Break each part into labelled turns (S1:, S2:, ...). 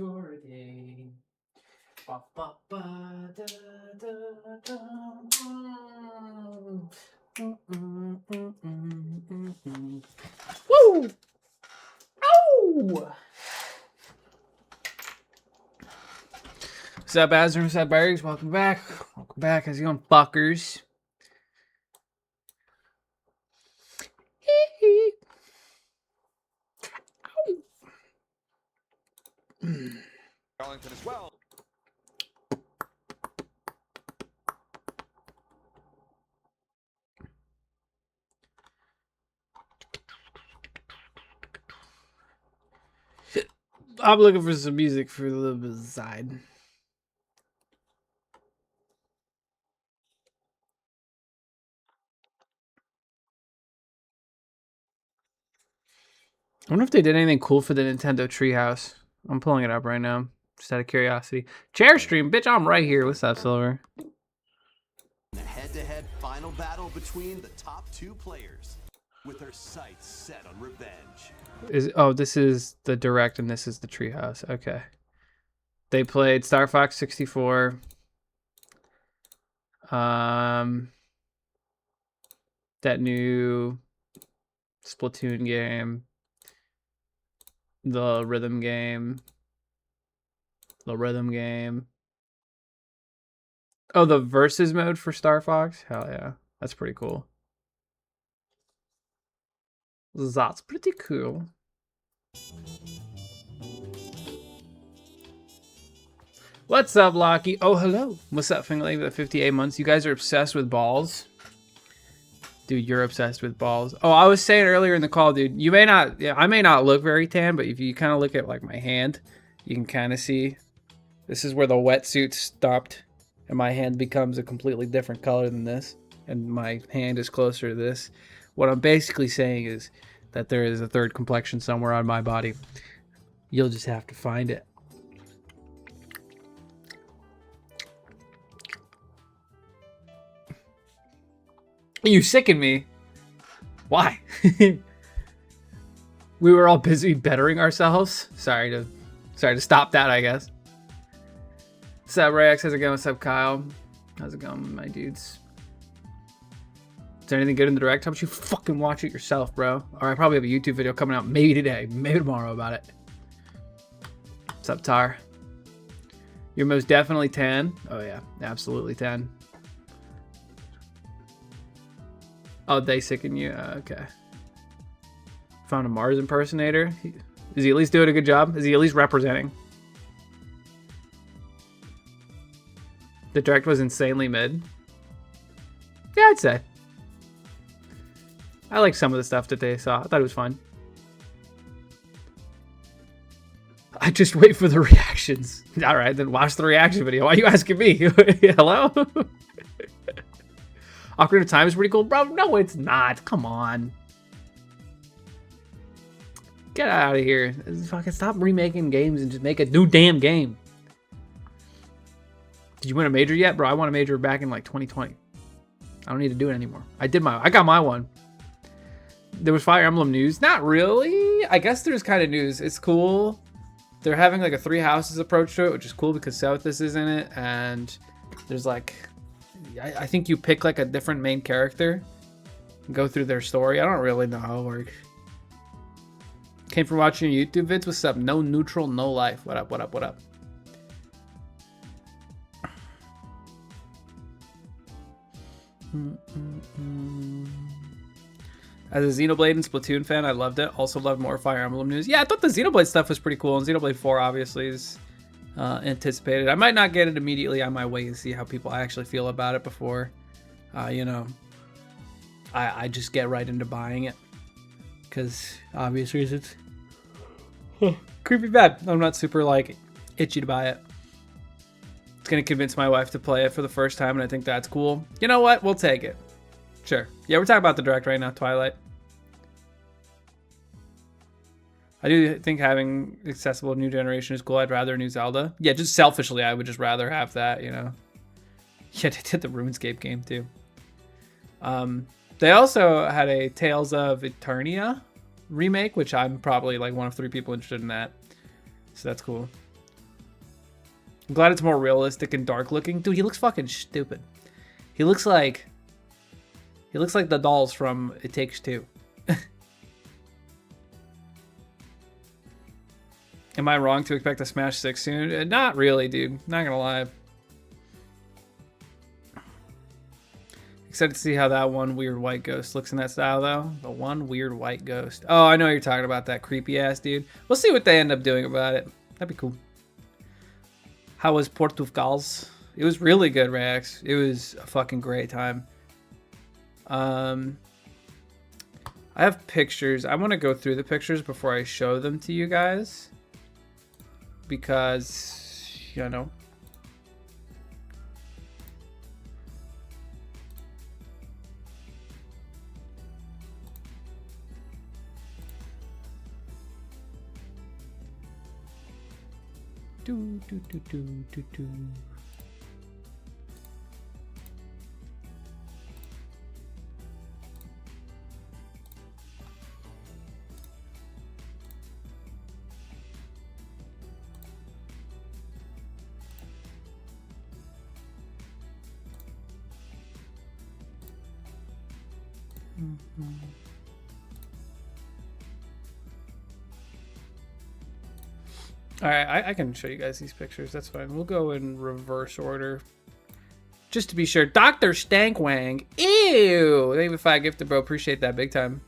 S1: for a day. Ba, ba, ba, da, da, da, Woo! Ow! What's up, Azra? What's up, Bergs? Welcome back. Welcome back. How's it going, fuckers?
S2: Darlington as well.
S1: I'm looking for some music for a little bit of the side. I wonder if they did anything cool for the Nintendo Treehouse. I'm pulling it up right now, just out of curiosity. Chair stream, bitch, I'm right here. What's up, Silver?
S3: A head-to-head final battle between the top two players, with their sights set on revenge.
S1: This is the direct and this is the Treehouse. Okay. They played Star Fox 64. That new Splatoon game. The rhythm game. Oh, the versus mode for Star Fox? Hell yeah. That's pretty cool. That's pretty cool. What's up, Lockie? Oh, hello. What's up, Fingerling, with the 58 months? You guys are obsessed with balls? Dude, you're obsessed with balls. Oh, I was saying earlier in the call, dude, you may not, I may not look very tan, but if you kind of look at like my hand, you can kind of see this is where the wetsuit stopped and my hand becomes a completely different color than this. And my hand is closer to this. What I'm basically saying is that there is a third complexion somewhere on my body. You'll just have to find it. You sicken me. Why? We were all busy bettering ourselves. Sorry to stop that, I guess. What's up, Rayax? How's it going? What's up, Kyle? How's it going, my dudes? Is there anything good in the direct? How about you fucking watch it yourself, bro? Or I probably have a YouTube video coming out maybe today, maybe tomorrow about it. What's up, Tar? You're most definitely tan. Oh yeah, absolutely tan. Oh, they sicken you? Okay. Found a Mars impersonator. Is he at least doing a good job? Is he at least representing? The direct was insanely mid. Yeah, I'd say. I like some of the stuff that they saw. I thought it was fun. I just wait for the reactions. All right, then watch the reaction video. Why are you asking me? Hello? Ocarina of Time is pretty cool. Bro, no, it's not. Come on. Get out of here. Fucking stop remaking games and just make a new damn game. Did you win a major yet? Bro, I won a major back in like 2020. I don't need to do it anymore. I got my one. There was Fire Emblem news. Not really. I guess there's kind of news. It's cool. They're having like a 3 houses approach to it, which is cool because Southis is in it. And there's like... I think you pick like a different main character and go through their story. I don't really know how it works. Came from watching your YouTube vids. What's up? No neutral, no life. What up, what up, what up? As a Xenoblade and Splatoon fan, I loved it. Also loved more Fire Emblem news. Yeah, I thought the Xenoblade stuff was pretty cool. And Xenoblade 4 obviously is... anticipated. I might not get it immediately. I might wait and see how people actually feel about it before, you know, I just get right into buying it because obvious reasons. Creepy bad. I'm not super like itchy to buy it. It's gonna convince my wife to play it for the first time, and I think that's cool. You know what? We'll take it. Sure. Yeah, we're talking about the direct right now, Twilight. I do think having accessible new generation is cool. I'd rather a new Zelda. Yeah, just selfishly, I would just rather have that, you know. Yeah, they did the RuneScape game too. They also had a Tales of Eternia remake, which I'm probably like one of 3 people interested in that. So that's cool. I'm glad it's more realistic and dark looking. Dude, he looks fucking stupid. He looks like the dolls from It Takes Two. Am I wrong to expect a Smash 6 soon? Not really, dude. Not gonna lie. Excited to see how that one weird white ghost looks in that style, though. The one weird white ghost. Oh, I know what you're talking about, that creepy ass dude. We'll see what they end up doing about it. That'd be cool. How was Portugal's? It was really good, Rex. It was a fucking great time. I have pictures. I want to go through the pictures before I show them to you guys. Because, you know. Do, do, do, do, do, do. All right, I can show you guys these pictures. That's fine. We'll go in reverse order. Just to be sure. Dr. Stankwang. Ew. Thank you for 5 gifted, bro. Appreciate that big time.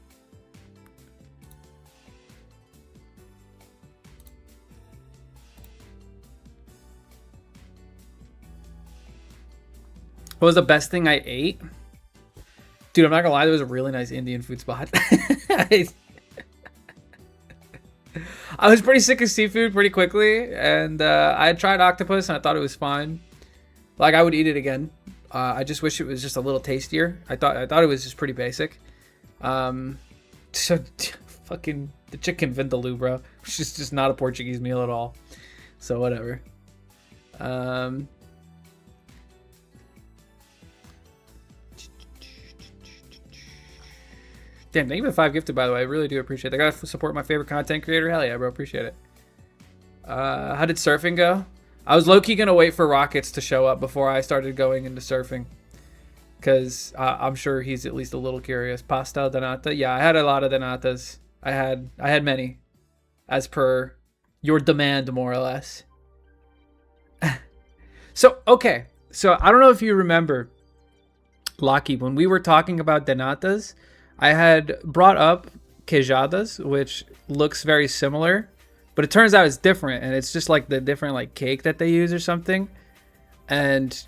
S1: What was the best thing I ate? Dude, I'm not gonna lie. There was a really nice Indian food spot. I was pretty sick of seafood pretty quickly, and I had tried octopus and I thought it was fine. Like, I would eat it again. I just wish it was just a little tastier. I thought it was just pretty basic. So fucking the chicken vindaloo, bro. It's just not a Portuguese meal at all. So whatever. Damn, thank you for the 5 gifted, by the way. I really do appreciate it. I gotta support my favorite content creator. Hell yeah, bro. Appreciate it. How did surfing go? I was low-key gonna wait for Rockets to show up before I started going into surfing. Because I'm sure he's at least a little curious. Pasta donata? Yeah, I had a lot of donatas. I had many. As per your demand, more or less. So, okay. So, I don't know if you remember, Lockie, when we were talking about donatas, I had brought up queijadas, which looks very similar, but it turns out it's different, and it's just like the different like cake that they use or something. And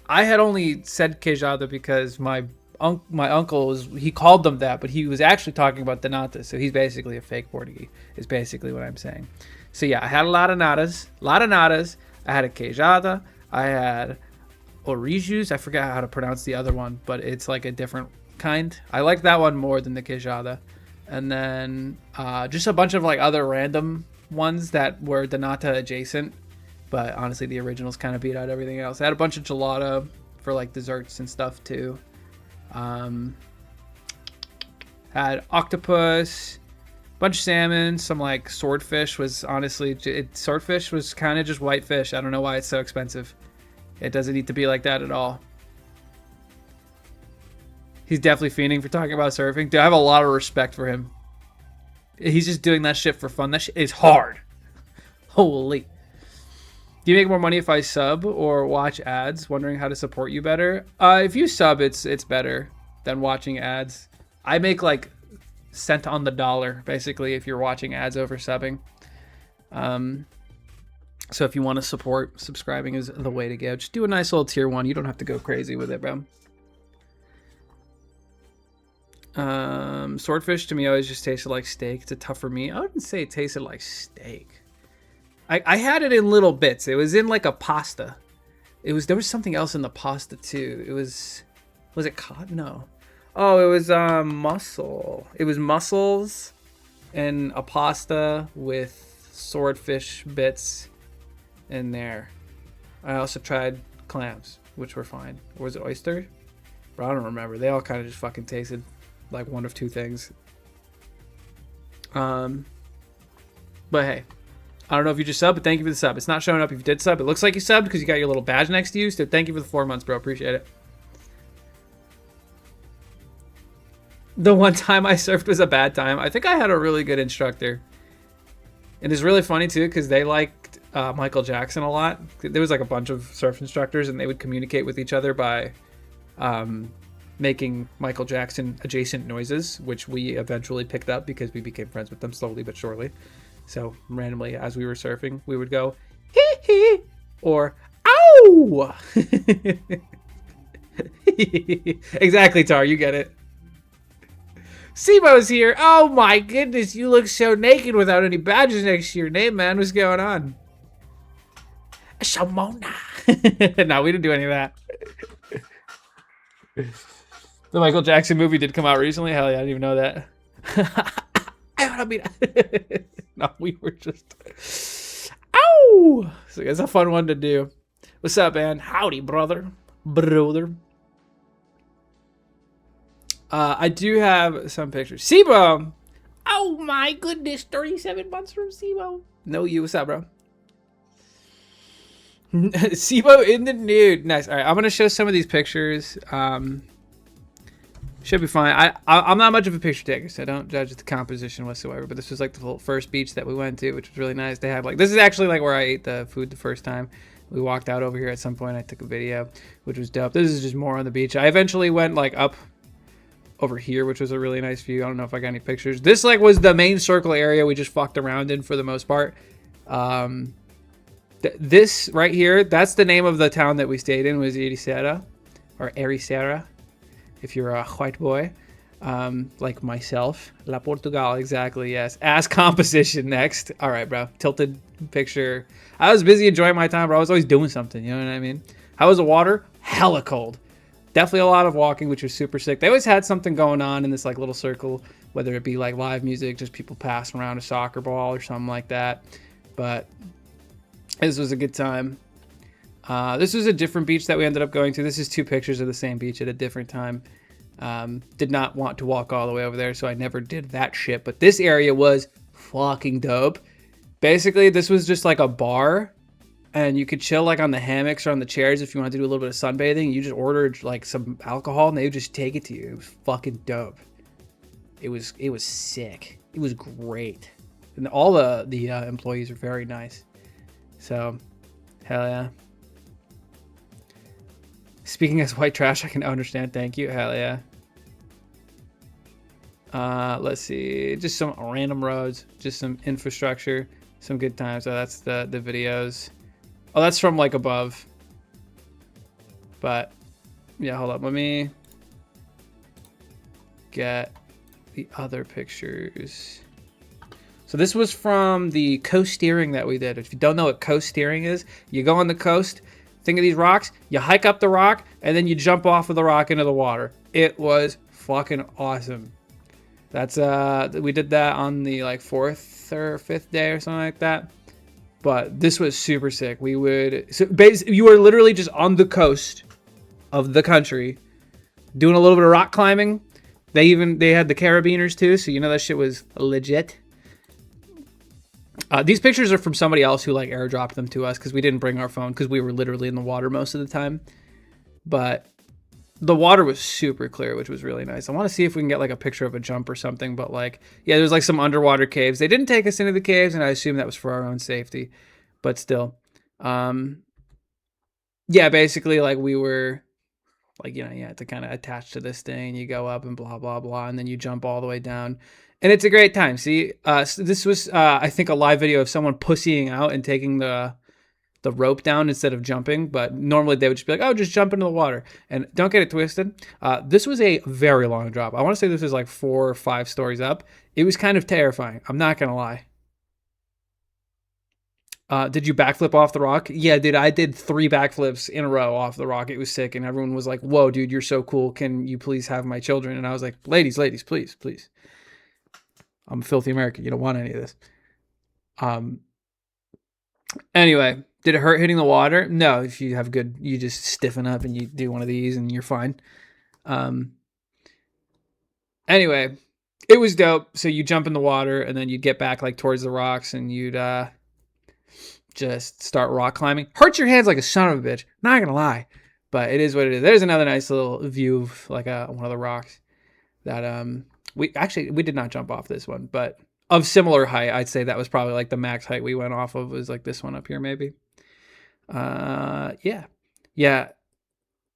S1: I had only said queijada because my uncle he called them that, but he was actually talking about the natas, so he's basically a fake Portuguese, is basically what I'm saying. So yeah, I had a lot of natas. I had a queijada. I had orijus. I forgot how to pronounce the other one, but it's like a different kind. I like that one more than the queijada. And then just a bunch of like other random ones that were the nata adjacent, but honestly the originals kind of beat out everything else. I had a bunch of gelato for like desserts and stuff too. Had octopus, bunch of salmon, some like swordfish. Was honestly swordfish was kind of just white fish. I don't know why it's so expensive. It doesn't need to be like that at all. He's definitely fiending for talking about surfing. Dude, I have a lot of respect for him. He's just doing that shit for fun. That shit is hard. Holy. Do you make more money if I sub or watch ads? Wondering how to support you better. If you sub, it's better than watching ads. I make like cent on the dollar, basically, if you're watching ads over subbing. So if you want to support, subscribing is the way to go. Just do a nice little tier 1. You don't have to go crazy with it, bro. Swordfish to me always just tasted like steak. It's a tougher meat. I wouldn't say it tasted like steak. I had it in little bits. It was in like a pasta. There was something else in the pasta too. Was it cod? No. Oh, it was mussel. It was mussels and a pasta with swordfish bits in there. I also tried clams, which were fine. Or was it oyster? Bro, I don't remember. They all kind of just fucking tasted like one of two things. But hey, I don't know if you just subbed, but thank you for the sub. It's not showing up if you did sub. It looks like you subbed because you got your little badge next to you. So thank you for the 4 months, bro. Appreciate it. The one time I surfed was a bad time. I think I had a really good instructor. And it's really funny too because they liked Michael Jackson a lot. There was like a bunch of surf instructors and they would communicate with each other by making Michael Jackson adjacent noises, which we eventually picked up because we became friends with them slowly but surely. So randomly as we were surfing, we would go hee hee or ow. Exactly, Tar, you get it. Sibo's here. Oh my goodness, you look so naked without any badges next to your name, man. What's going on? Shamona. No, we didn't do any of that. The Michael Jackson movie did come out recently. Hell yeah, I didn't even know that. No, we were just... Ow! So it's a fun one to do. What's up, man? Howdy, brother. I do have some pictures. Sibo! Oh my goodness, 37 months from Sibo. No, you. What's up, bro? Sibo in the nude. Nice. All right, I'm going to show some of these pictures. Should be fine. I'm not much of a picture taker, so I don't judge the composition whatsoever. But this was like the first beach that we went to, which was really nice. They had like, this is actually like where I ate the food the first time. We walked out over here at some point. I took a video, which was dope. This is just more on the beach. I eventually went like up over here, which was a really nice view. I don't know if I got any pictures. This like was the main circle area we just fucked around in for the most part. This right here, that's the name of the town that we stayed in, was Ericeira, or Ericeira, if you're a white boy, like myself. La Portugal, exactly, yes. Ass composition next. All right, bro. Tilted picture. I was busy enjoying my time, bro. I was always doing something, you know what I mean? How was the water? Hella cold. Definitely a lot of walking, which was super sick. They always had something going on in this like little circle, whether it be like live music, just people passing around a soccer ball or something like that. But this was a good time. This was a different beach that we ended up going to. This is 2 pictures of the same beach at a different time. Did not want to walk all the way over there, so I never did that shit. But this area was fucking dope. Basically, this was just like a bar, and you could chill like on the hammocks or on the chairs if you wanted to do a little bit of sunbathing. You just ordered like some alcohol, and they would just take it to you. It was fucking dope. It was sick. It was great, and all the employees are very nice. So, hell yeah. Speaking as white trash, I can understand. Thank you. Hell yeah. Let's see. Just some random roads. Just some infrastructure. Some good times. Oh, that's the videos. Oh, that's from like above. But, yeah, hold up. Let me get the other pictures. So this was from the coast steering that we did. If you don't know what coast steering is, you go on the coast, think of these rocks, you hike up the rock, and then you jump off of the rock into the water. It was fucking awesome. That's we did that on the like 4th or 5th day or something like that. But this was super sick. We would, so basically, you were literally just on the coast of the country doing a little bit of rock climbing. They had the carabiners too, so you know that shit was legit. These pictures are from somebody else who like airdropped them to us because we didn't bring our phone because we were literally in the water most of the time. But the water was super clear, which was really nice. I want to see if we can get like a picture of a jump or something. But like, yeah, there's like some underwater caves. They didn't take us into the caves, and I assume that was for our own safety. But still, yeah, basically like we were like, you know, you have to kind of attach to this thing. You go up and blah, blah, blah. And then you jump all the way down. And it's a great time. See, so this was, I think, a live video of someone pussying out and taking the rope down instead of jumping. But normally they would just be like, oh, just jump into the water. And don't get it twisted. This was a very long drop. I want to say this was like 4 or 5 stories up. It was kind of terrifying. I'm not going to lie. Did you backflip off the rock? Yeah, dude, I did 3 backflips in a row off the rock. It was sick. And everyone was like, whoa, dude, you're so cool. Can you please have my children? And I was like, ladies, please, please. I'm a filthy American. You don't want any of this. Anyway, did it hurt hitting the water? No, if you have good, you just stiffen up and you do one of these and you're fine. Anyway, it was dope. So you jump in the water and then you'd get back like towards the rocks and you'd just start rock climbing. Hurts your hands like a son of a bitch. Not gonna lie, but it is what it is. There's another nice little view of like one of the rocks that we did not jump off this one, but of similar height. I'd say that was probably like the max height we went off of was like this one up here maybe. Yeah.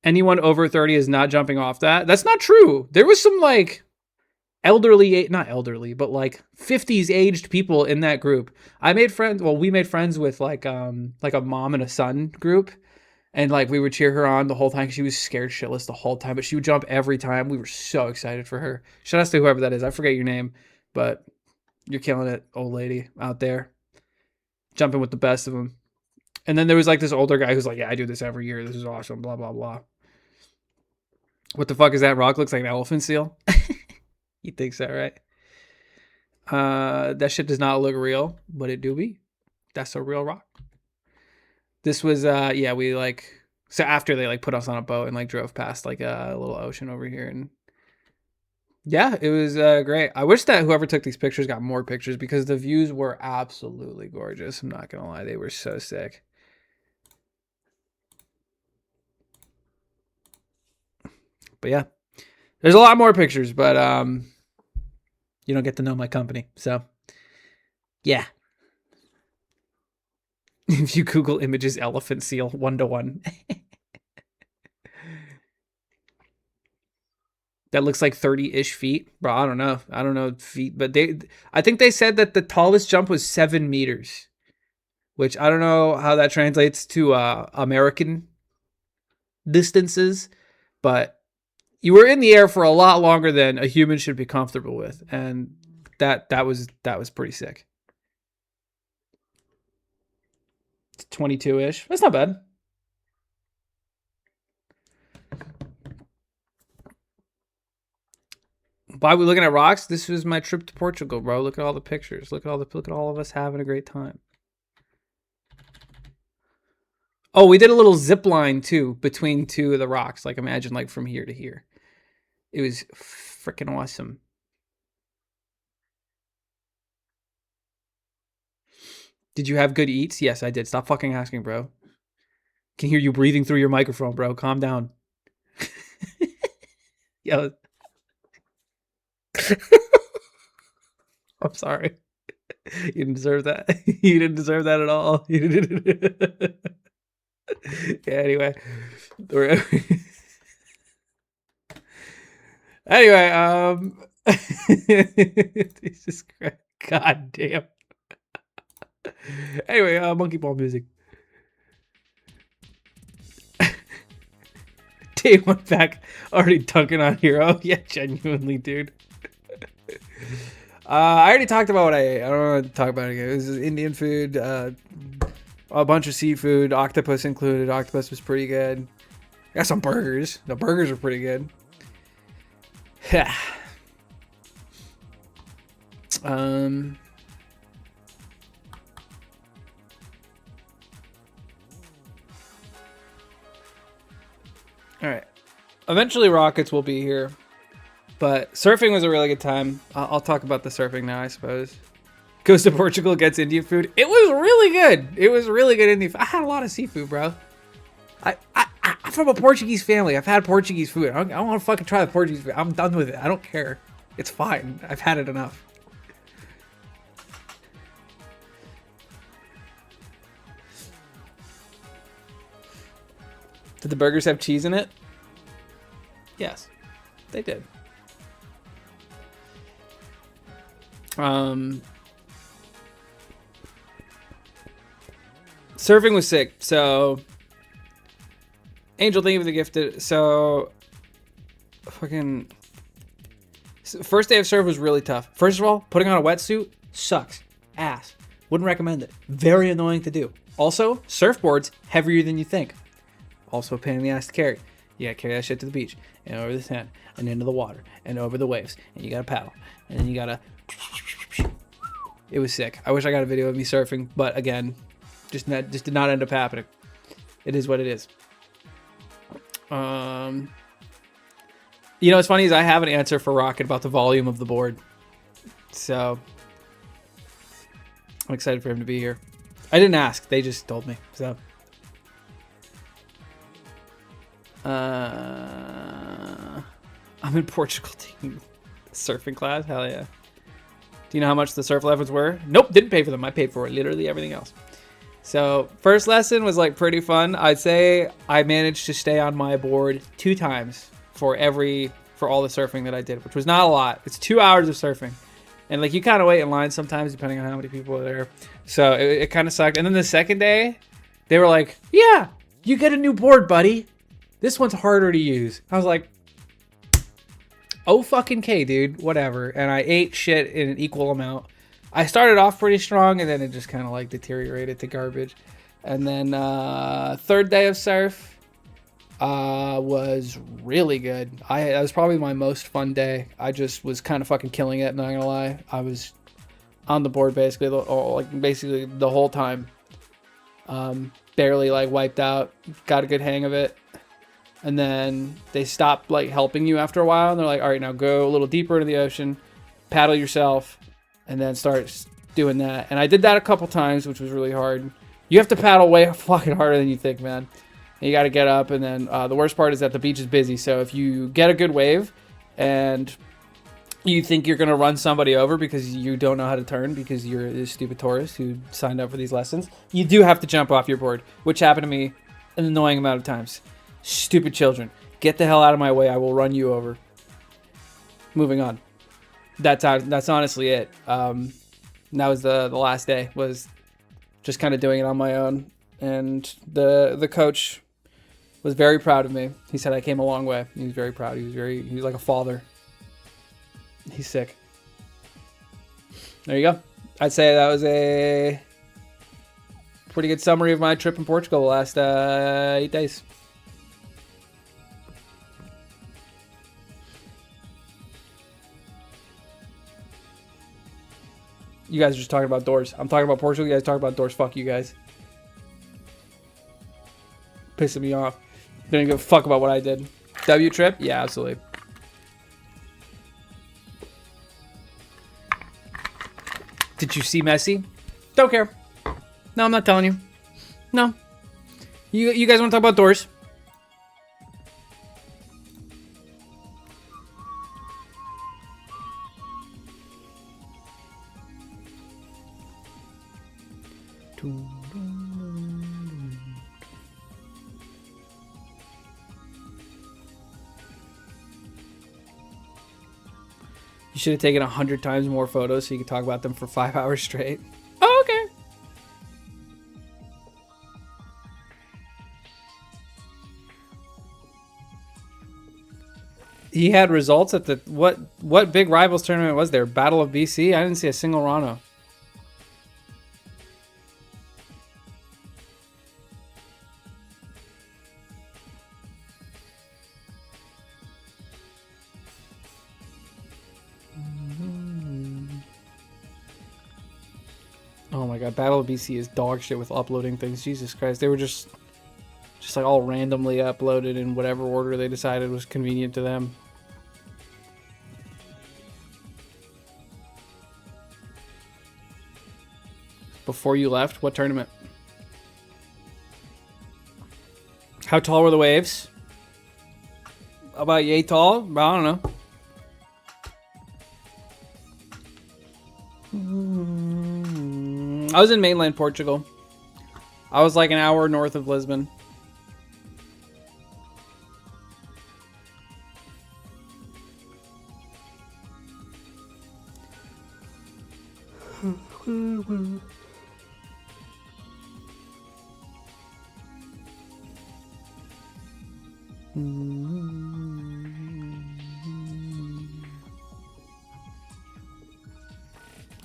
S1: Anyone over 30 is not jumping off that. That's not true. There was some like not elderly, but like 50s aged people in that group. We made friends with like a mom and a son group. And like we would cheer her on the whole time. She was scared shitless the whole time, but she would jump every time. We were so excited for her. Shout out to whoever that is. I forget your name, but you're killing it, old lady out there. Jumping with the best of them. And then there was like this older guy who's like, yeah, I do this every year. This is awesome, blah, blah, blah. What the fuck is that rock? Looks like an elephant seal. You think so, right? That shit does not look real, but it do be. That's a real rock. This was, we like, so after they like put us on a boat and like drove past like a little ocean over here. And yeah, it was great. I wish that whoever took these pictures got more pictures because the views were absolutely gorgeous. I'm not going to lie. They were so sick. But yeah, there's a lot more pictures, but you don't get to know my company. So yeah. If you Google images elephant seal 1-to-1. That looks like 30-ish feet. Bro, I don't know feet, but I think they said that the tallest jump was 7 meters, which I don't know how that translates to American distances, but you were in the air for a lot longer than a human should be comfortable with, and that was pretty sick. 22-ish. That's not bad. Why are we looking at rocks? This was my trip to Portugal, bro. Look at all the pictures. Look at all of us having a great time. Oh, we did a little zip line too between two of the rocks. Like imagine like from here to here. It was freaking awesome. Did you have good eats? Yes, I did. Stop fucking asking, bro. Can hear you breathing through your microphone, bro. Calm down. Yo. I'm sorry. You didn't deserve that. You didn't deserve that at all. Yeah, anyway. Anyway, Jesus Christ. God damn. Anyway, monkey ball music. Day one back, already dunking on Hero. Yeah, genuinely, dude. I already talked about what I ate. I don't want to talk about it again. It was Indian food, a bunch of seafood, octopus included. Octopus was pretty good. I got some burgers. The burgers were pretty good. Yeah. All right. Eventually Rockets will be here. But surfing was a really good time. I'll talk about the surfing now, I suppose. Goes to Portugal, gets Indian food. It was really good. It was really good Indian food. I had a lot of seafood, bro. I'm from a Portuguese family. I've had Portuguese food. I don't want to fucking try the Portuguese food. I'm done with it. I don't care. It's fine. I've had it enough. Did the burgers have cheese in it? Yes, they did. Surfing was sick. So, Angel, thank you for the gift. So, fucking first day of surf was really tough. First of all, putting on a wetsuit sucks. Ass. Wouldn't recommend it. Very annoying to do. Also, surfboards heavier than you think. Also a pain in the ass to carry. You gotta carry that shit to the beach and over the sand and into the water and over the waves and you gotta paddle and then you gotta. It was sick. I wish I got a video of me surfing, but again, just did not end up happening. It is what it is. You know what's funny is I have an answer for Rocket about the volume of the board, so I'm excited for him to be here. I didn't ask. They just told me. So. I'm in Portugal taking surfing class. Hell yeah. Do you know how much the surf lessons were? Nope, didn't pay for them. I paid for literally everything else. So first lesson was like pretty fun. I'd say I managed to stay on my board 2 times for all the surfing that I did, which was not a lot. It's 2 hours of surfing. And like you kind of wait in line sometimes depending on how many people are there. So it kind of sucked. And then the second day, they were like, yeah, you get a new board, buddy. This one's harder to use. I was like, oh fucking K, dude, whatever. And I ate shit in an equal amount. I started off pretty strong, and then it just kind of like deteriorated to garbage. And then third day of surf was really good. That was probably my most fun day. I just was kind of fucking killing it, not gonna lie. I was on the board basically the whole time. Barely like wiped out. Got a good hang of it. And then they stopped like helping you after a while, and they're like, all right, now go a little deeper into the ocean, paddle yourself, and then start doing that. And I did that a couple times, which was really hard. You have to paddle way fucking harder than you think, man. And you got to get up, and then the worst part is that the beach is busy. So if you get a good wave and you think you're going to run somebody over because you don't know how to turn because you're this stupid tourist who signed up for these lessons, you do have to jump off your board, which happened to me an annoying amount of times. Stupid children, get the hell out of my way. I will run you over. Moving on. That's honestly it. That was the last day, was just kind of doing it on my own. And the coach was very proud of me. He said I came a long way. He was very proud. He was like a father. He's sick. There you go. I'd say that was a pretty good summary of my trip in Portugal the last 8 days. You guys are just talking about doors. I'm talking about Portugal. You guys talk about doors. Fuck you guys. Pissing me off. Didn't give a fuck about what I did. W trip? Yeah, absolutely. Did you see Messi? Don't care. No, I'm not telling you. No. You guys want to talk about doors? You should have taken 100 times more photos so you could talk about them for 5 hours straight. Oh, okay. He had results at the what big rivals tournament was there? Battle of BC? I didn't see a single Rano. Oh my god, Battle of BC is dog shit with uploading things. Jesus Christ. They were just like all randomly uploaded in whatever order they decided was convenient to them. Before you left, what tournament? How tall were the waves? About yay tall? I don't know. I was in mainland Portugal. I was like an hour north of Lisbon.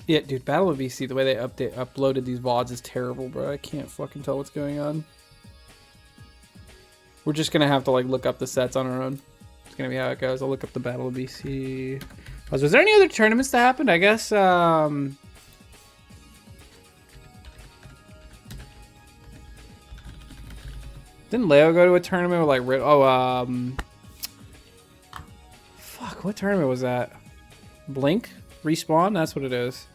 S1: Yeah, dude, Battle of BC, the way they uploaded these VODs is terrible, bro. I can't fucking tell what's going on. We're just gonna have to like look up the sets on our own. It's gonna be how it goes. I'll look up the Battle of BC. Was there any other tournaments that happened? I guess didn't Leo go to a tournament with like fuck, what tournament was that? Blink? Respawn? That's what it is.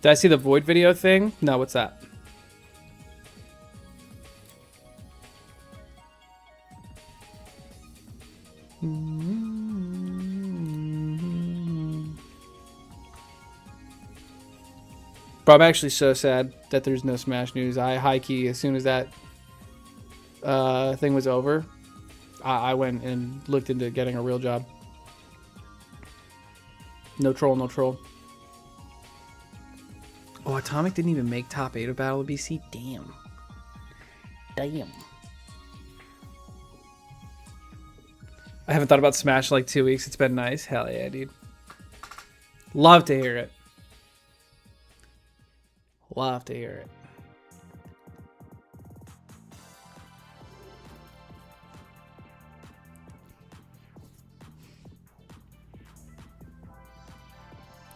S1: Did I see the Void video thing? No, what's that? Bro, I'm actually so sad that there's no Smash news. I high-key, as soon as that thing was over, I went and looked into getting a real job. No troll, no troll. Oh, Atomic didn't even make top 8 of Battle BC? Damn. Damn. I haven't thought about Smash in like 2 weeks. It's been nice. Hell yeah, dude. Love to hear it. Love to hear it.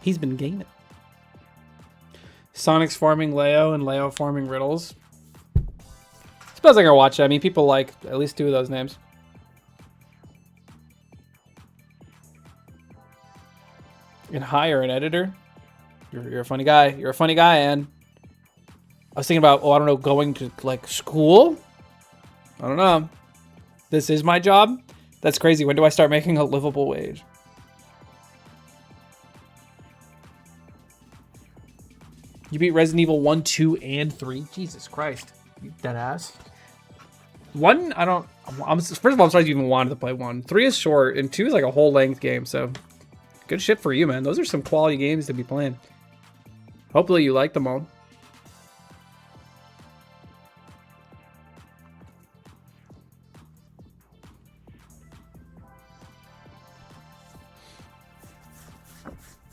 S1: He's been gaming. Sonic's farming Leo and Leo farming Riddles. Suppose I can watch it. I mean, people like at least 2 of those names. And hire an editor. You're a funny guy. You're a funny guy, Ann. I was thinking about, oh, I don't know, going to like school. I don't know. This is my job. That's crazy. When do I start making a livable wage? You beat Resident Evil 1, 2, and 3? Jesus Christ. You dead ass. 1, I don't... first of all, I'm surprised you even wanted to play 1. 3 is short, and 2 is like a whole length game, so... Good shit for you, man. Those are some quality games to be playing. Hopefully you like them all.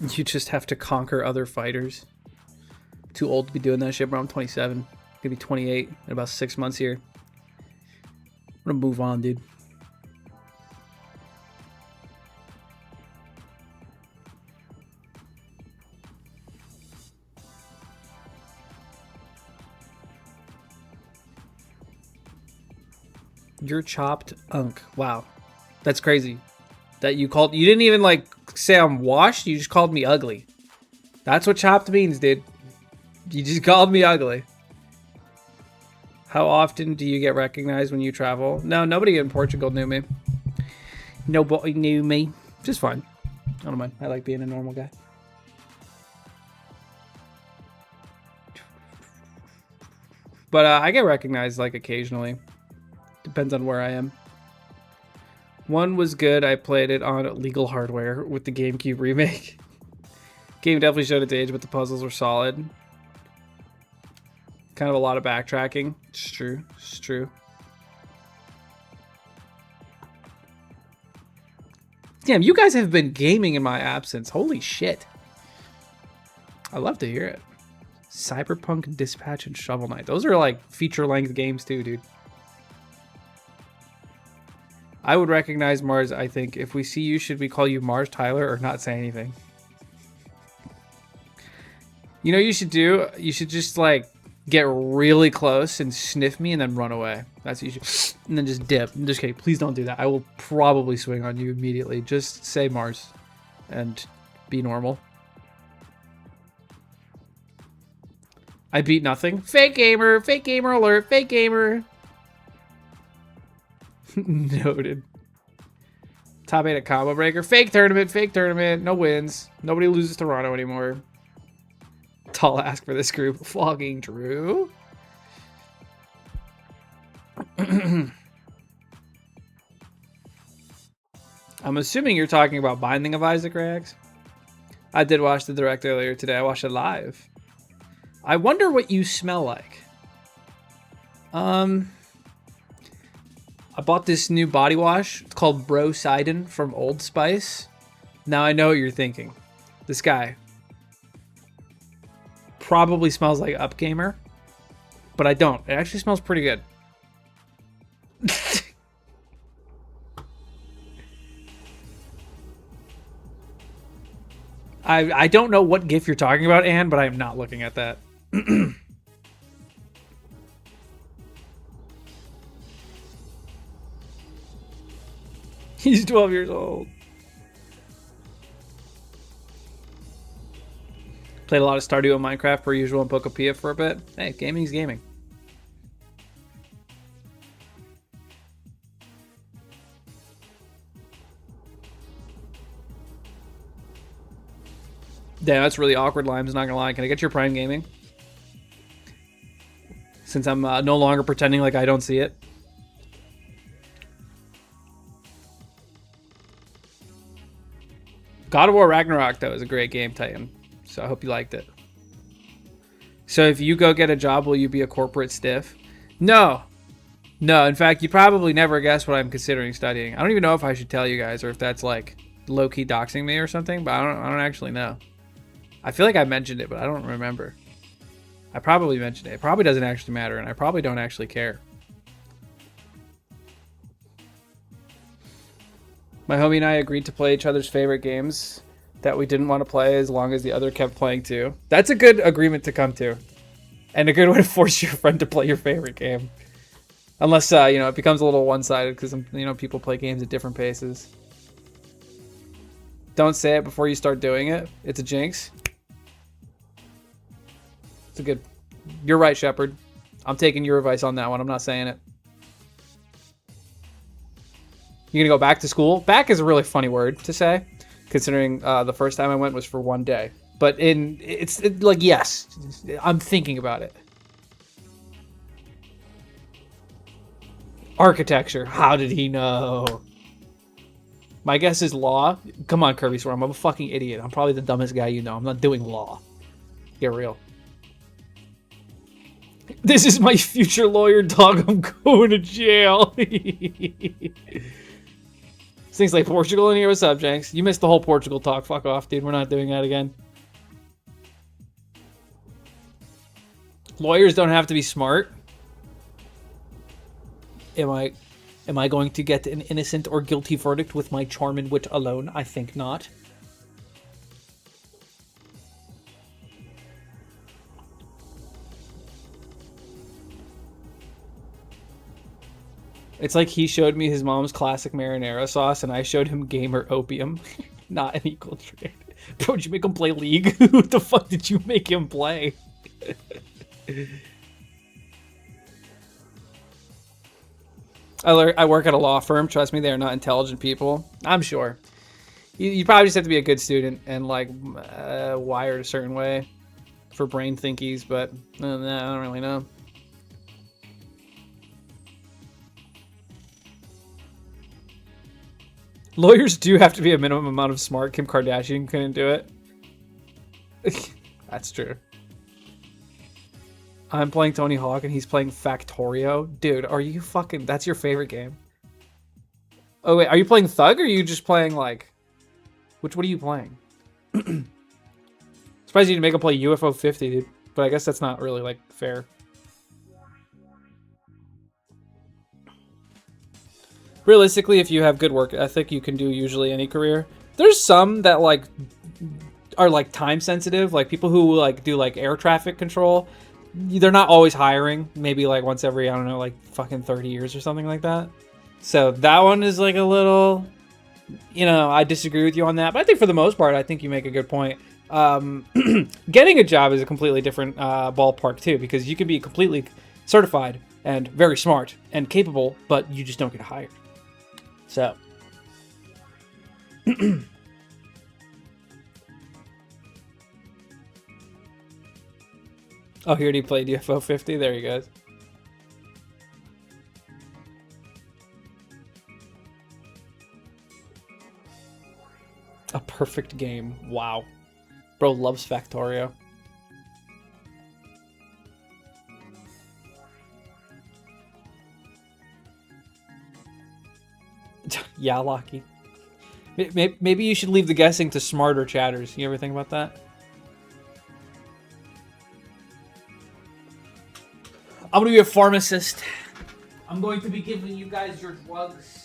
S1: You just have to conquer other fighters. Too old to be doing that shit, bro. I'm 27. Gonna be 28 in about 6 months here. I'm gonna move on, dude. You're chopped unk. Wow. That's crazy. That you didn't even like say I'm washed, you just called me ugly. That's what chopped means, dude. You just called me ugly. How often do you get recognized when you travel? No, nobody in Portugal knew me. Nobody knew me. Just fine. I don't mind. I like being a normal guy. But I get recognized like occasionally. Depends on where I am. 1 was good. I played it on legal hardware with the GameCube remake. Game definitely showed its age, but the puzzles were solid. Kind of a lot of backtracking. It's true. It's true. Damn, you guys have been gaming in my absence. Holy shit. I love to hear it. Cyberpunk, Dispatch, and Shovel Knight. Those are like feature-length games too, dude. I would recognize Mars, I think. If we see you, should we call you Mars Tyler or not say anything? You know what you should do? You should just like get really close and sniff me and then run away. That's what you should. And then just dip. I'm just kidding. Please don't do that. I will probably swing on you immediately. Just say Mars and be normal. I beat nothing. Fake gamer. Fake gamer alert. Fake gamer. Noted. Top 8 at Combo Breaker. Fake tournament. Fake tournament. No wins. Nobody loses Toronto anymore. Tall ask for this group. Flogging Drew. I'm assuming you're talking about Binding of Isaac, Rags. I did watch the direct earlier today. I watched it live. I wonder what you smell like. I bought this new body wash. It's called Bro Sidon from Old Spice. Now I know what you're thinking. This guy probably smells like Upgamer, but I don't. It actually smells pretty good. I don't know what GIF you're talking about, Anne, but I'm not looking at that. He's 12 years old. Played a lot of Stardew and Minecraft per usual and Pokopia for a bit. Hey, gaming's gaming. Damn, that's really awkward, Limes. Not gonna lie. Can I get your Prime Gaming? Since I'm no longer pretending like I don't see it. God of War Ragnarok, though, is a great game, Titan. So I hope you liked it. So if you go get a job, will you be a corporate stiff? No. No, in fact, you probably never guess what I'm considering studying. I don't even know if I should tell you guys or if that's like low-key doxing me or something, but I don't actually know. I feel like I mentioned it, but I don't remember. I probably mentioned it. It probably doesn't actually matter, and I probably don't actually care. My homie and I agreed to play each other's favorite games that we didn't want to play as long as the other kept playing too. That's a good agreement to come to. And a good way to force your friend to play your favorite game. Unless, you know, it becomes a little one-sided because, you know, people play games at different paces. Don't say it before you start doing it. It's a jinx. It's a good... You're right, Shepard. I'm taking your advice on that one. I'm not saying it. You gonna go back to school? Back is a really funny word to say, considering the first time I went was for one day. But it's like, yes, I'm thinking about it. Architecture. How did he know? My guess is law. Come on, Kirby Swarm. I'm a fucking idiot. I'm probably the dumbest guy you know. I'm not doing law. Get real. This is my future lawyer, dog. I'm going to jail. Things like Portugal and Euro subjects. You missed the whole Portugal talk. Fuck off, dude. We're not doing that again. Lawyers don't have to be smart. Am I going to get an innocent or guilty verdict with my charm and wit alone? I think not. It's like he showed me his mom's classic marinara sauce and I showed him gamer opium. Not an equal trade. Bro, did you make him play League? What the fuck did you make him play? I work at a law firm. Trust me, they are not intelligent people. I'm sure. You probably just have to be a good student and like wired a certain way for brain thinkies, but I don't really know. Lawyers do have to be a minimum amount of smart. Kim Kardashian couldn't do it. That's true. I'm playing Tony Hawk and he's playing Factorio. Dude, are you fucking... That's your favorite game? Oh, wait. Are you playing Thug or are you just playing, like... What are you playing? Surprised you didn't make him play UFO 50, dude. But I guess that's not really, like, fair. Realistically, if you have good work ethic, you can do usually any career. There's some that, like, are, like, time sensitive. Like, people who, like, do, like, air traffic control... They're not always hiring. Maybe like once every, I don't know, like fucking 30 years or something like that. So that one is like a little, you know, I disagree with you on that. But I think for the most part, I think you make a good point. Getting a job is a completely different ballpark too, because you can be completely certified and very smart and capable, but you just don't get hired. So. Oh, he already played UFO 50? There he goes. A perfect game. Wow. Bro loves Factorio. Yeah, Locky. Maybe you should leave the guessing to smarter chatters. You ever think about that? I'm going to be a pharmacist. I'm going to be giving you guys your drugs.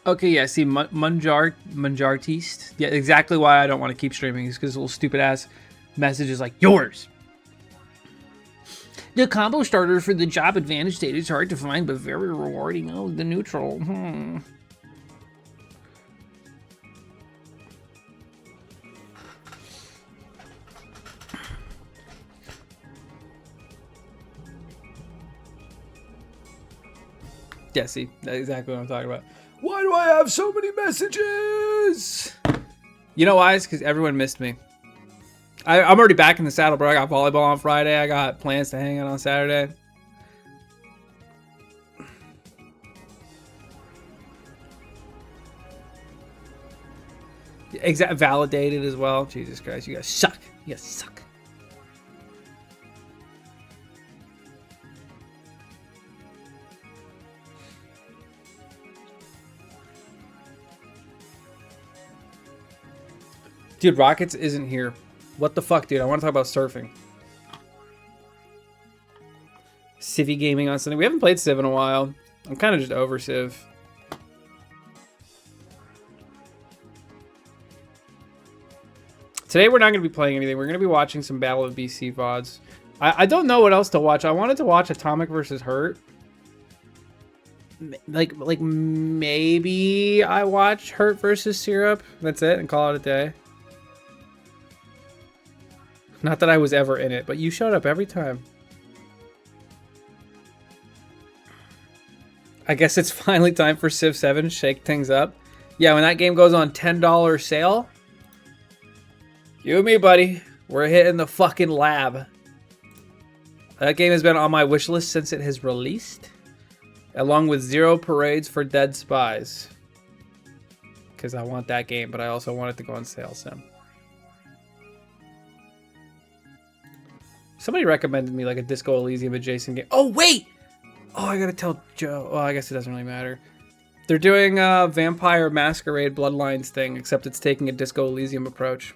S1: Okay, yeah, see, Munjartiste. Yeah, exactly why I don't want to keep streaming is because little stupid ass messages like yours. The combo starter for the job advantage state is hard to find, but very rewarding. Oh, the neutral. Yeah, see, that's exactly what I'm talking about. Why do I have so many messages? You know why? It's because everyone missed me. I'm already back in the saddle, bro. I got volleyball on Friday. I got plans to hang out on Saturday. Validated as well. Jesus Christ, you guys suck. You guys suck. Dude, Rockets isn't here. What the fuck, dude? I want to talk about surfing. Civvy gaming on Sunday. We haven't played Civ in a while. I'm kind of just over Civ. Today we're not going to be playing anything. We're going to be watching some Battle of BC VODs. I don't know what else to watch. I wanted to watch Atomic versus Hurt. Like maybe I watch Hurt versus Syrup. That's it, and call it a day. Not that I was ever in it, but you showed up every time. I guess it's finally time for Civ 7. Shake things up. Yeah, when that game goes on $10 sale, you and me, buddy, we're hitting the fucking lab. That game has been on my wish list since it has released, along with 0 Parades for Dead Spies. Because I want that game, but I also want it to go on sale soon. Somebody recommended me like a Disco Elysium adjacent game. Oh, wait! Oh, I gotta tell Joe. Oh, I guess it doesn't really matter. They're doing a Vampire Masquerade Bloodlines thing, except it's taking a Disco Elysium approach.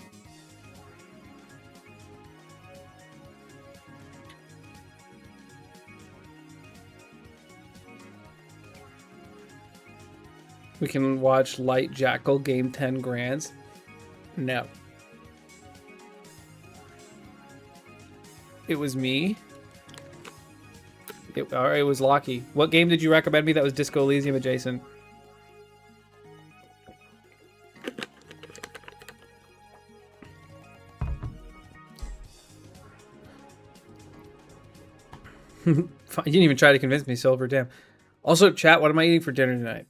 S1: We can watch Light Jackal game 10 grands. No. It was me. It was Lockie. What game did you recommend me that was Disco Elysium adjacent? You didn't even try to convince me, Silver. Damn. Also, chat, what am I eating for dinner tonight?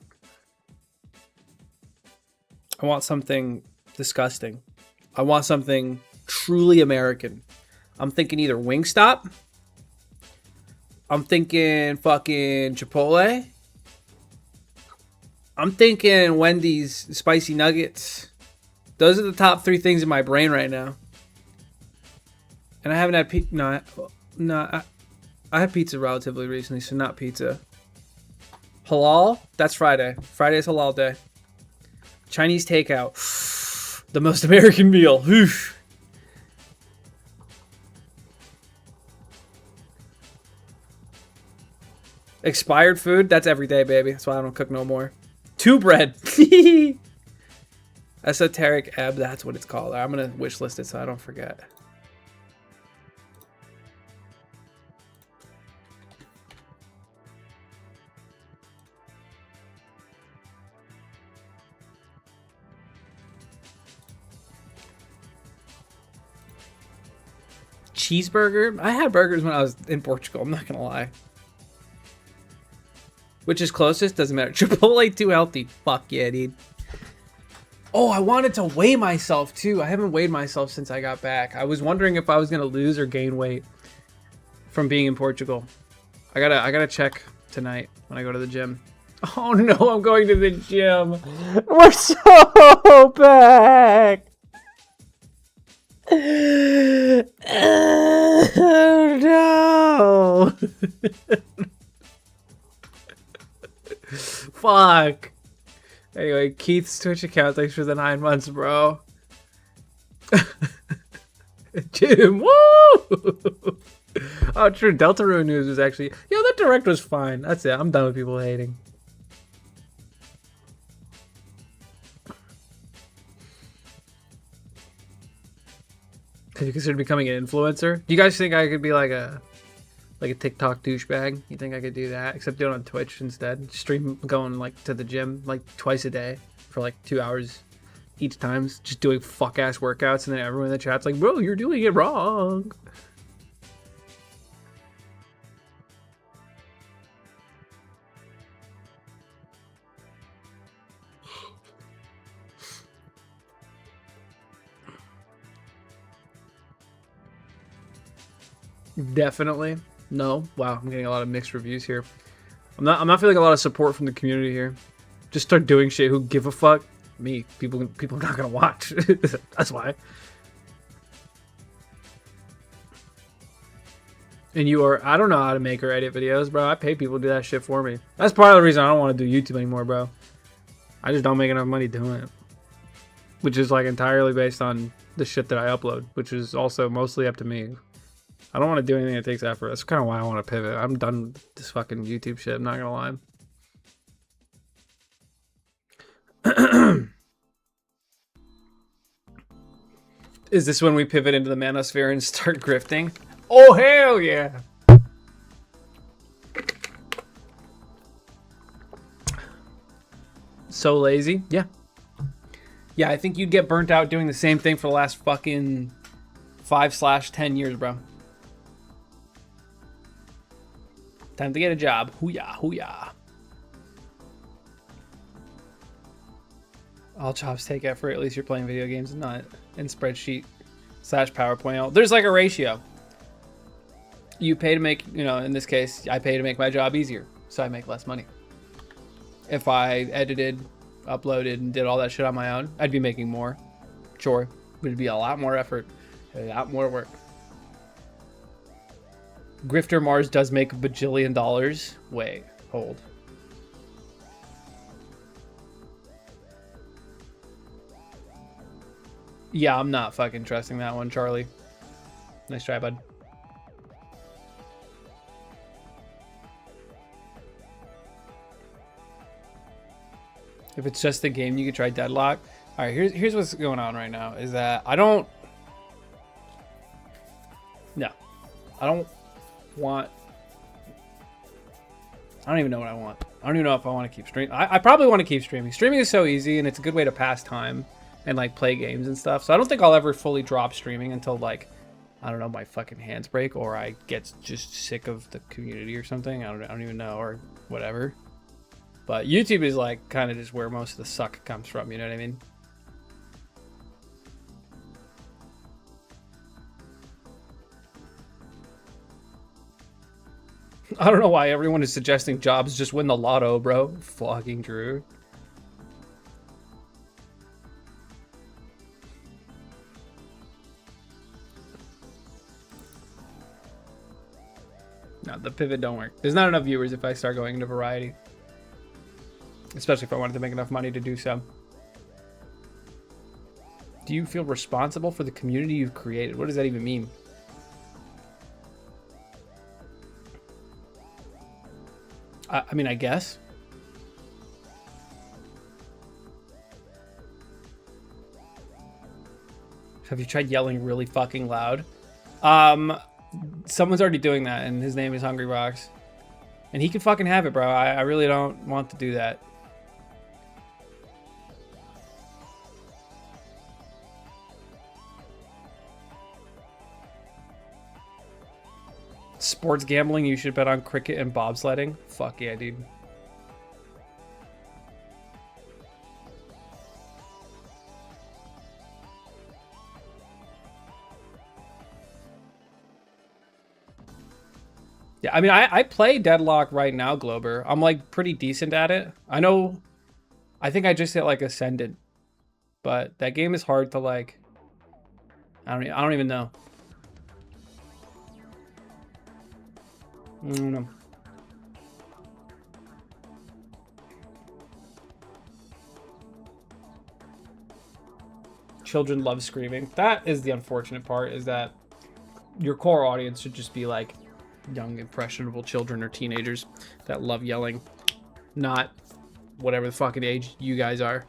S1: I want something disgusting. I want something truly American. I'm thinking either Wingstop. I'm thinking fucking Chipotle. I'm thinking Wendy's spicy nuggets. Those are the top 3 things in my brain right now. And I haven't had pizza. I had pizza relatively recently, so not pizza. Halal? That's Friday. Friday is halal day. Chinese takeout. The most American meal. Oof. Expired food? That's every day, baby. That's why I don't cook no more. 2 bread. Esoteric ebb. That's what it's called. I'm going to wish list it so I don't forget. Cheeseburger? I had burgers when I was in Portugal. I'm not going to lie. Which is closest? Doesn't matter. Chipotle too healthy. Fuck yeah, dude. Oh, I wanted to weigh myself too. I haven't weighed myself since I got back. I was wondering if I was gonna lose or gain weight from being in Portugal. I gotta check tonight when I go to the gym. Oh no, I'm going to the gym. We're so back. Oh no. Fuck. Anyway, Keith's Twitch account, thanks for the 9 months, bro. Jim, woo! Oh, true. Deltarune news was actually... Yo, that direct was fine. That's it. I'm done with people hating. Have you considered becoming an influencer? Do you guys think I could be like a TikTok douchebag? You think I could do that? Except do it on Twitch instead. Stream going like to the gym like twice a day for like 2 hours each time, just doing fuck ass workouts, and then everyone in the chat's like, "Bro, you're doing it wrong." Definitely. No. Wow, I'm getting a lot of mixed reviews here. I'm not feeling a lot of support from the community here. Just start doing shit. Who give a fuck? Me. People are not gonna watch. That's why. And you are, I don't know how to make or edit videos, bro. I pay people to do that shit for me. That's part of the reason I don't want to do YouTube anymore, bro. I just don't make enough money doing it. Which is like entirely based on the shit that I upload, which is also mostly up to me. I don't want to do anything that takes effort. That's kind of why I want to pivot. I'm done with this fucking YouTube shit. I'm not gonna lie. Is this when we pivot into the manosphere and start grifting? Oh, hell yeah! So lazy? Yeah. Yeah, I think you'd get burnt out doing the same thing for the last fucking 5/10 years, bro. Time to get a job. Hoo-yah, hoo-yah. All jobs take effort. At least you're playing video games and not in spreadsheet /PowerPoint. There's like a ratio. You pay to make, you know, in this case, I pay to make my job easier, so I make less money. If I edited, uploaded, and did all that shit on my own, I'd be making more. Sure, but it'd be a lot more effort, a lot more work. Grifter Mars does make $1 bajillion. Wait, hold. Yeah, I'm not fucking trusting that one, Charlie. Nice try, bud. If it's just the game, you could try Deadlock. All right, here's what's going on right now. Is that I don't want. I don't even know what I want. I don't even know if I want to keep streaming. I probably want to keep streaming. Streaming is so easy, and it's a good way to pass time and like play games and stuff. So I don't think I'll ever fully drop streaming until like, I don't know, my fucking hands break or I get just sick of the community or something. I don't even know, or whatever. But YouTube is like kind of just where most of the suck comes from. You know what I mean? I don't know why everyone is suggesting jobs just win the lotto, bro. Fucking Drew. No, the pivot don't work. There's not enough viewers if I start going into variety. Especially if I wanted to make enough money to do so. Do you feel responsible for the community you've created? What does that even mean? I mean, I guess. Have you tried yelling really fucking loud? Someone's already doing that, and his name is Hungry Rocks. And he can fucking have it, bro. I really don't want to do that. Sports gambling, you should bet on cricket and bobsledding. Fuck yeah, dude. Yeah, I mean, I play Deadlock right now, Glober. I'm like pretty decent at it. I know, I think I just hit like Ascendant, but that game is hard to like. I don't even know. No. Children love screaming. That is the unfortunate part, is that your core audience should just be like young, impressionable children or teenagers that love yelling, not whatever the fucking age you guys are.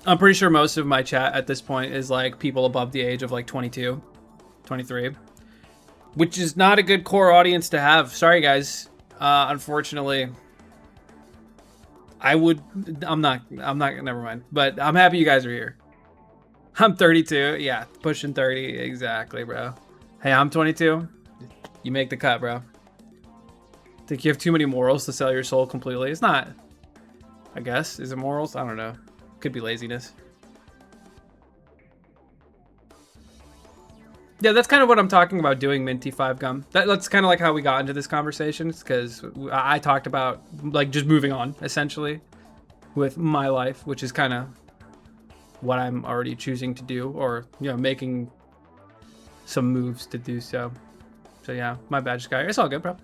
S1: I'm pretty sure most of my chat at this point is like people above the age of like 22, 23, which is not a good core audience to have. Sorry, guys. Unfortunately, I'm not, never mind. But I'm happy you guys are here. I'm 32. Yeah, pushing 30. Exactly, bro. Hey, I'm 22. You make the cut, bro. Think you have too many morals to sell your soul completely? It's not. I guess. Is it morals? I don't know. Could be laziness. Yeah, that's kind of what I'm talking about doing, Minty 5 Gum. That's kind of like how we got into this conversation, because I talked about like just moving on, essentially, with my life, which is kind of what I'm already choosing to do, or, you know, making some moves to do so. So yeah, my bad, Sky. It's all good, bro.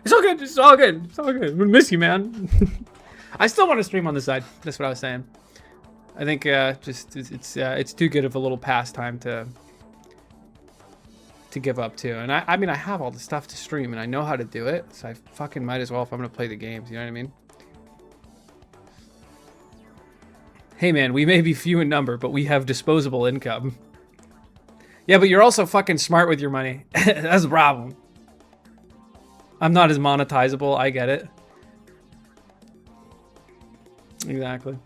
S1: It's all good. It's all good. It's all good. I miss you, man. I still want to stream on the side. That's what I was saying. I think just it's too good of a little pastime to give up to. And I mean, I have all the stuff to stream and I know how to do it, so I fucking might as well if I'm gonna play the games. You know what I mean? Hey man, we may be few in number, but we have disposable income. Yeah, but you're also fucking smart with your money. That's the problem. I'm not as monetizable. I get it. Exactly.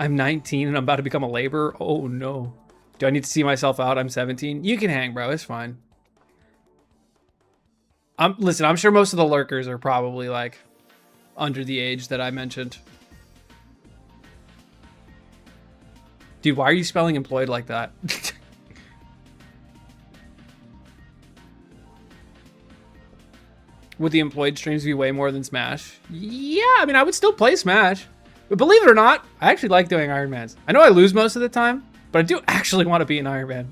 S1: I'm 19 and I'm about to become a laborer. Oh no. Do I need to see myself out? I'm 17. You can hang, bro. It's fine. Listen, I'm sure most of the lurkers are probably like under the age that I mentioned. Dude, why are you spelling employed like that? Would the employed streams be way more than Smash? Yeah, I mean, I would still play Smash. But believe it or not, I actually like doing Ironmans. I know I lose most of the time, but I do actually want to be an Ironman.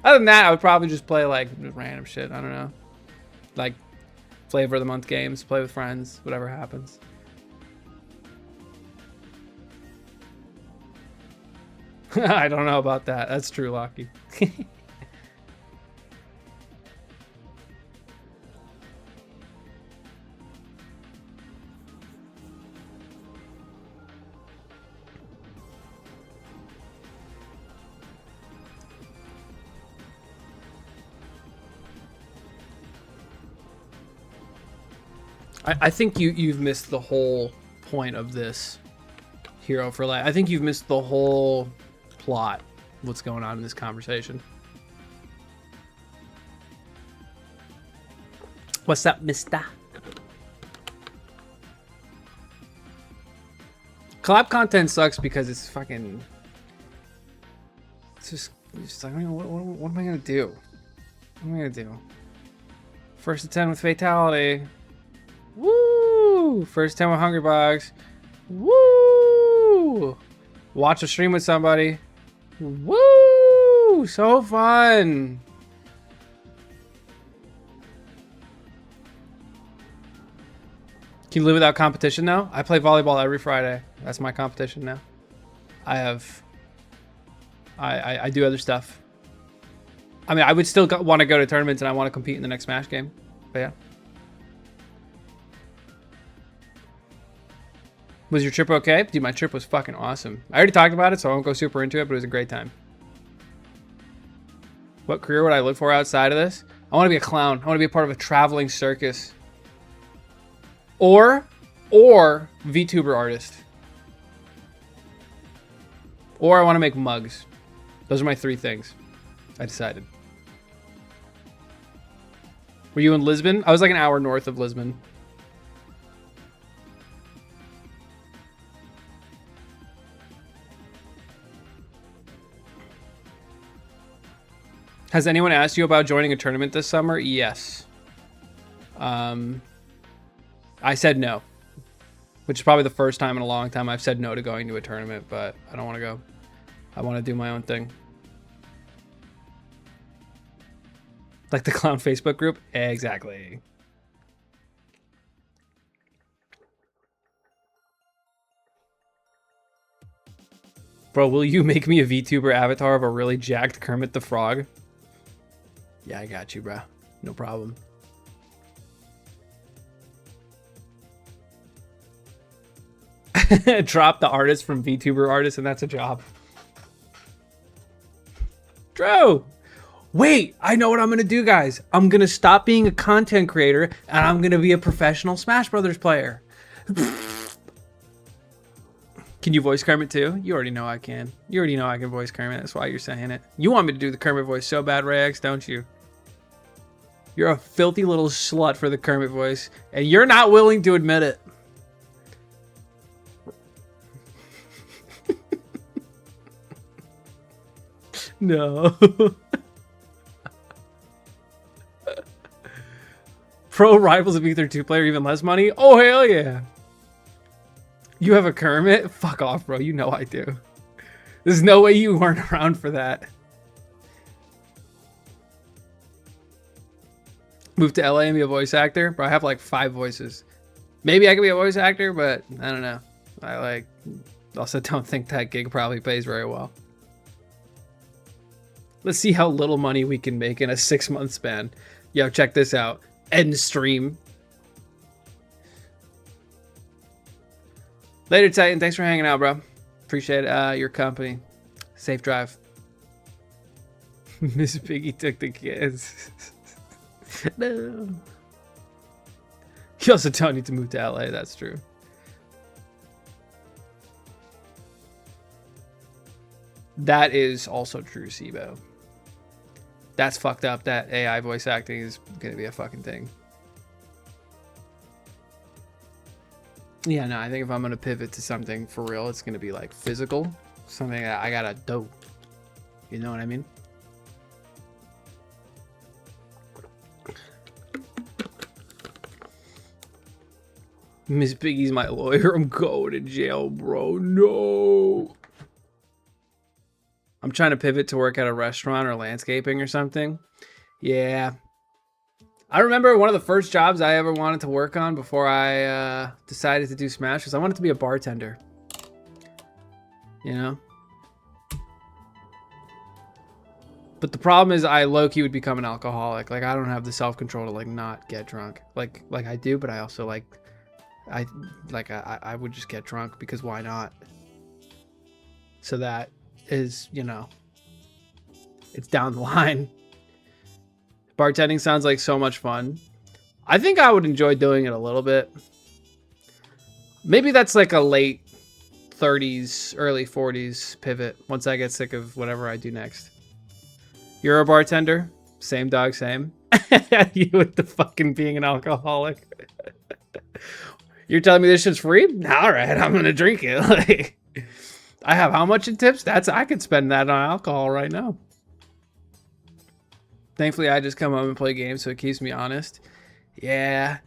S1: Other than that, I would probably just play like random shit. I don't know. Like flavor of the month games, play with friends, whatever happens. I don't know about that. That's true, Lockie. I think you've missed the whole point of this Hero for Life. I think you've missed the whole plot of what's going on in this conversation. What's up, mister? Collab content sucks because it's fucking... It's just like, what am I going to do? What am I going to do? First to 10 with Fatality. Woo! First 10 with Hungrybox. Woo! Watch a stream with somebody. Woo! So fun! Can you live without competition now? I play volleyball every Friday. That's my competition now. I do other stuff. I mean, I would still want to go to tournaments and I want to compete in the next Smash game. But yeah. Was your trip okay? Dude, my trip was fucking awesome. I already talked about it, so I won't go super into it, but it was a great time. What career would I look for outside of this? I want to be a clown. I want to be a part of a traveling circus. Or VTuber artist. Or I want to make mugs. Those are my 3 things. I decided. Were you in Lisbon? I was like an hour north of Lisbon. Has anyone asked you about joining a tournament this summer? Yes. I said no, which is probably the first time in a long time I've said no to going to a tournament, but I don't want to go. I want to do my own thing. Like the clown Facebook group? Exactly. Bro, will you make me a VTuber avatar of a really jacked Kermit the Frog? Yeah, I got you, bro. No problem. Drop the artist from VTuber artist, and that's a job. Drew! Wait, I know what I'm gonna do, guys. I'm gonna stop being a content creator, and I'm gonna be a professional Smash Brothers player. Can you voice Kermit too? You already know I can. You already know I can voice Kermit. That's why you're saying it. You want me to do the Kermit voice so bad, Rayx, don't you? You're a filthy little slut for the Kermit voice, and you're not willing to admit it. No. Pro Rivals of Ether 2 player, even less money? Oh, hell yeah. You have a Kermit? Fuck off, bro. You know I do. There's no way you weren't around for that. Move to LA and be a voice actor? Bro, I have like 5 voices. Maybe I could be a voice actor, but I don't know. I also don't think that gig probably pays very well. Let's see how little money we can make in a 6-month span. Yo, check this out. End stream. Later, Titan. Thanks for hanging out, bro. Appreciate your company. Safe drive. Miss Piggy took the kids. No. You also don't need to move to LA. That's true. That is also true, Sibo. That's fucked up that AI voice acting is going to be a fucking thing. Yeah, no, I think if I'm going to pivot to something for real, it's going to be like physical. Something that I got to do. You know what I mean? Miss Piggy's my lawyer. I'm going to jail, bro. No. I'm trying to pivot to work at a restaurant or landscaping or something. Yeah. I remember one of the first jobs I ever wanted to work on before I decided to do Smash was I wanted to be a bartender. You know? But the problem is I low-key would become an alcoholic. Like, I don't have the self-control to, like, not get drunk. Like I do, but I also, I would just get drunk because why not? So that is, you know, it's down the line. Bartending sounds like so much fun. I think I would enjoy doing it a little bit. Maybe that's like a late 30s, early 40s pivot once I get sick of whatever I do next. You're a bartender? Same dog, same. You with the fucking being an alcoholic. You're telling me this shit's free? All right, I'm gonna drink it. Like, I have how much in tips? I could spend that on alcohol right now. Thankfully, I just come home and play games, so it keeps me honest. Yeah,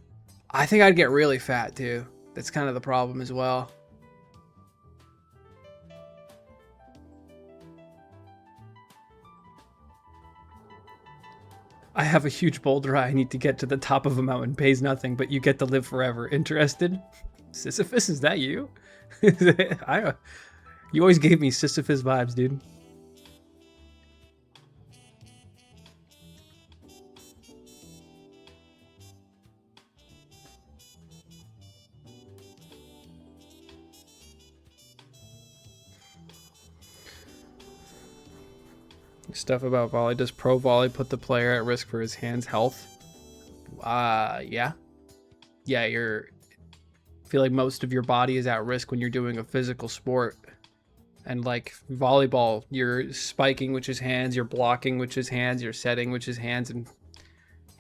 S1: I think I'd get really fat too. That's kind of the problem as well. I have a huge boulder I need to get to the top of a mountain. Pays nothing, but you get to live forever. Interested? Sisyphus, is that you? You always gave me Sisyphus vibes, dude. Stuff about volley. Does pro volley put the player at risk for his hand's health? Yeah. Yeah, I feel like most of your body is at risk when you're doing a physical sport. And like volleyball, you're spiking, which is hands, you're blocking, which is hands, you're setting, which is hands, and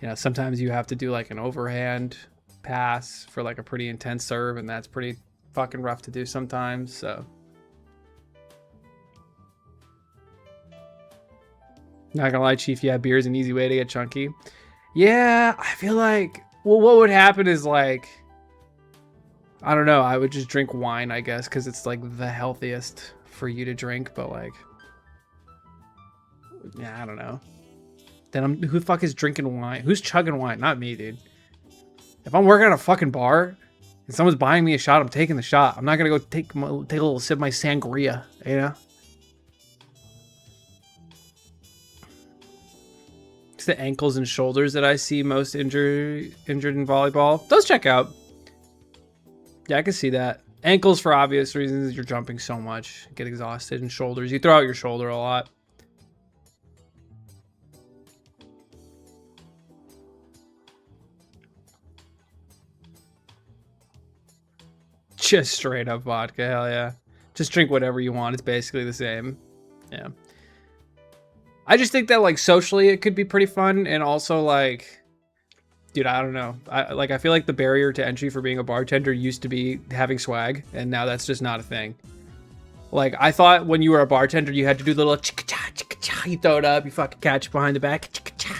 S1: you know, sometimes you have to do like an overhand pass for like a pretty intense serve, and that's pretty fucking rough to do sometimes, so. Not gonna lie, Chief, yeah, beer's an easy way to get chunky. Yeah, I feel like, well, what would happen is like, I don't know, I would just drink wine, I guess, because it's like the healthiest for you to drink, but like, yeah, I don't know. Then who the fuck is drinking wine? Who's chugging wine? Not me, dude. If I'm working at a fucking bar and someone's buying me a shot, I'm taking the shot. I'm not gonna go take a little sip of my sangria, you know? It's the ankles and shoulders that I see most injured in volleyball. Those check out. Yeah, I can see that. Ankles for obvious reasons. You're jumping so much. Get exhausted. And shoulders. You throw out your shoulder a lot. Just straight up vodka. Hell yeah. Just drink whatever you want. It's basically the same. Yeah. I just think that, like, socially it could be pretty fun. And also, like, dude, I don't know. I feel like the barrier to entry for being a bartender used to be having swag, and now that's just not a thing. Like, I thought when you were a bartender, you had to do the little chicka-cha, chicka-cha. You throw it up, you fucking catch it behind the back, chicka-cha.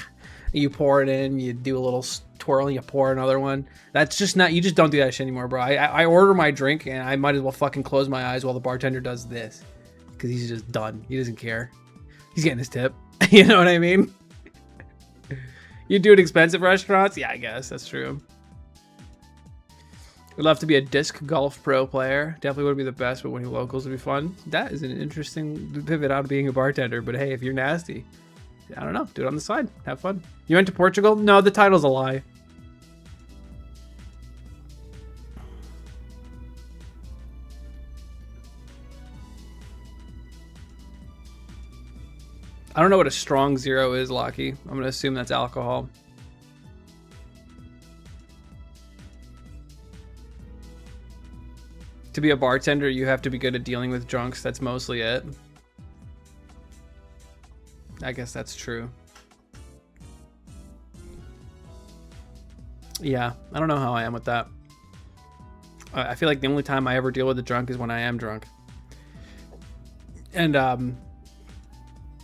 S1: You pour it in, you do a little twirl, and you pour another one. That's just not, you just don't do that shit anymore, bro. I order my drink, and I might as well fucking close my eyes while the bartender does this. Because he's just done. He doesn't care. He's getting his tip. You know what I mean? You do at expensive restaurants? Yeah, I guess. That's true. Would love to be a disc golf pro player. Definitely would be the best, but winning locals would be fun. That is an interesting pivot out of being a bartender. But hey, if you're nasty, I don't know. Do it on the side. Have fun. You went to Portugal? No, the title's a lie. I don't know what a strong zero is, Lockie. I'm going to assume that's alcohol. To be a bartender, you have to be good at dealing with drunks. That's mostly it. I guess that's true. Yeah, I don't know how I am with that. I feel like the only time I ever deal with a drunk is when I am drunk. And,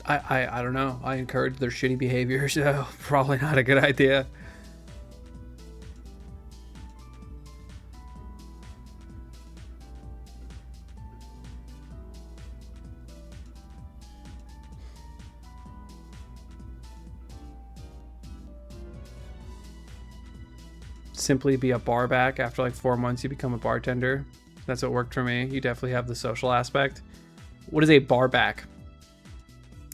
S1: I don't know. I encourage their shitty behavior, so probably not a good idea. Simply be a bar back. After like 4 months, you become a bartender. That's what worked for me. You definitely have the social aspect. What is a bar back?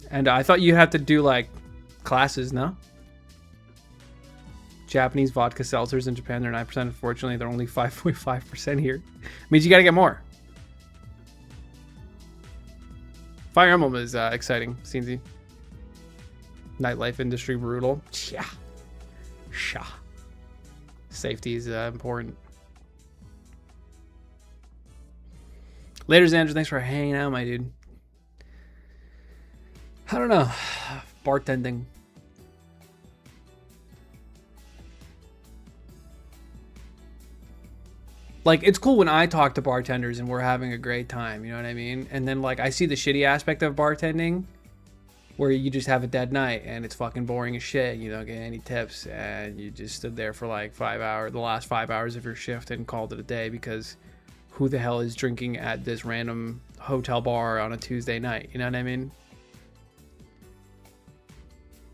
S1: And I thought you had to do like classes, no? Japanese vodka seltzers in Japan, they're 9%. Unfortunately, they're only 5.5% here. Means you gotta get more. Fire Emblem is exciting, Scenesy. Nightlife industry brutal. Yeah. Sha. Safety is important. Later, Xander. Thanks for hanging out, my dude. I don't know. Bartending. Like, it's cool when I talk to bartenders and we're having a great time, you know what I mean? And then, like, I see the shitty aspect of bartending where you just have a dead night and it's fucking boring as shit. You don't get any tips and you just stood there for like 5 hours, the last 5 hours of your shift, and called it a day because who the hell is drinking at this random hotel bar on a Tuesday night? You know what I mean?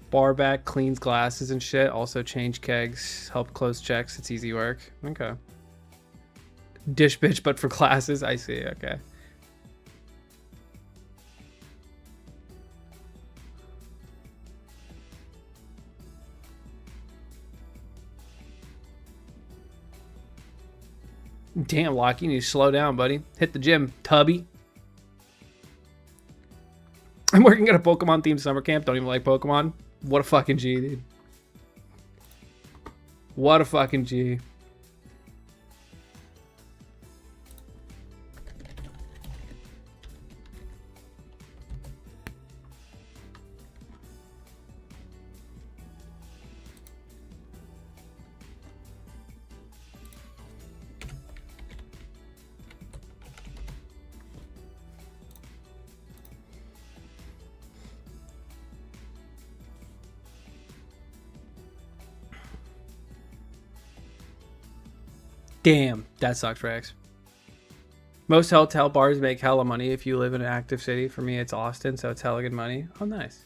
S1: Bar back, cleans glasses and shit. Also change kegs, help close checks. It's easy work. Okay. Dish bitch, but for classes. I see. Okay. Damn, Lockie, you need to slow down, buddy. Hit the gym, Tubby. I'm working at a Pokemon-themed summer camp. Don't even like Pokemon. What a fucking G, dude. What a fucking G. Damn, that sucks, Rex. Most hotel bars make hella money if you live in an active city. For me, it's Austin, so it's hella good money. Oh, nice.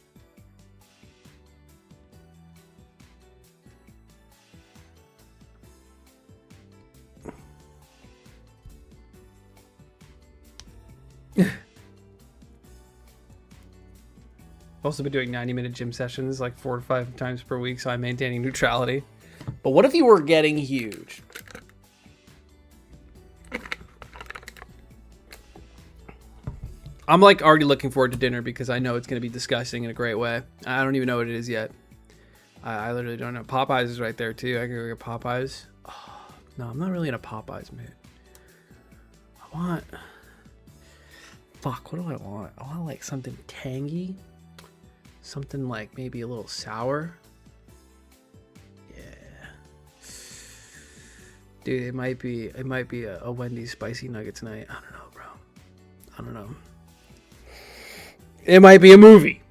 S1: I've also been doing 90-minute gym sessions like 4 to 5 times per week, so I'm maintaining neutrality. But what if you were getting huge? I'm like already looking forward to dinner because I know it's going to be disgusting in a great way. I don't even know what it is yet. I literally don't know. Popeyes is right there too. I can go get Popeyes. Oh, no, I'm not really in a Popeyes mood. I want... Fuck, what do I want? I want like something tangy. Something like maybe a little sour. Yeah. Dude, it might be a Wendy's spicy nugget tonight. I don't know, bro. I don't know. It might be a movie.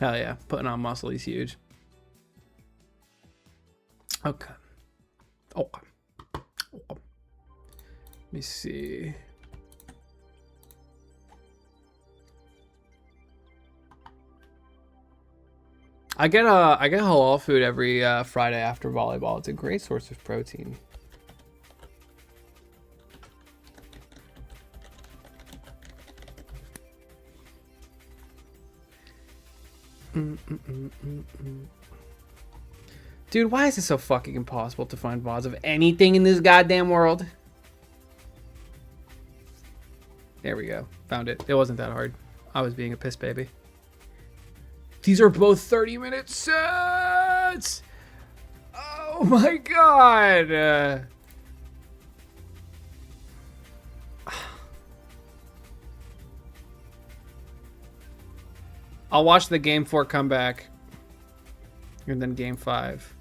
S1: Hell yeah, putting on muscle is huge. Okay. Okay. Let me see. I get halal food every Friday after volleyball. It's a great source of protein. Dude, why is it so fucking impossible to find VODs of anything in this goddamn world? There we go. Found it. It wasn't that hard. I was being a piss baby. These are both 30-minute sets! Oh my god! I'll watch the Game 4 comeback. And then Game 5.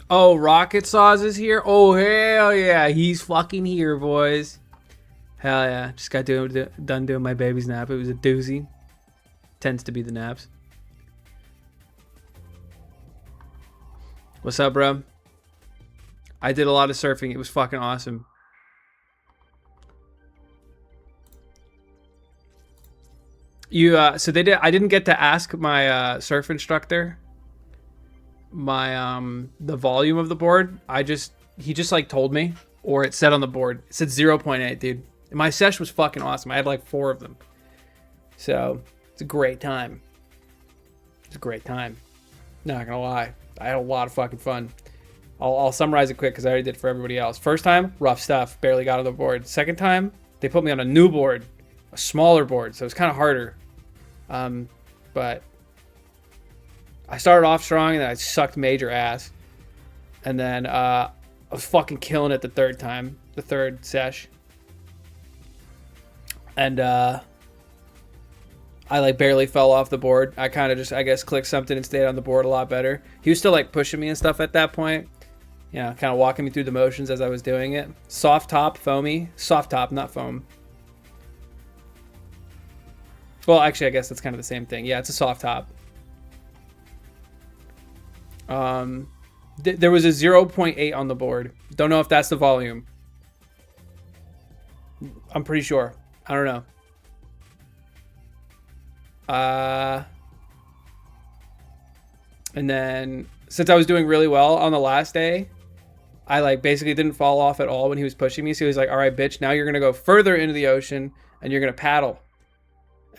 S1: Oh, Rocket Saws is here? Oh, hell yeah. He's fucking here, boys. Hell yeah. Just got done doing my baby's nap. It was a doozy. Tends to be the naps. What's up, bro? I did a lot of surfing. It was fucking awesome. So they did. I didn't get to ask my surf instructor the volume of the board. He just like told me, or it said on the board. It said 0.8, dude. And my sesh was fucking awesome. I had like 4 of them. So it's a great time. It's a great time. Not gonna lie. I had a lot of fucking fun. I'll summarize it quick because I already did it for everybody else. First time, rough stuff. Barely got on the board. Second time, they put me on a new board. A smaller board. So it was kind of harder. But I started off strong and then I sucked major ass. And then I was fucking killing it the third time. The third sesh. And I like barely fell off the board. I kind of just, I guess, clicked something and stayed on the board a lot better. He was still like pushing me and stuff at that point. Yeah, kind of walking me through the motions as I was doing it. Soft top, foamy. Soft top, not foam. Well, actually, I guess that's kind of the same thing. Yeah, it's a soft top. There was a 0.8 on the board. Don't know if that's the volume. I'm pretty sure. I don't know. And then since I was doing really well on the last day, I like basically didn't fall off at all when he was pushing me. So he was like, all right, bitch, now you're going to go further into the ocean and you're going to paddle.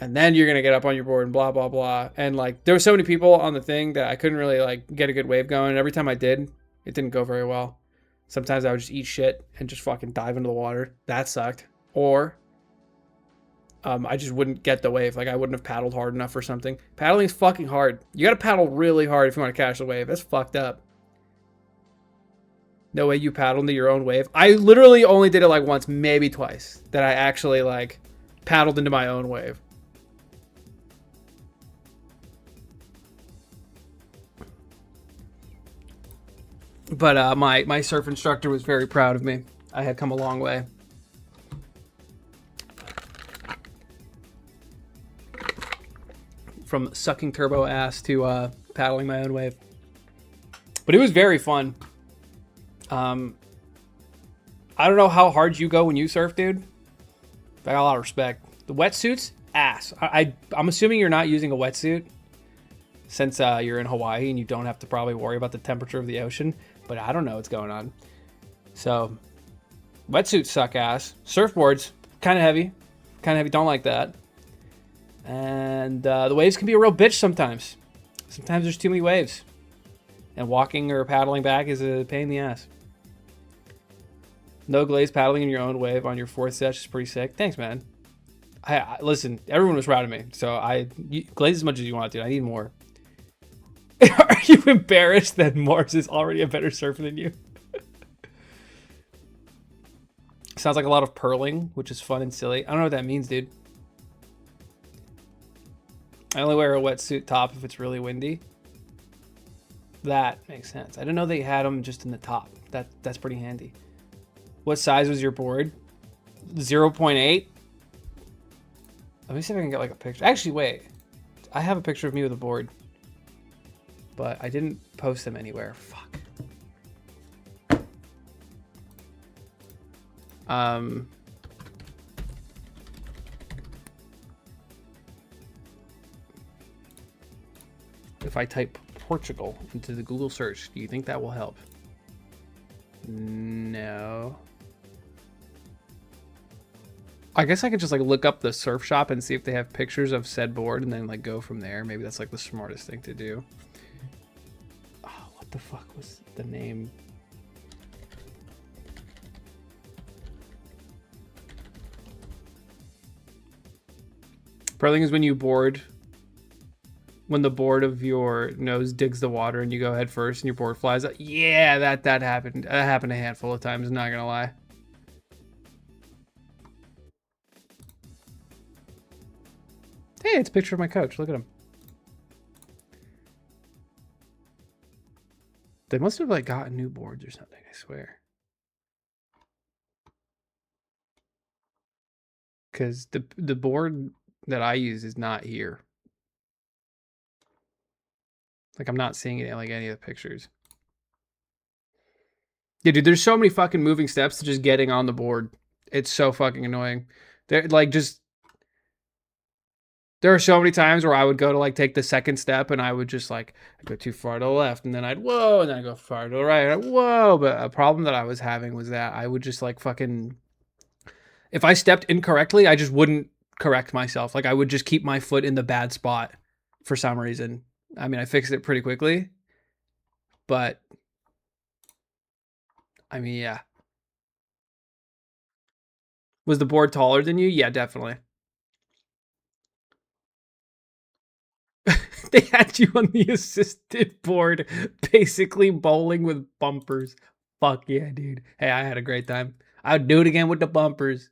S1: And then you're going to get up on your board and blah, blah, blah. And like, there were so many people on the thing that I couldn't really like get a good wave going. And every time I did, it didn't go very well. Sometimes I would just eat shit and just fucking dive into the water. That sucked. Or I just wouldn't get the wave. Like I wouldn't have paddled hard enough or something. Paddling's fucking hard. You got to paddle really hard if you want to catch the wave. That's fucked up. No way you paddle into your own wave. I literally only did it like once, maybe twice, that I actually like paddled into my own wave. But my surf instructor was very proud of me. I had come a long way. From sucking turbo ass to paddling my own wave. But it was very fun. I don't know how hard you go when you surf, dude. I got a lot of respect. The wetsuits, ass. I'm assuming you're not using a wetsuit since you're in Hawaii and you don't have to probably worry about the temperature of the ocean. But I don't know what's going on. So, wetsuits suck ass. Surfboards, kind of heavy. Kind of heavy, don't like that. And the waves can be a real bitch sometimes. Sometimes there's too many waves. And walking or paddling back is a pain in the ass. No glaze paddling in your own wave on your fourth set is pretty sick. Thanks, man. I listen, everyone was proud of me. So glaze as much as you want, dude. I need more. Are you embarrassed that Mars is already a better surfer than you? Sounds like a lot of purling, which is fun and silly. I don't know what that means, dude. I only wear a wetsuit top if it's really windy. That makes sense. I didn't know they had them just in the top. That's pretty handy. What size was your board? 0.8. Let me see if I can get like a picture. Actually, wait. I have a picture of me with a board. But I didn't post them anywhere. Fuck. If I type Portugal into the Google search, do you think that will help? No. I guess I could just like look up the surf shop and see if they have pictures of said board and then like go from there. Maybe that's like the smartest thing to do. Oh, what the fuck was the name? Purling is when you board, when the board of your nose digs the water and you go head first and your board flies up. Yeah, that happened. That happened a handful of times, not gonna lie. Hey, it's a picture of my coach. Look at him. They must have like gotten new boards or something, I swear. Because the board that I use is not here. Like I'm not seeing it in like any of the pictures. Yeah, dude, there's so many fucking moving steps to just getting on the board. It's so fucking annoying. They're like just... There are so many times where I would go to like take the second step and I would just like go too far to the left and then I'd whoa and then I'd go far to the right and I'd whoa. But a problem that I was having was that I would just like fucking, if I stepped incorrectly, I just wouldn't correct myself. Like I would just keep my foot in the bad spot for some reason. I mean, I fixed it pretty quickly, but I mean, yeah. Was the board taller than you? Yeah, definitely. They had you on the assisted board, basically bowling with bumpers. Fuck yeah, dude. Hey, I had a great time. I would do it again with the bumpers.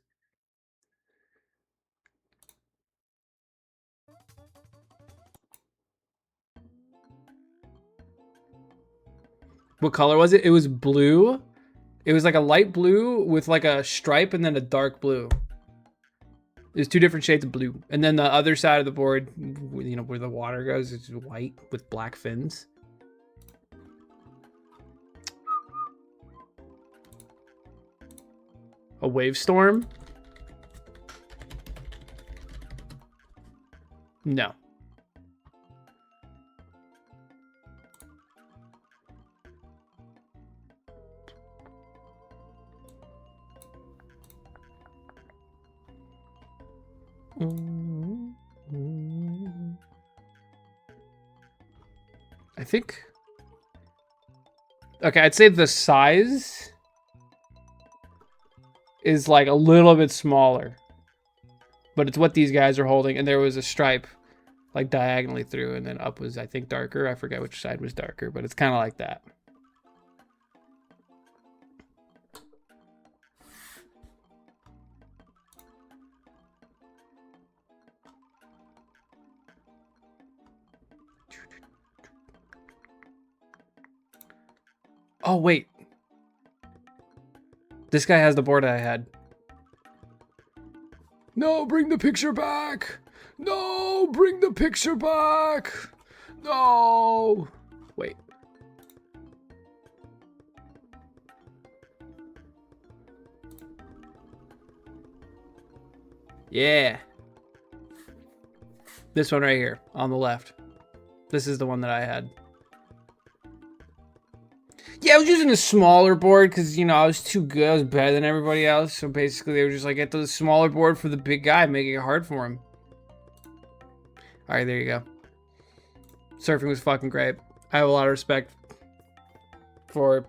S1: What color was it? It was blue. It was like a light blue with like a stripe and then a dark blue. There's two different shades of blue. And then the other side of the board, you know, where the water goes, is white with black fins. A wave storm? No. I think... Okay, I'd say the size is like a little bit smaller. But it's what these guys are holding. And there was a stripe like diagonally through. And then up was, I think, darker. I forget which side was darker. But it's kind of like that. Oh, wait. This guy has the board I had. No, bring the picture back. No, bring the picture back. No. Wait. Yeah. This one right here on the left. This is the one that I had. Yeah, I was using a smaller board because, you know, I was too good. I was better than everybody else. So basically, they were just like, get the smaller board for the big guy, making it hard for him. All right, there you go. Surfing was fucking great. I have a lot of respect for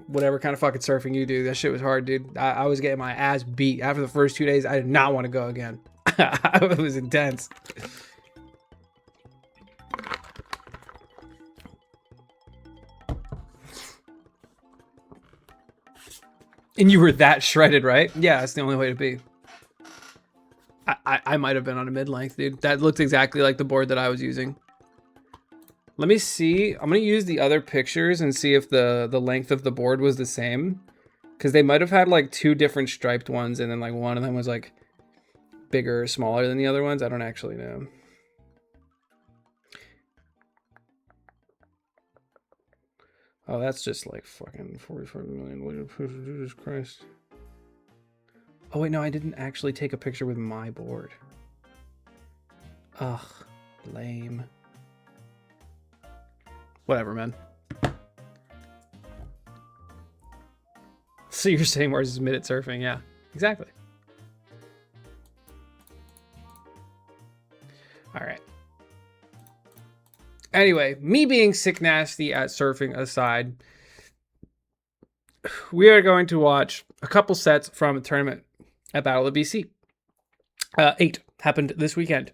S1: whatever kind of fucking surfing you do. That shit was hard, dude. I was getting my ass beat. After the first 2 days, I did not want to go again. It was intense. And you were that shredded, right? Yeah, that's the only way to be. I might have been on a mid-length, dude. That looked exactly like the board that I was using. Let me see. I'm going to use the other pictures and see if the length of the board was the same. Because they might have had like 2 different striped ones, and then like one of them was like bigger or smaller than the other ones. I don't actually know. Oh, that's just like fucking 45 million. Jesus Christ. Oh, wait, no, I didn't actually take a picture with my board. Ugh, lame. Whatever, man. So you're saying Mars is mid at surfing? Yeah, exactly. All right. Anyway, me being sick nasty at surfing aside, we are going to watch a couple sets from a tournament at Battle of BC. 8 happened this weekend.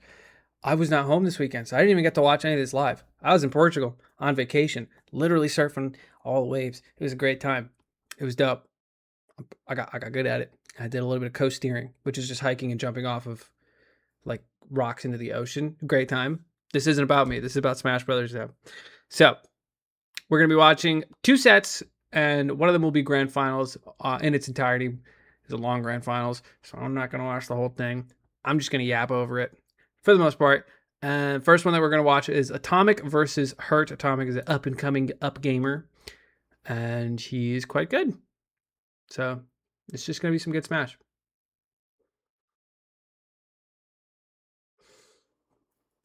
S1: I was not home this weekend, so I didn't even get to watch any of this live. I was in Portugal on vacation, literally surfing all the waves. It was a great time. It was dope. I got good at it. I did a little bit of coast steering, which is just hiking and jumping off of like rocks into the ocean. Great time. This isn't about me. This is about Smash Brothers though. So we're going to be watching 2 sets, and one of them will be grand finals in its entirety. It's a long grand finals, so I'm not going to watch the whole thing. I'm just going to yap over it for the most part. And first one that we're going to watch is Atomic versus Hurt. Atomic is an up-and-coming up gamer, and he's quite good. So it's just going to be some good Smash.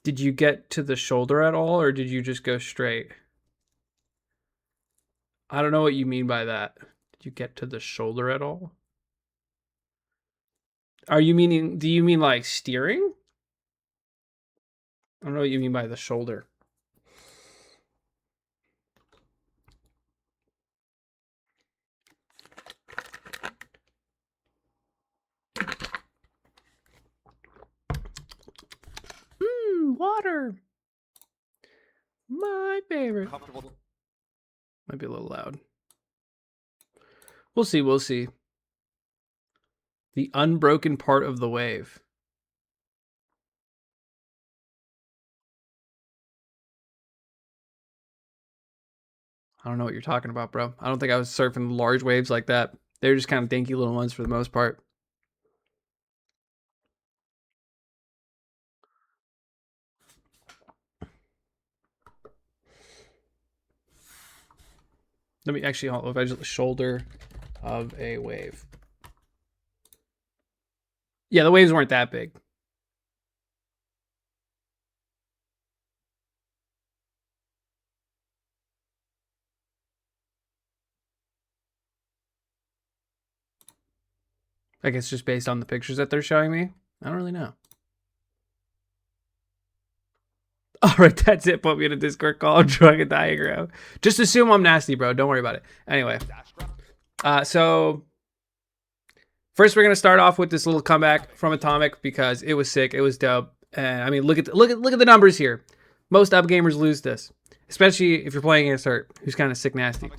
S1: Did you get to the shoulder at all, or did you just go straight? I don't know what you mean by that. Did you get to the shoulder at all? Do you mean like steering? I don't know what you mean by the shoulder. Water. My favorite. Might be a little loud. We'll see, we'll see. The unbroken part of the wave. I don't know what you're talking about, bro. I don't think I was surfing large waves like that. They're just kind of dinky little ones for the most part. Let me actually, if I just the shoulder of a wave. Yeah, the waves weren't that big. I guess just based on the pictures that they're showing me. I don't really know. All right, that's it. Put me in a Discord call. I'm drawing a diagram. Just assume I'm nasty, bro. Don't worry about it. Anyway, so first we're gonna start off with this little comeback from Atomic because it was sick. It was dope. And I mean, look at the numbers here. Most up gamers lose this, especially if you're playing against Hurt, who's kind of sick nasty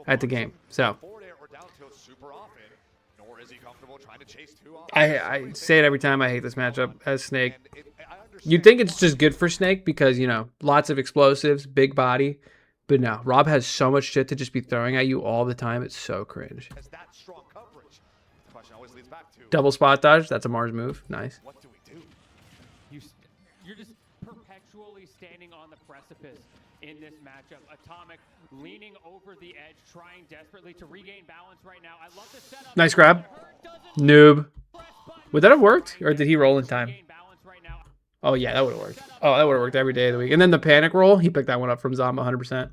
S1: at the game. So I say it every time. I hate this matchup as Snake. You'd think it's just good for Snake because, you know, lots of explosives, big body. But no, Rob has so much shit to just be throwing at you all the time. It's so cringe. Double spot dodge. That's a Mars move. Nice.
S2: What do we do? You're just perpetually standing on the precipice in this matchup. Atomic leaning over the edge, trying desperately to regain balance right now. I love the setup.
S1: Nice grab. Noob. Would that have worked? Or did he roll in time? Oh, yeah, that would have worked. Oh, that would have worked every day of the week. And then the panic roll, he picked that one up from Zom 100%.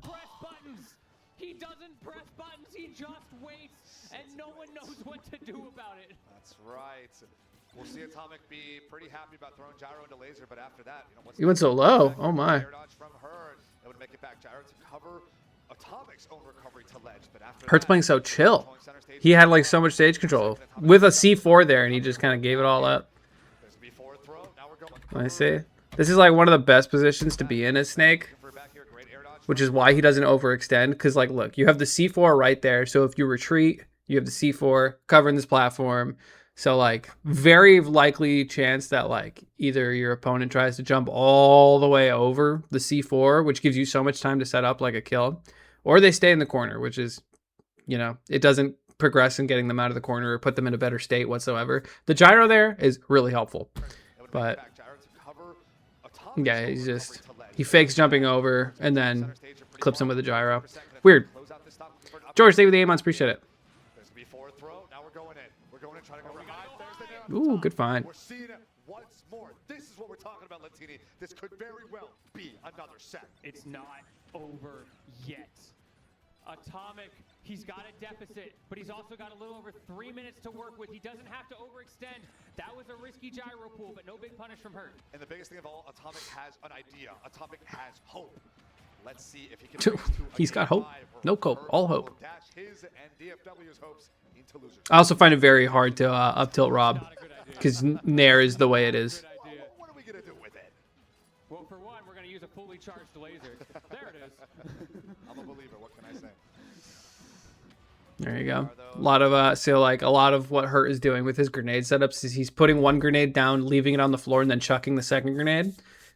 S4: right. We'll see Atomic be pretty happy about throwing Gyro into laser, but after that, you know, what's
S1: He went so low. Oh my.
S4: air dodge from her. It would make it back. Gyro to cover Atomic's own recovery to ledge, but after
S1: Hurt's
S4: that,
S1: playing so chill. He had like so much stage control with a C4 there, and he just kind of gave it all up.
S4: there's a B4 throw. Now we're going
S1: I see. This is like one of the best positions to be in as Snake,
S4: for back here. Great air dodge.
S1: which is why he doesn't overextend. Because like, look, you have the C4 right there. So if you retreat, you have the C4 covering this platform. So like, very likely chance that like either your opponent tries to jump all the way over the C4, which gives you so much time to set up like a kill, or they stay in the corner, which is, you know, it doesn't progress in getting them out of the corner or put them in a better state whatsoever. The gyro there is really helpful, but yeah, he fakes jumping over and then clips him with a gyro. Weird. George, stay with the aim-ons. Appreciate it. Ooh, good find.
S4: We're seeing it once more. This is what we're talking about, Latini. This could very well be another set.
S2: It's not over yet. Atomic, he's got a deficit, but he's also got a little over 3 minutes to work with. He doesn't have to overextend. That was a risky gyro pool, but no big punish from Hurt.
S4: And the biggest thing of all, Atomic has an idea. Atomic has hope. Let's see if he can.
S1: He's got hope. No hope. All hope.
S4: Dash his and DFW's hopes into losers.
S1: I also find it very hard to up tilt Rob because Nair is the way it is.
S4: What are we gonna do with it?
S2: Well, for one, we're going to use a fully charged laser. There it is.
S4: I'm a believer. What can I say?
S1: There you go. A lot of so like a lot of what Hurt is doing with his grenade setups is he's putting one grenade down, leaving it on the floor, and then chucking the second grenade.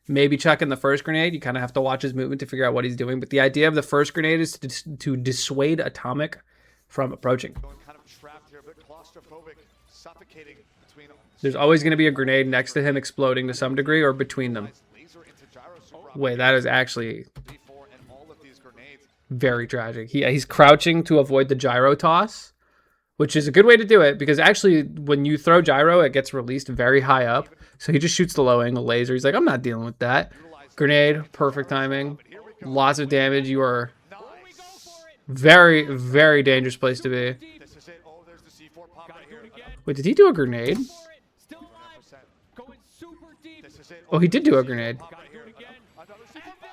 S1: Maybe chucking the first grenade. You kind of have to watch his movement to figure out what he's doing. But the idea of the first grenade is to dissuade Atomic from approaching.
S4: Going kind of trapped here, a bit claustrophobic, suffocating between.
S1: There's always going to be a grenade next to him exploding to some degree or between them.
S4: Laser into gyro, super
S1: Wait, that is actually
S4: B4 and all of these grenades.
S1: very tragic. He's crouching to avoid the gyro toss, which is a good way to do it because actually when you throw gyro, it gets released very high up. So he just shoots the low angle laser. He's like, I'm not dealing with that. Grenade, perfect timing, lots of damage. You are very, very dangerous place to be.
S4: This is it. Oh, there's the C4 pop right here.
S1: Wait, did he do a grenade?
S2: Still alive. Going super deep.
S4: This is it.
S1: Oh, he did do a grenade.
S4: Gotta do it again. Another C4 pop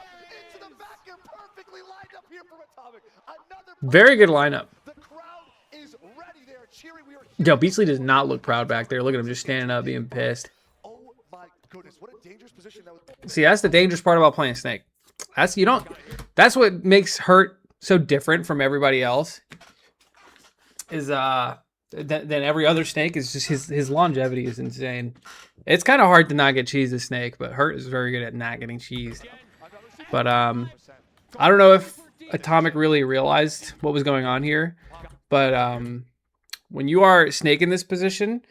S4: into the back and perfectly lined up here from Atomic. Another
S1: Very good lineup.
S4: The crowd is ready. They are cheering. We are
S1: Yo, Beasley does not look proud back there. Look at him just standing up being pissed.
S4: Oh my goodness, what a dangerous position that was.
S1: See, that's the dangerous part about playing Snake. That's what makes Hurt so different from everybody else. Is than every other Snake is just his longevity is insane. It's kind of hard to not get cheesed as Snake, but Hurt is very good at not getting cheesed. But I don't know if Atomic really realized what was going on here, but when you are Snake in this position,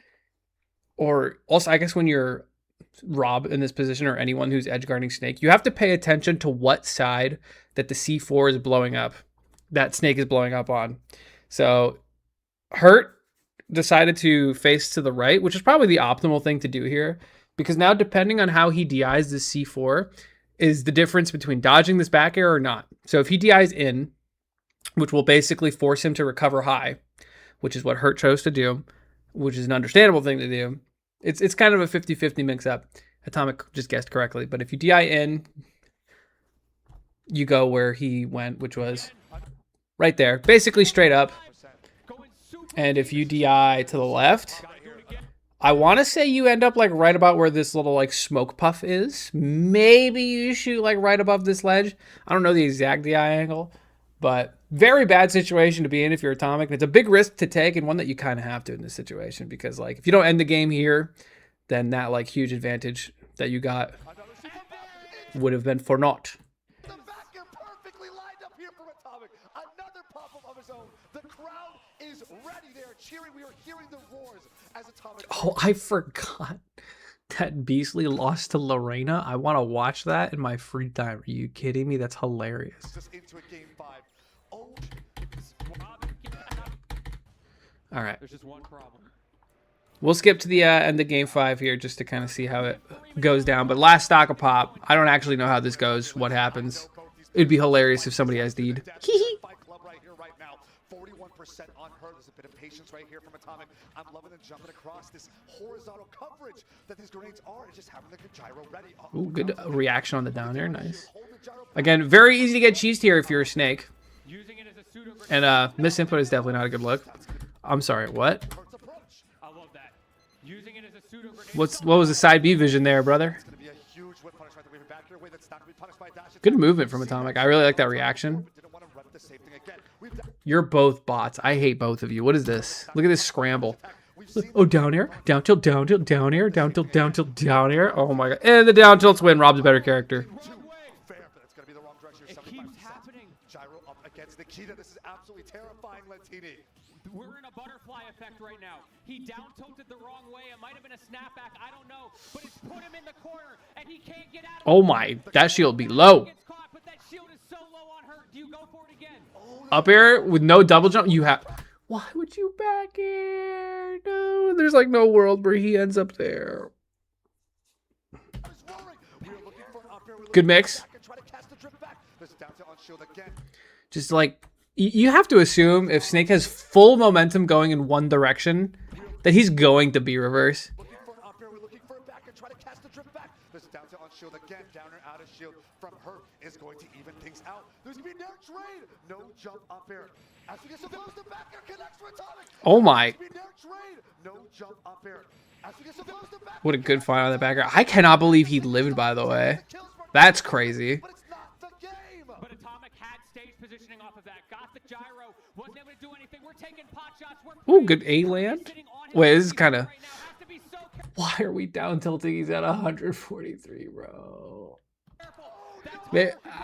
S1: or also I guess when you're Rob in this position or anyone who's edge guarding Snake, you have to pay attention to what side that the C4 is blowing up, that Snake is blowing up on. So Hurt decided to face to the right, which is probably the optimal thing to do here, because now depending on how he DIs this C4 is the difference between dodging this back air or not. So if he DIs in, which will basically force him to recover high, which is what Hurt chose to do, which is an understandable thing to do. It's kind of a 50-50 mix-up. Atomic just guessed correctly. But if you DI in, you go where he went, which was right there. Basically straight up. And if you DI to the left, I want to say you end up like right about where this little like smoke puff is. Maybe you shoot like right above this ledge. I don't know the exact DI angle. But very bad situation to be in if you're Atomic. And it's a big risk to take and one that you kind of have to in this situation. Because like if you don't end the game here, then that like huge advantage that you got would have been for naught.
S4: The back end perfectly lined up here from Atomic. Another pop-up of his own. The crowd is ready. They are cheering. We are hearing the roars as Atomic.
S1: Oh, I forgot that Beasley lost to Lorena. I want to watch that in my free time. Are you kidding me? That's hilarious.
S4: Just into a game 5. Oh.
S1: All right.
S2: There's just one problem.
S1: We'll skip to the end of game 5 here just to kind of see how it goes down. But last stock of pop. I don't actually know how this goes, what happens. It'd be hilarious if somebody has deed.
S4: on her. There's a bit of patience right here from Atomic. I'm loving them jumping across this horizontal coverage that these grenades are, and just having the gyro ready.
S1: Ooh, good reaction on the down air. Nice. Again, very easy to get cheesed here if you're a snake. And misinput is definitely not a good look. I'm sorry, what?
S2: I love that. Using it as a pseudo grenade.
S1: What was the side B vision there, brother? Good movement from Atomic. I really like that reaction. You're both bots. I hate both of you. What is this? Look at this scramble. Oh, down air, down tilt, down tilt, down air, down tilt, down tilt, down air. Oh my god. And the down tilts win. Rob's a better character.
S2: It keeps happening.
S4: Gyro up against Nikita. This is absolutely terrifying, Lentini.
S2: We're in a butterfly effect right now. He down tilted the wrong way. It might have been a snapback. I don't know. But it's put him in the corner, and he can't get out of it.
S1: Oh my, that shield be low.
S2: Gets caught, but that shield is so low on her. Do you go for it again?
S1: Up air with no double jump. You have. Why would you back air? No, there's like no world where he ends up there. Good mix. Just like, you have to assume if Snake has full momentum going in one direction, that he's going to be reverse.
S4: There's down to on shield again, downer out of shield from her is going to even things out. There's gonna be no trade, no jump up air. As he gets supposed to back air connects for Atomic.
S1: Oh my.
S4: No jump up air. As he gets supposed to back.
S1: What a good fight on the backer. I cannot believe he lived, by the way. That's crazy.
S4: But it's not the game.
S2: But Atomic had stage positioning off of that. Got the gyro. Wasn't able to do anything. We're taking pot shots.
S1: Ooh, good A land. Wait, this is kind of. Why are we down tilting? He's at 143, bro.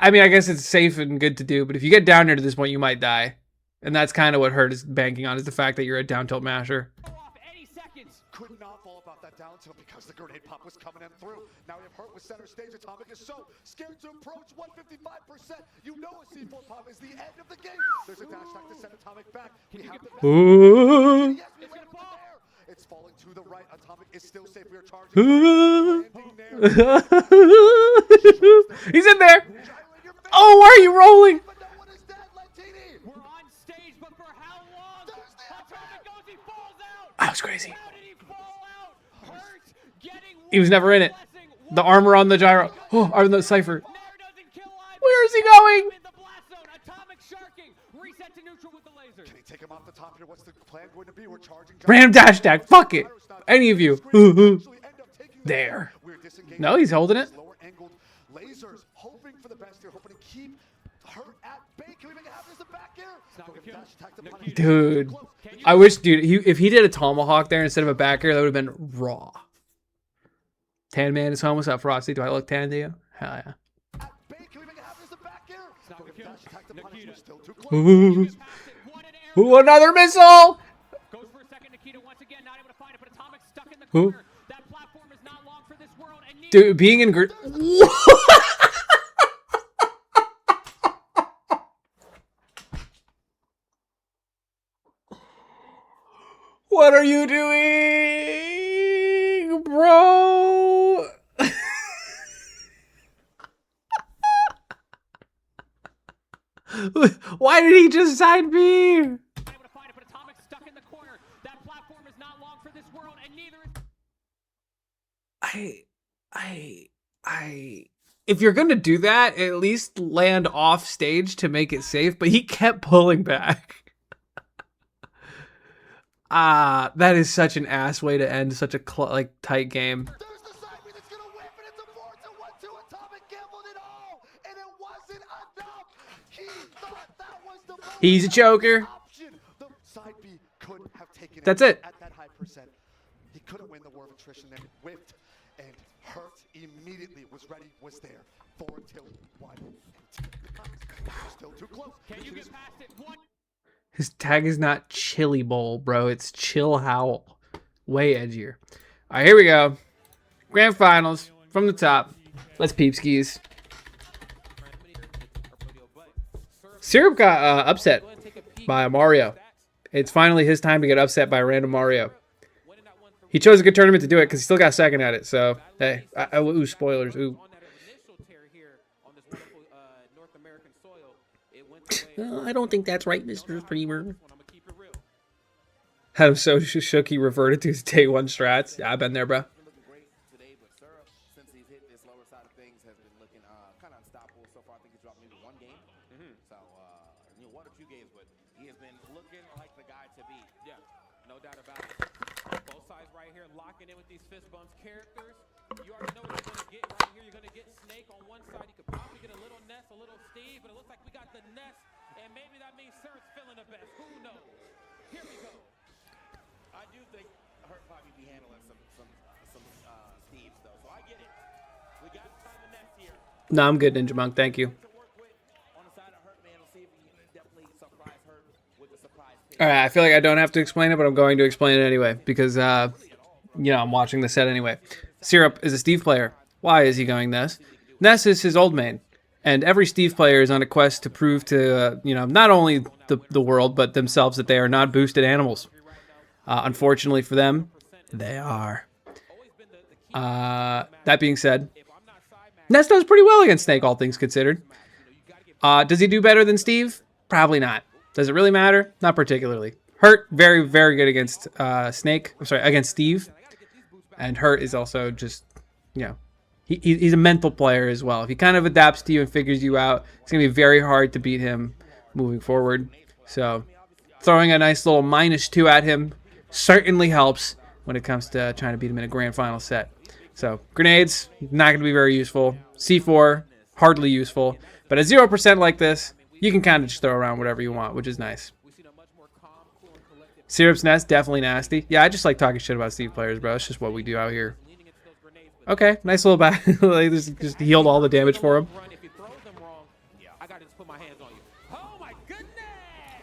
S1: I mean, I guess it's safe and good to do, but if you get down here to this point, you might die. And that's kind of what Hurt is banking on, is the fact that you're a down tilt masher.
S4: Could not fall about that down tilt because the grenade pop was coming in through. Now we have Hurt with center stage. Atomic is so scared to approach 155%. You know a C4 pop is the end of the game. There's a dash attack to send Atomic back. We have the
S1: Ooh.
S4: yes, we land from there. It's falling to the right. Atomic is still safe. We are charging.
S1: He's in there. Oh, why are you rolling?
S4: But no one is dead, Lentini.
S2: We're on stage, but for how long? Atomic goes, he falls out.
S1: That was crazy.
S2: How did he fall out? Hurt, getting
S1: He was never in it. The armor on the gyro. Oh, or the cipher.
S2: Nair doesn't kill either.
S1: Where is he going?
S2: In the blast zone, Atomic sharking. Reset to neutral with the laser.
S4: Can he take him off the top here? What's the plan going to be? We're charging.
S1: Random dash attack. Fuck it. Any of you. There. No, he's holding it.
S4: Lower angled lasers, hoping for the best here, hoping to keep Hurt at bay. Can we make it happen as the back air? Dash attack to punish.
S1: Dude, I wish, dude, if he did a tomahawk there instead of a back air, that would have been raw. Tan man is home. What's up, Frosty? Do I look tan to you? Hell yeah.
S4: At bay, can we make it happen as the back air? Dash attack to punish. We're still too close.
S1: Ooh. Ooh, another missile.
S2: Goes for a second, Nikita once again, not able to find it, but Atomic stuck in the
S1: Ooh.
S2: corner. That platform is not long for this world. And
S1: Dude, being in What are you doing, bro? Why did he just side B?
S2: able to find it, but Atomic stuck in the corner. That platform is not long for this world, and neither is.
S1: If you're gonna do that, at least land off stage to make it safe. But he kept pulling back. That is such an ass way to end such a tight game.
S4: There's the side B that's gonna whip it. It's a 4-1-2. Atomic gambled it all, and it wasn't enough. He thought that was the most
S1: He's a choker.
S4: option. The side B could have taken
S1: That's it.
S4: At that high percent. He couldn't win the war of attrition, and whipped, and Hurt immediately was ready, was there. 4 till 1. Still too close.
S2: Can you get past it? One.
S1: His tag is not Chili Bowl, bro. It's Chill Howl. Way edgier. All right, here we go. Grand finals from the top. Let's peep skis. Syrup got upset by Mario. It's finally his time to get upset by random Mario. He chose a good tournament to do it because he still got second at it. So, hey, ooh, spoilers. Ooh. I don't think that's right, Mr. Streamer. Had him so shook he reverted to his day one strats. Yeah, I've been there, bro.
S5: Looking great today, but Syrup, since he's hit this lower side of things, has been looking kind of unstoppable so far. I think he's dropped maybe one game. So, one or two games, but he has been looking like the guy to beat.
S2: Yeah, no doubt about it. Both sides right here locking in with these fist bumps characters. You already know what you're going to get right here. You're going to get Snake on one side. You could probably get a little Ness, a little Steve, but it looks like we got the Ness, and maybe that means Syrup's feeling the best. Who knows? Here we go.
S5: I do think Hurt probably be handling some Steves, though. So I get it. We got to find the Ness here.
S1: No, I'm good, Ninja Monk. Thank you.
S5: To work with on the side of Hurt, man. We'll see if he can definitely surprise Hurt with the surprise pick.
S1: All right, I feel like I don't have to explain it, but I'm going to explain it anyway because, I'm watching the set anyway. Syrup is a Steve player. Why is he going Ness? Ness is his old main, and every Steve player is on a quest to prove to, not only the world, but themselves that they are not boosted animals. Unfortunately for them, they are. That being said, Ness does pretty well against Snake, all things considered. Does he do better than Steve? Probably not. Does it really matter? Not particularly. Hurt, very, very good against against Steve. And Hurt is also just, he's a mental player as well. If he kind of adapts to you and figures you out, it's going to be very hard to beat him moving forward. So throwing a nice little -2 at him certainly helps when it comes to trying to beat him in a grand final set. So grenades, not going to be very useful. C4, hardly useful. But at 0% like this, you can kind of just throw around whatever you want, which is nice. Syrup's Nest, definitely nasty. Yeah, I just like talking shit about Steve players, bro. It's just what we do out here. Okay, nice little back. Like, just healed all the damage for him.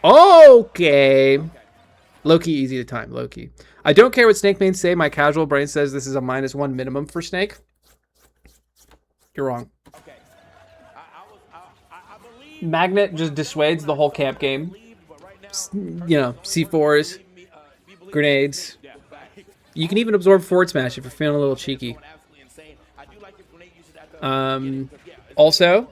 S1: Okay. Low-key easy to time, low-key. I don't care what Snake mains say. My casual brain says this is a -1 minimum for Snake. You're wrong. Magnet just dissuades the whole camp game. C4s, grenades. You can even absorb forward smash if you're feeling a little cheeky. Also,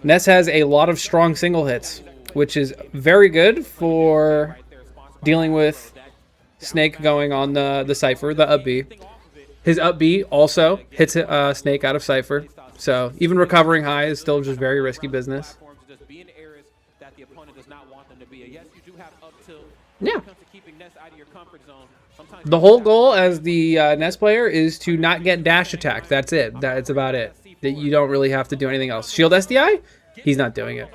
S1: Ness has a lot of strong single hits, which is very good for dealing with Snake going on the Cypher, the up B. His up B also hits Snake out of Cypher. So even recovering high is still just very risky business. Yeah. The whole goal as the Ness player is to not get dash attacked. That's it. That's about it. That you don't really have to do anything else. Shield SDI? He's not doing it.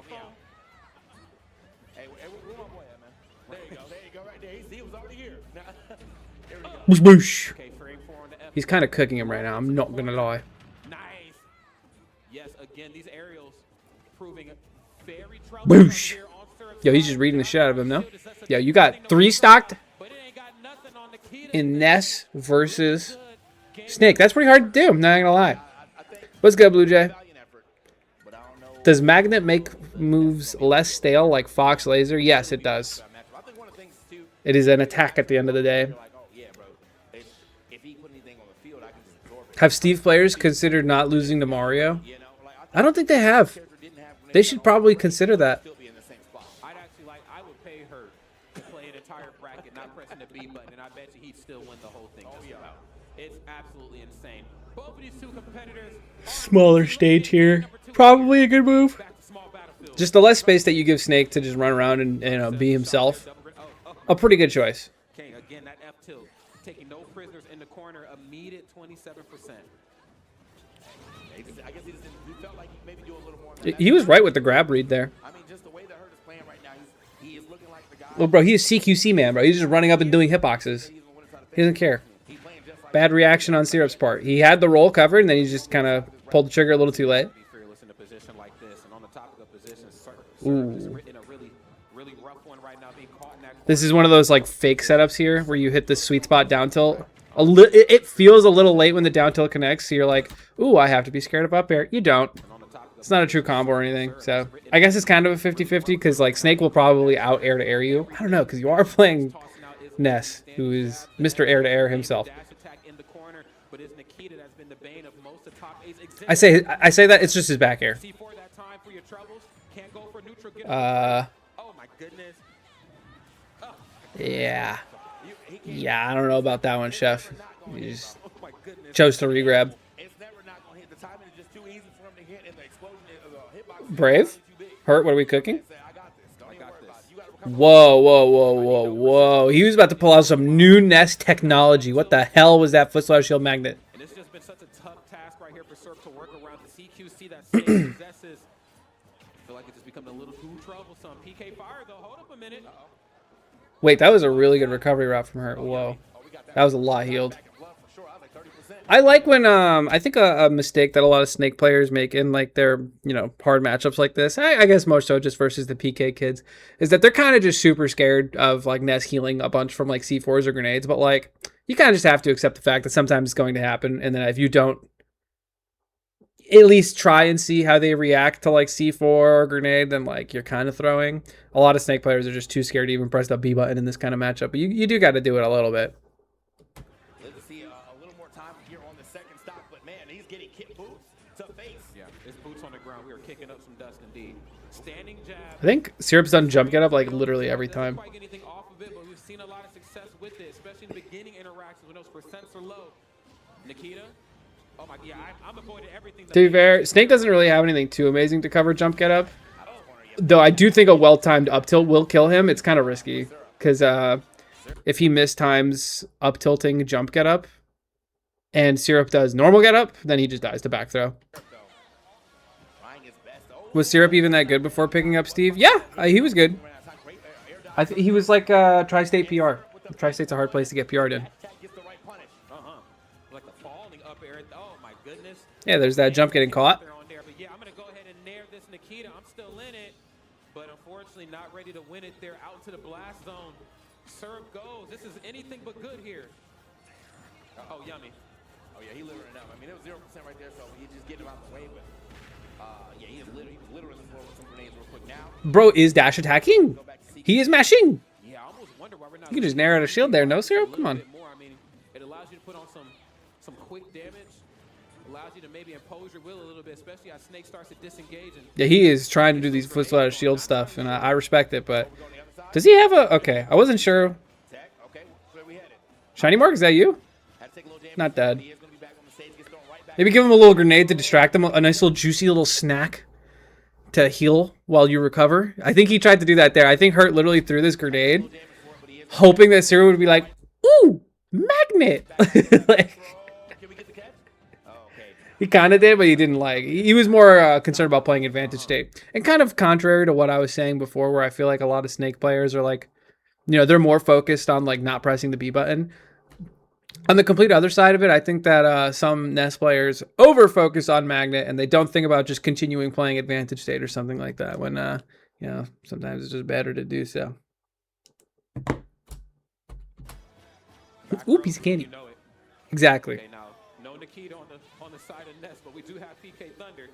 S1: Whoosh. He's kind of cooking him right now. I'm not gonna lie. Boosh. Yo, he's just reading the shit out of him, though. Yo, you got 3 stocked in Ness versus Snake. That's pretty hard to do. I'm not gonna lie. What's good, Blue Jay? Does Magnet make moves less stale like Fox Laser? Yes, it does. It is an attack at the end of the day. Have Steve players considered not losing to Mario? I don't think they have. They should probably consider that.
S2: I would pay her to play an entire bracket, not pressing the B button, and I bet you he'd still win the whole thing. It's absolutely insane. Both of these two competitors.
S1: Smaller stage here. Probably a good move. Just the less space that you give Snake to just run around and be himself. A pretty good choice.
S2: Okay, again, that F tilt. Taking no prisoners in the corner, immediate 27%. I guess he felt like he maybe do a little more.
S1: He was right with the grab read there.
S5: I mean, just the way that Hurt is playing right now, he is looking like the guy.
S1: Well, bro, he's CQC man, bro. He's just running up and doing hitboxes. He doesn't care. Bad reaction on Syrup's part. He had the roll covered, and then he just kind of pulled the trigger a little too late. Ooh. This is one of those like fake setups here where you hit the sweet spot down tilt. It feels a little late when the down tilt connects, so you're like, ooh, I have to be scared of up air. You don't. It's not a true combo or anything. So I guess it's kind of a 50-50 because like Snake will probably out air to air you. I don't know, because you are playing Ness, who is Mr. Air to Air himself. I say that it's just his back air. Yeah. Yeah, I don't know about that one, Chef. You just chose to regrab. Brave? Hurt, what are we cooking? Whoa, whoa, whoa, whoa, whoa. He was about to pull out some new Nest technology. What the hell was that foot slash shield magnet?
S6: And it's just been such a tough task right here for Surf to work around the CQC that Snake possesses. I feel like it's just become a little too troublesome. PK fire though. Hold up a minute.
S1: Wait, that was a really good recovery route from her. Whoa. That was a lot healed. I like when I think a mistake that a lot of Snake players make in like their, you know, hard matchups like this, I guess more so just versus the PK kids, is that they're kind of just super scared of like Ness healing a bunch from like C4s or grenades, but like you kind of just have to accept the fact that sometimes it's going to happen, and then if you don't at least try and see how they react to like C4 or grenade, then like you're kind of throwing. A lot of Snake players are just too scared to even press the B button in this kind of matchup, but you do got to do it a little bit.
S6: Kicking up some dust indeed. Standing jab.
S1: I think Syrup's done jump get up like literally every time.
S6: Quite get anything off of it, but we've seen a lot of success with it, especially in the beginning interactions when those percents are low. Nikita. Oh my, yeah, I'm avoiding everything.
S1: To be fair, Snake doesn't really have anything too amazing to cover jump get up. Though I do think a well-timed up tilt will kill him. It's kind of risky because if he mistimes up tilting jump get up and Syrup does normal get up, then he just dies to back throw. Was Syrup even that good before picking up Steve? Yeah, he was good. He was like Tri-State PR. Tri-State's a hard place to get PR'd in. Yeah, there's that jump getting caught.
S6: Yeah, I'm gonna go ahead and nair this Nikita. I'm still in it, but unfortunately not ready to win it there. Out to the blast zone. Syrup goes. This is anything but good here. Oh, yummy.
S5: Oh yeah, he littering it up. I mean, it was 0% right there, so he just getting him out the way, but yeah, he was littering the floor with some grenades real quick now.
S1: Bro is dash attacking. He is mashing.
S6: Yeah, I almost wonder why we're not.
S1: You can just nair out a shield there. No, Syrup? Come on.
S6: I mean, it allows you to put on some quick damage. Allows you to maybe impose your will a little bit, especially as Snake starts to disengage. And
S1: yeah, he is trying to do these foot slash shield stuff, and I respect it, but does he have a... Okay, I wasn't sure. Shiny Mark, is that you? Not dead. Maybe give him a little grenade to distract him, a nice little juicy little snack to heal while you recover. I think he tried to do that there. I think Hurt literally threw this grenade, hoping that Syrup would be like, ooh, magnet! Like, he kind of did, but he didn't like. He was more concerned about playing advantage state. And kind of contrary to what I was saying before, where I feel like a lot of Snake players are like, you know, they're more focused on like not pressing the B button. On the complete other side of it, I think that some Nest players over-focus on magnet and they don't think about just continuing playing advantage state or something like that when, you know, sometimes it's just better to do so. Ooh, piece of candy.
S6: You know it.
S1: Exactly.
S6: Okay, now, no Nikita on the side of Nest, but we do have PK Thunder.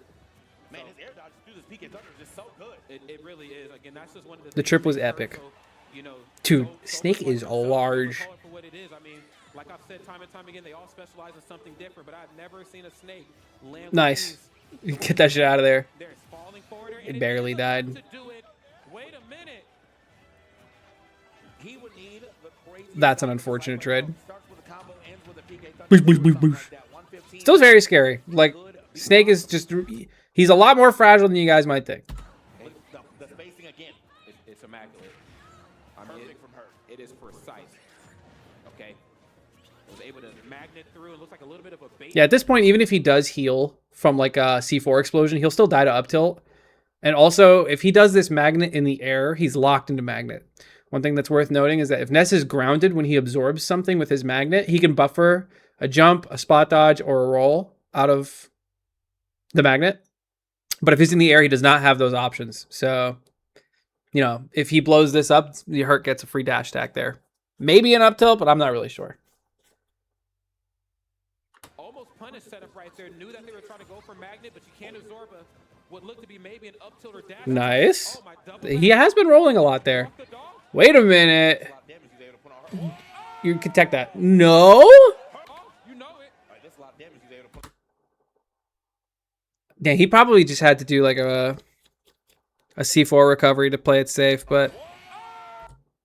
S5: Man, his air dodge through this PK Thunder is just so good.
S6: It really is. Again, that's just one of
S1: The trip was epic.
S6: So, you know,
S1: Dude, Snake is large.
S6: For what it is. I mean, like I've said time and time again, they all specialize in something different, but I've never seen a Snake land
S1: Nice. Get that shit out of there.
S6: There's falling forward,
S1: It barely died.
S6: to do it. Wait a minute.
S5: He would need the crazy.
S1: That's an unfortunate trade.
S5: Starts with a combo, ends with a PK Thunder.
S1: Boosh, boosh, boosh, boosh. Still very scary. Like, Snake is just... He's a lot more fragile than you guys might think.
S5: The spacing again.
S6: It's immaculate. I mean,
S5: Perfect from her.
S6: It is precise. Okay. Was able to magnet through. It looks like a little bit of a bait.
S1: Yeah, at this point, even if he does heal from like a C4 explosion, he'll still die to up tilt. And also, if he does this magnet in the air, he's locked into magnet. One thing that's worth noting is that if Ness is grounded when he absorbs something with his magnet, he can buffer a jump, a spot dodge, or a roll out of the magnet. But if he's in the air, he does not have those options. So, you know, if he blows this up, the Hurt gets a free dash attack there. Maybe an up tilt, but I'm not really sure.
S6: Almost punish setup right there. Knew that they were trying to go for magnet, but you can't absorb what looked to be maybe an up tilt or dash.
S1: Nice.
S6: Oh,
S1: He has been rolling a lot there. Wait a minute. You can tech that. No?
S6: You know it.
S1: Yeah, he probably just had to do like a C4 recovery to play it safe, but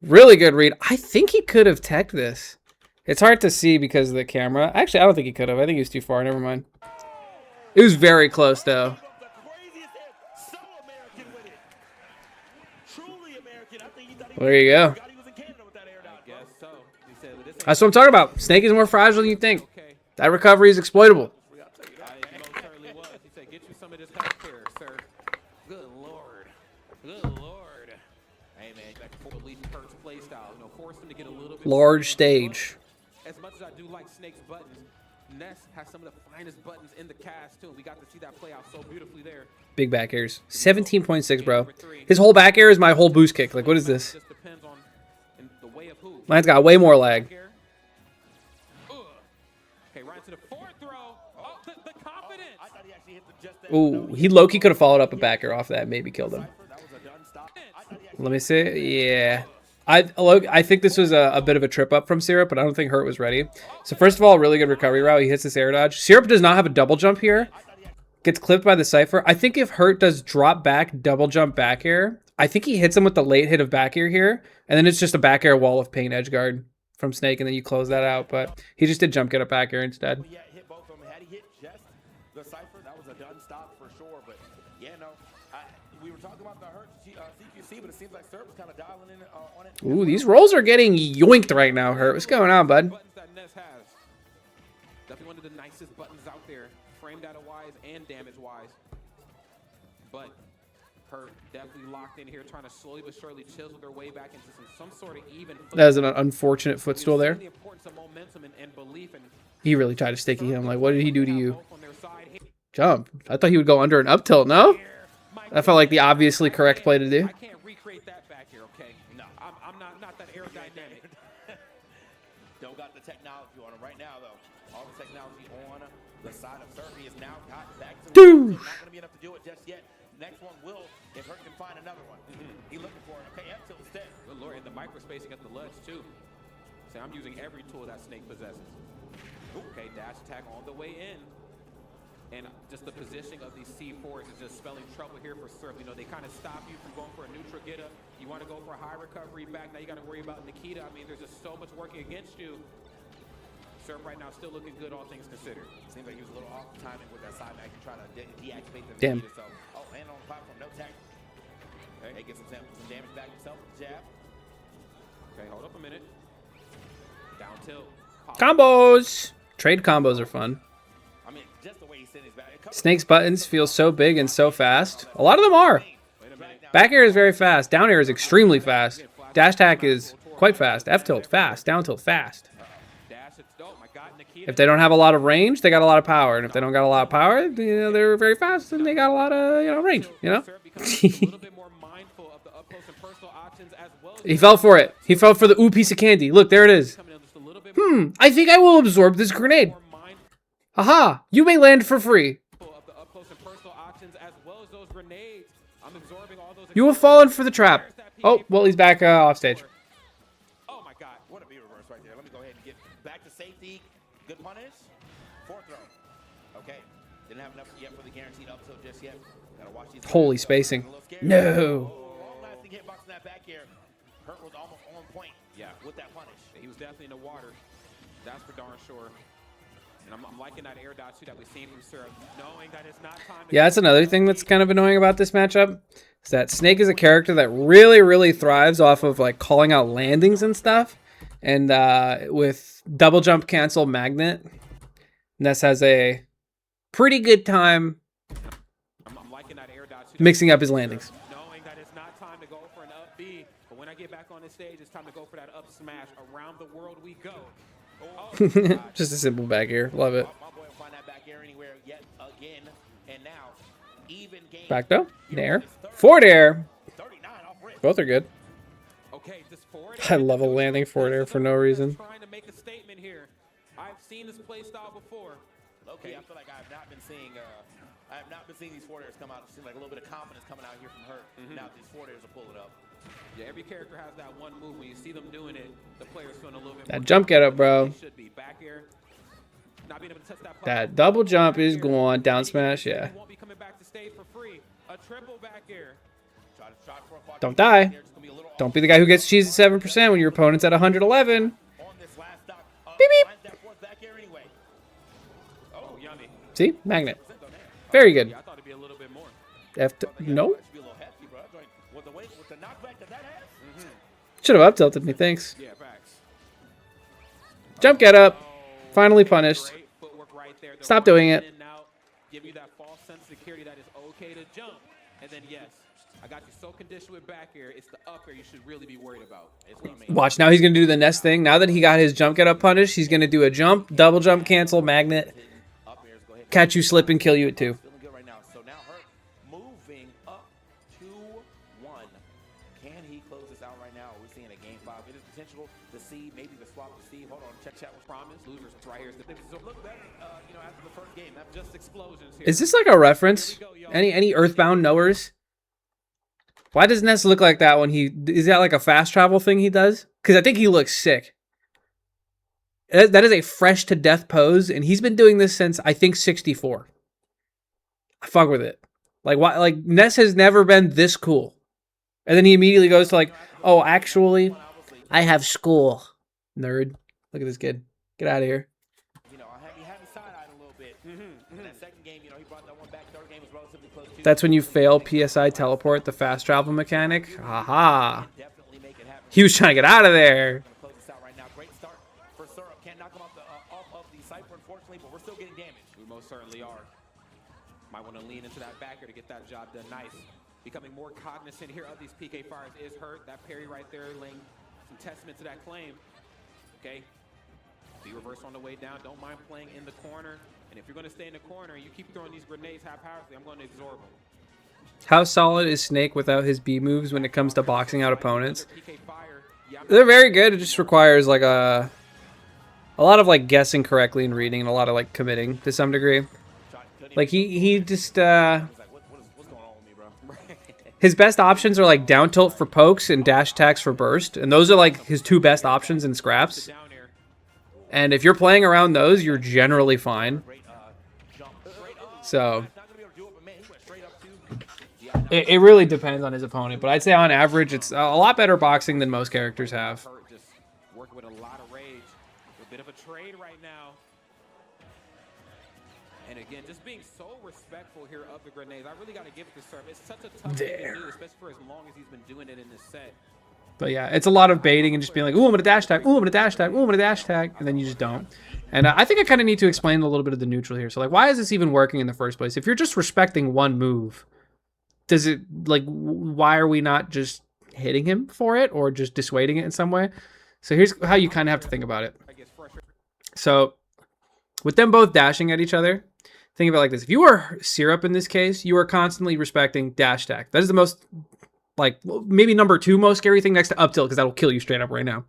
S1: Really good read. I think he could have teched this. It's hard to see because of the camera. Actually, I don't think he could have. I think he was too far. Never mind. It was very close, though. There you go. That's what I'm talking about. Snake is more fragile than you think. That recovery is exploitable. Large stage.
S6: As much as I do like Snake's buttons, Ness has some of the finest buttons in the cast too. We got to see that play out so beautifully there.
S1: Big back airs. 17.6, bro. His whole back air is my whole boost kick. Like, what is this?
S6: Just depends on the way of who.
S1: Mine's got way more lag.
S6: Okay, right into the fourth throw. Oh, the confidence.
S1: Ooh, he low-key could have followed up a back air off that. Maybe killed him. Let me see. Yeah. I think this was a bit of a trip up from Syrup, but I don't think Hurt was ready. So first of all, really good recovery route. He hits this air dodge. Syrup does not have a double jump here. Gets clipped by the Cypher. I think if Hurt does drop back, double jump back air, I think he hits him with the late hit of back air here. And then it's just a back air wall of pain edge guard from Snake, and then you close that out. But he just did jump get up back air instead.
S5: Yeah, hit both of them. Had he hit just the Cypher, that was a done stop for sure. But yeah, no, we were talking about the Hurt CQC, but it seems like Syrup was kind of dialing in on it.
S1: Ooh, these rolls are getting yoinked right now, Hurt. What's going on, bud?
S6: Buttons that Ness has. Definitely one of the nicest buttons out there, framed out wise and damage wise. But Hurt definitely locked in here, trying to slowly but surely chisel their way back into some sort of even.
S1: That was an unfortunate footstool there.
S6: The importance of momentum and belief, and
S1: He really tried to sticky him. Like, what did he do to you? Jump. I thought he would go under an up tilt, no? That felt like the obviously correct play to do.
S6: I can't recreate that back here, okay? No, I'm not that aerodynamic.
S5: Don't got the technology on him right now, though. All the technology on the side of Syrup. He has now got back to
S1: Dude.
S5: Not going to be enough to do it just yet. Next one will, if Hurt can find another one. He's looking for it. Okay, up tilt instead.
S6: Good lord, and the microspacing at the ledge too. See, I'm using every tool that Snake possesses. Okay, dash attack on the way in. And just the positioning of these C4s is just spelling trouble here for Syrup. You know, they kind of stop you from going for a neutral get up. You want to go for a high recovery back. Now you got to worry about Nikita. I mean, there's just so much working against you. Syrup right now still looking good, all things considered.
S5: Seems like he was a little off timing with that side back and trying to deactivate the
S1: Damn.
S5: Nikita. So, hand on the platform, no tech. Okay, get some damage back himself with the jab.
S6: Okay, hold up a minute. Down tilt.
S1: Combos. Trade combos are fun.
S5: I mean, just the way he sent his back.
S1: Snake's buttons feel so big and so fast. A lot of them are. Back air is very fast. Down air is extremely fast. Dash attack is quite fast. F tilt fast. Down tilt fast. If they don't have a lot of range, they got a lot of power. And if they don't got a lot of power, you know, they're very fast and they got a lot of, range, He fell for it. He fell for the ooh piece of candy. Look, there it is. I think I will absorb this grenade. Haha, you may land for free. You have fallen for the trap. Oh, well, he's back off stage.
S5: Oh my God, what a B reverse right there. Let me go ahead and get back to safety. Good punish. Fourth throw. Okay, didn't have enough yet for the guaranteed up tilt just yet. Gotta watch these.
S1: Holy spacing. No.
S5: Long-lasting hitbox in that back air. Hurt was almost on point. Yeah, with that punish.
S6: He was definitely in the water. That's for darn sure. And I'm liking that air dodge too that we've seen from Syrup, knowing that it's not time to.
S1: Yeah, that's another thing that's kind of annoying about this matchup. Is that Snake is a character that really thrives off of like calling out landings and stuff. And with double jump cancel magnet, Ness has a pretty good time
S6: I'm liking that air dodge
S1: mixing up his landings.
S6: Knowing that it's not time to go for an up B, but when I get back on the stage, it's time to go for that up smash. Around the world we go. Oh,
S1: Just a simple back air. Love it.
S5: My boy will find that back air anywhere yet again. And now, even game.
S1: Back though. Nair. Forward air.
S5: 39 off rip.
S1: Both are good.
S6: okay, this forward.
S1: I love a landing forward air for no reason.
S6: Trying to make a statement here. I've seen this play style before.
S5: Okay, I feel like I have not been seeing these forward airs come out. It seems like a little bit of confidence coming out here from Hurt. Now these forward airs are pulling up.
S6: Yeah, every character has that one move. When you see them doing it, the player's feeling a little bit.
S1: That jump get up, bro.
S6: Should be back air. Not being able to touch that.
S1: That double jump is going down smash, yeah.
S6: Won't be coming back to stage for free. A triple back air.
S1: Don't die. Don't be the guy who gets cheesed at 7% when your opponent's at 111. Beep, beep. See? Magnet. Very good. No? Should have up-tilted me, thanks. Jump get up. Finally punished. Stop doing it.
S6: Give you that false sense of security that is okay to jump. And then yes, I got you so conditioned with back air, it's the up air you should really be worried about.
S1: Watch, now he's going to do the next thing. Now that he got his jump get up punished, he's going to do a jump, double jump cancel, magnet, catch you slip and kill you at 2.
S5: Feeling good right now. So now Hurt moving up 2-1. Can he close this out right now? Are we seeing a game 5? It is potential to see maybe the swap to see. Hold on, check with promise. Losers right here. So look better, you know, after the first game. Not just explosions here.
S1: Is this like a reference? Any Earthbound knowers? Why does Ness look like that when is that like a fast travel thing he does? Because I think he looks sick. That is a fresh to death pose, and he's been doing this since I think 64. I fuck with it. Like why? Like Ness has never been this cool, and then he immediately goes to like, oh, actually, I have school. Nerd. Look at this kid. Get out of here.
S5: You know, he had me side-eyed a little bit. In that second game, you know, he brought that one back. Third game was relatively close too.
S1: That's when you fail PSI teleport, the fast travel mechanic. Haha. He was trying to get out of there.
S5: Close this out right now. Great start for Syrup. Can't knock him off of the Cypher, unfortunately, but we're still getting damage.
S6: We most certainly are. Might want to lean into that backer to get that job done nice. Becoming more cognizant here of these PK fires is Hurt. That parry right there laying some testament to that claim. Okay. Be reversed on the way down. Don't mind playing in the corner. And if you're going to stay in the corner and you keep throwing these grenades haphazardly, I'm going to absorb them.
S1: How solid is Snake without his B moves when it comes to boxing out opponents? They're very good. It just requires like a lot of like guessing correctly and reading and a lot of like committing to some degree. Like he just his best options are like down tilt for pokes and dash attacks for burst, and those are like his 2 best options in scraps. And if you're playing around those, you're generally fine. So it really depends on his opponent, but I'd say on average it's a lot better boxing than most characters have.
S6: Just working with a lot of rage. A bit of a trade right now. And again, just being so respectful here of the grenades. I really got to give it to Serve. It's such a tough thing to do, especially for as long as he's been doing it in this set.
S1: But yeah, it's a lot of baiting and just being like, ooh, I'm going to dash tag, ooh, I'm going to dash tag, ooh, I'm going to dash tag, and then you just don't. And I think I kind of need to explain a little bit of the neutral here. So like, why is this even working in the first place? If you're just respecting one move, does it, like, why are we not just hitting him for it or just dissuading it in some way? So here's how you kind of have to think about it. So with them both dashing at each other, think about it like this. If you are Syrup in this case, you are constantly respecting dash tag. That is the most, like, maybe number 2 most scary thing next to up tilt, because that'll kill you straight up right now.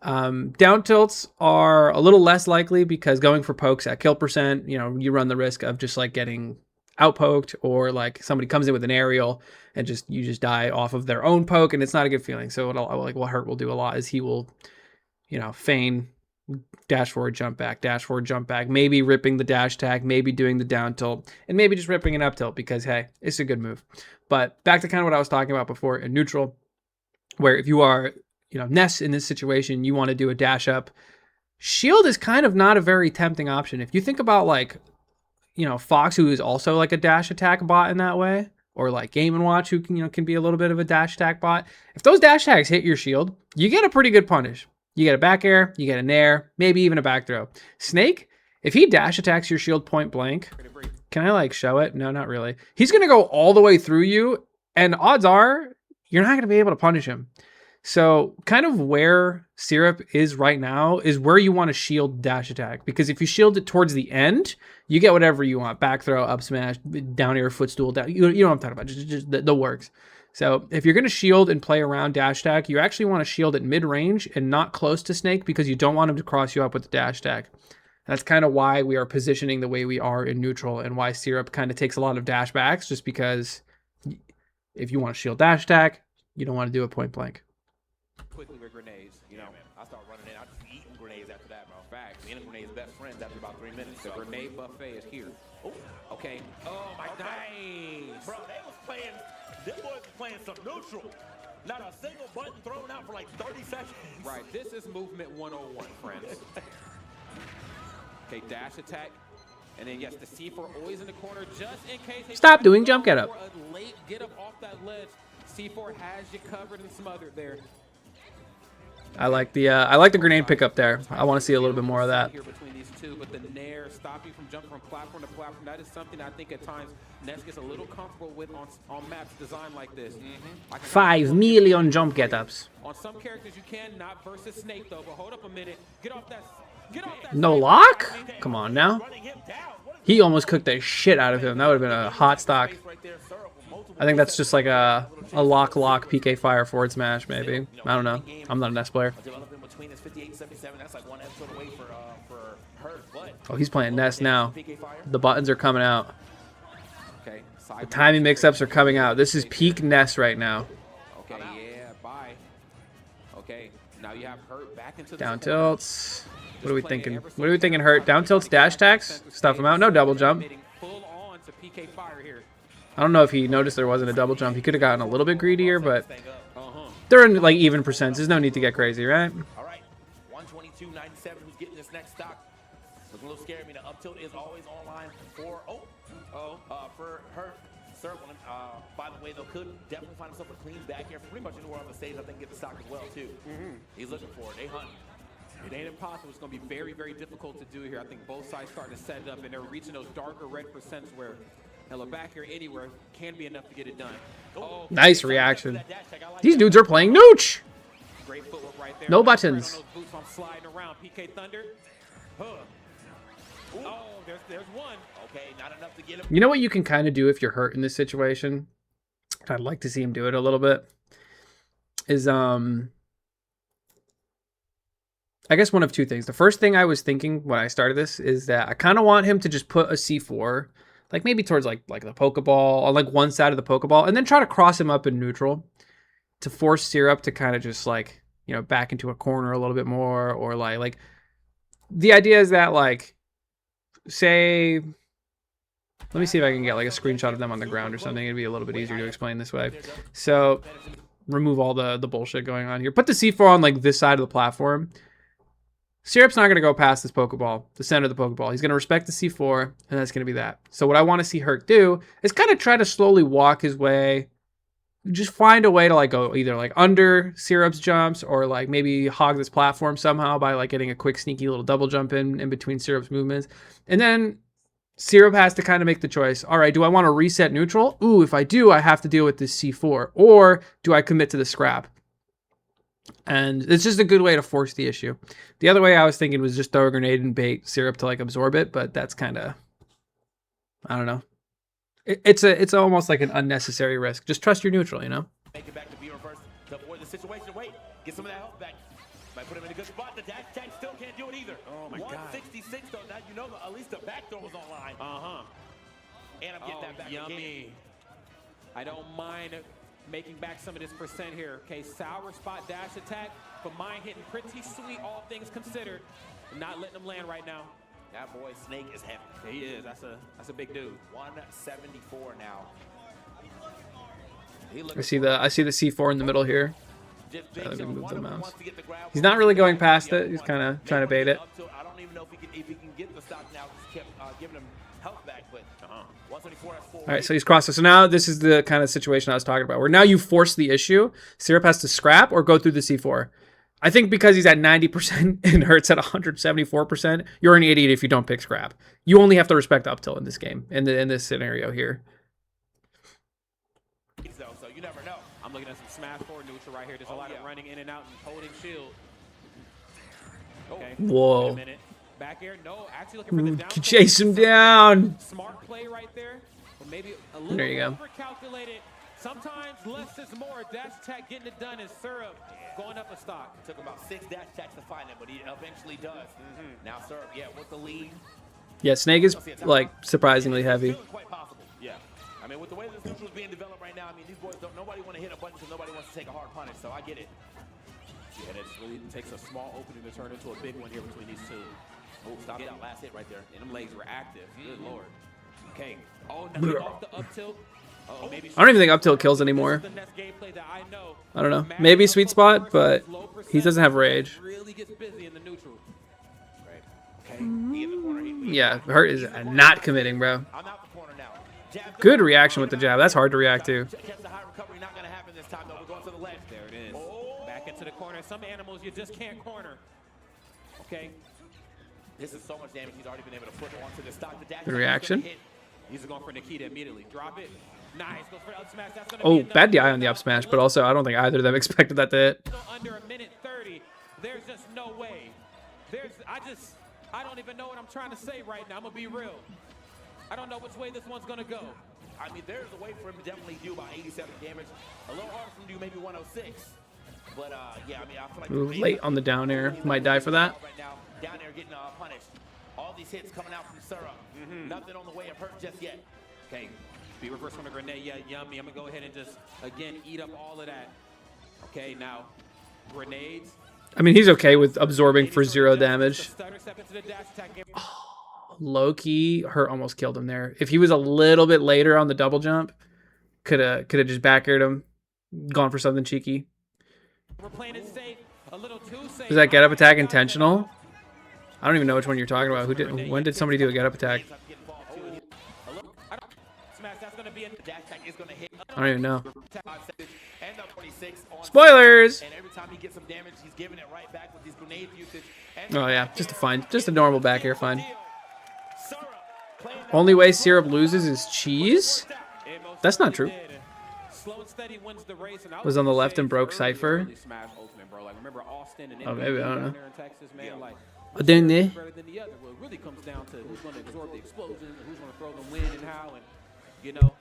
S1: Down tilts are a little less likely because going for pokes at kill percent, you know, you run the risk of just like getting outpoked, or like somebody comes in with an aerial and you just die off of their own poke, and it's not a good feeling. So what Hurt will do a lot is he will, you know, feign dash forward, jump back, maybe ripping the dash tag, maybe doing the down tilt, and maybe just ripping an up tilt because, hey, it's a good move. But back to kind of what I was talking about before in neutral, where if you are, you know, Ness in this situation, you want to do a dash up. Shield is kind of not a very tempting option. If you think about like, you know, Fox, who is also like a dash attack bot in that way, or like Game & Watch, who can, you know, can be a little bit of a dash attack bot. If those dash tags hit your shield, you get a pretty good punish. You get a back air, you get a nair, maybe even a back throw. Snake, if he dash attacks your shield point blank, can I like show it? No, not really. He's going to go all the way through you, and odds are you're not going to be able to punish him. So kind of where Syrup is right now is where you want to shield dash attack, because if you shield it towards the end, you get whatever you want. Back throw, up smash, down air, footstool, down. You know what I'm talking about, just the works. So if you're going to shield and play around dash attack, you actually want to shield at mid-range and not close to Snake, because you don't want him to cross you up with the dash attack. That's kind of why we are positioning the way we are in neutral, and why Syrup kind of takes a lot of dash backs, just because if you want to shield dash attack, you don't want to do it point blank.
S5: Quickly with grenades, you know, I start running in. I just eating grenades after that, bro. Facts. Me and grenades best friends after about 3 minutes.
S6: The grenade buffet is here. Oh, okay. Oh my, nice.
S5: Bro, they was playing This boy is playing some neutral. Not a single button thrown out for like 30 seconds.
S6: Right, this is movement 101, friends. Okay, dash attack. And then, yes, the C4 always in the corner just in case.
S1: Stop doing jump get up.
S6: For a late get up off that ledge. C4 has you covered and smothered there.
S1: I like the grenade pickup there. I want to see a little bit more of that.
S6: Here between these two, but the nair stopping from jumping from platform to platform, that is something I think at times Ness gets a little comfortable with on maps designed like this.
S1: 5 million jump get ups.
S6: On some characters you can, not versus Snake though, but hold up a minute. Get off that.
S1: No lock? Come on now. He almost cooked the shit out of him. That would have been a hot stock. I think that's just like a lock PK fire forward smash maybe. I don't know. I'm not a Ness player. Oh, he's playing Ness now. The buttons are coming out. The timing mix-ups are coming out. This is peak Ness right now.
S6: Okay, yeah, bye. Okay, now you have Hurt back into the
S1: down tilts. What are we thinking? What are we thinking, Hurt? Down tilts, dash attacks? Stuff him out. No double jump. I don't know if he noticed there wasn't a double jump. He could have gotten a little bit greedier, but they're in like even percents. There's no need to get crazy, right?
S5: All right, 122.97. Who's getting this next stock? Looking a little scary. I mean, the up tilt is always online for for Hurt. Circling. By the way, though, could definitely find himself a clean back here. Pretty much anywhere on the stage, I think, get the stock as well too. He's looking for it. They hunting.
S6: It ain't impossible. It's going to be very, very difficult to do here. I think both sides starting to set it up, and they're reaching those darker red percents where, hella, back here anywhere can be enough to get it done. Oh,
S1: nice reaction. These dudes are playing Nooch.
S6: Great footwork right there.
S1: No buttons.
S6: Boots, I'm sliding around. PK Thunder. Oh, there's one.
S5: Okay, not enough to get him.
S1: You know what you can kind of do if you're hurt in this situation? I'd like to see him do it a little bit. Is I guess one of two things. The first thing I was thinking when I started this is that I kind of want him to just put a C4, like maybe towards like the Pokeball, on like one side of the Pokeball, and then try to cross him up in neutral to force Syrup to kind of just like, you know, back into a corner a little bit more, or like the idea is that like, say, let me see if I can get like a screenshot of them on the ground or something. It'd be a little bit easier to explain this way. So remove all the bullshit going on here. Put the C4 on like this side of the platform. Syrup's not going to go past this Pokeball, the center of the Pokeball. He's going to respect the C4, and that's going to be that. So what I want to see Hurt do is kind of try to slowly walk his way, just find a way to like go either like under Syrup's jumps or like maybe hog this platform somehow by like getting a quick sneaky little double jump in between Syrup's movements. And then Syrup has to kind of make the choice. All right, do I want to reset neutral? Ooh, if I do, I have to deal with this C4. Or do I commit to the scrap? And it's just a good way to force the issue. The other way I was thinking was just throw a grenade and bait Syrup to like absorb it, but that's kind of, I don't know. It's almost like an unnecessary risk. Just trust your neutral, you know?
S5: Make it back to be reversed to avoid the situation. Wait, get some of that help back. Might put him in a good spot. The dash attack still can't do it either. Oh my God. 166 though. Now you know at least the back throw was online. And I'm getting that back
S6: yummy.
S5: again.
S6: I don't mind making back some of this percent here. Okay, sour spot dash attack, but mine hitting pretty sweet, all things considered. Not letting them land right now.
S5: That boy Snake is heavy.
S6: He is. That's a big dude.
S5: 174 now.
S1: I see the C4 in the middle here. Let me move the mouse. He's not really going past it. He's kind of trying to bait it.
S5: I don't even know if he can get the stock now. Just kept giving him health back, but 174. That's 4.
S1: All right, so he's crossed it. So now this is the kind of situation I was talking about, where now you force the issue. Syrup has to scrap or go through the C4. I think because he's at 90% and Hurt's at 174%, you're an idiot if you don't pick scrap. You only have to respect up tilt in this game, in this scenario here.
S5: So you never know.
S6: I'm looking at some smash forward neutral right here. There's a lot of running in and out and holding shield. Okay.
S1: Whoa.
S6: Wait a minute. Back air. No, actually looking for the down.
S1: Chase him down.
S6: Smart play right there. But maybe a little
S1: there you go.
S6: Overcalculated. Sometimes less is more. Dash attack getting it done, and Syrup going up a stock.
S5: Took about 6 dash attacks to find it, but he eventually does. Now Syrup, with the lead.
S1: Yeah, Snake is like surprisingly heavy.
S5: Quite possible. Yeah. I mean, with the way this neutral is being developed right now, I mean, these boys nobody want to hit a button because nobody wants to take a hard punish. So I get it.
S6: Yeah, and it really takes a small opening to turn into a big one here between these two.
S5: Oh, stop that last hit right there.
S6: And them legs were active. Good Lord. Okay. Oh, nothing off the up tilt.
S1: I don't even think up tilt kills anymore. I don't know. Maybe sweet spot, but he doesn't have rage.
S6: Really gets busy in the neutral.
S1: Yeah, Hurt is not committing, bro. Good reaction with the jab. That's hard to react to.
S6: There it is. Back into the corner. Some animals you just can't corner. Okay.
S5: This is so much damage he's already been able to put onto the stock.
S1: Good reaction.
S6: He's going for Nikita immediately. Drop it. Nice. Goes for the up smash. That's gonna
S1: Oh,
S6: be
S1: bad DI on the up smash, but also I don't think either of them expected that to hit.
S6: Under a minute 30. There's just no way. I don't even know what I'm trying to say right now. I'm gonna be real. I don't know which way this one's gonna go.
S5: I mean, there's a way for him to definitely do about 87 damage. A little harder for him to do maybe 106. But yeah, I mean, I feel like
S1: Ooh, late on the down air. Might die for that.
S5: Right now, down there getting punished. All these hits coming out from Syrup. Nothing on the way of Hurt just yet.
S6: Okay, be reversed from the grenade. Yeah, yummy. I'm gonna go ahead and just again eat up all of that. Okay, now grenades.
S1: I mean, he's okay with absorbing for 0 damage. Low-key, Hurt almost killed him there. If he was a little bit later on the double jump, could have just back aired him, gone for something cheeky. Is that get up attack intentional? I don't even know which one you're talking about. When did somebody do a get up attack? I don't even know. Spoilers! Oh yeah, just a normal back air fine. Only way Syrup loses is cheese? That's not true. Was on the left and broke Cypher. Oh, maybe, I don't know. I don't know.
S6: Better than the other. Well, it really comes down to who's going to absorb the explosions and who's going to throw the wind and how. And, you know,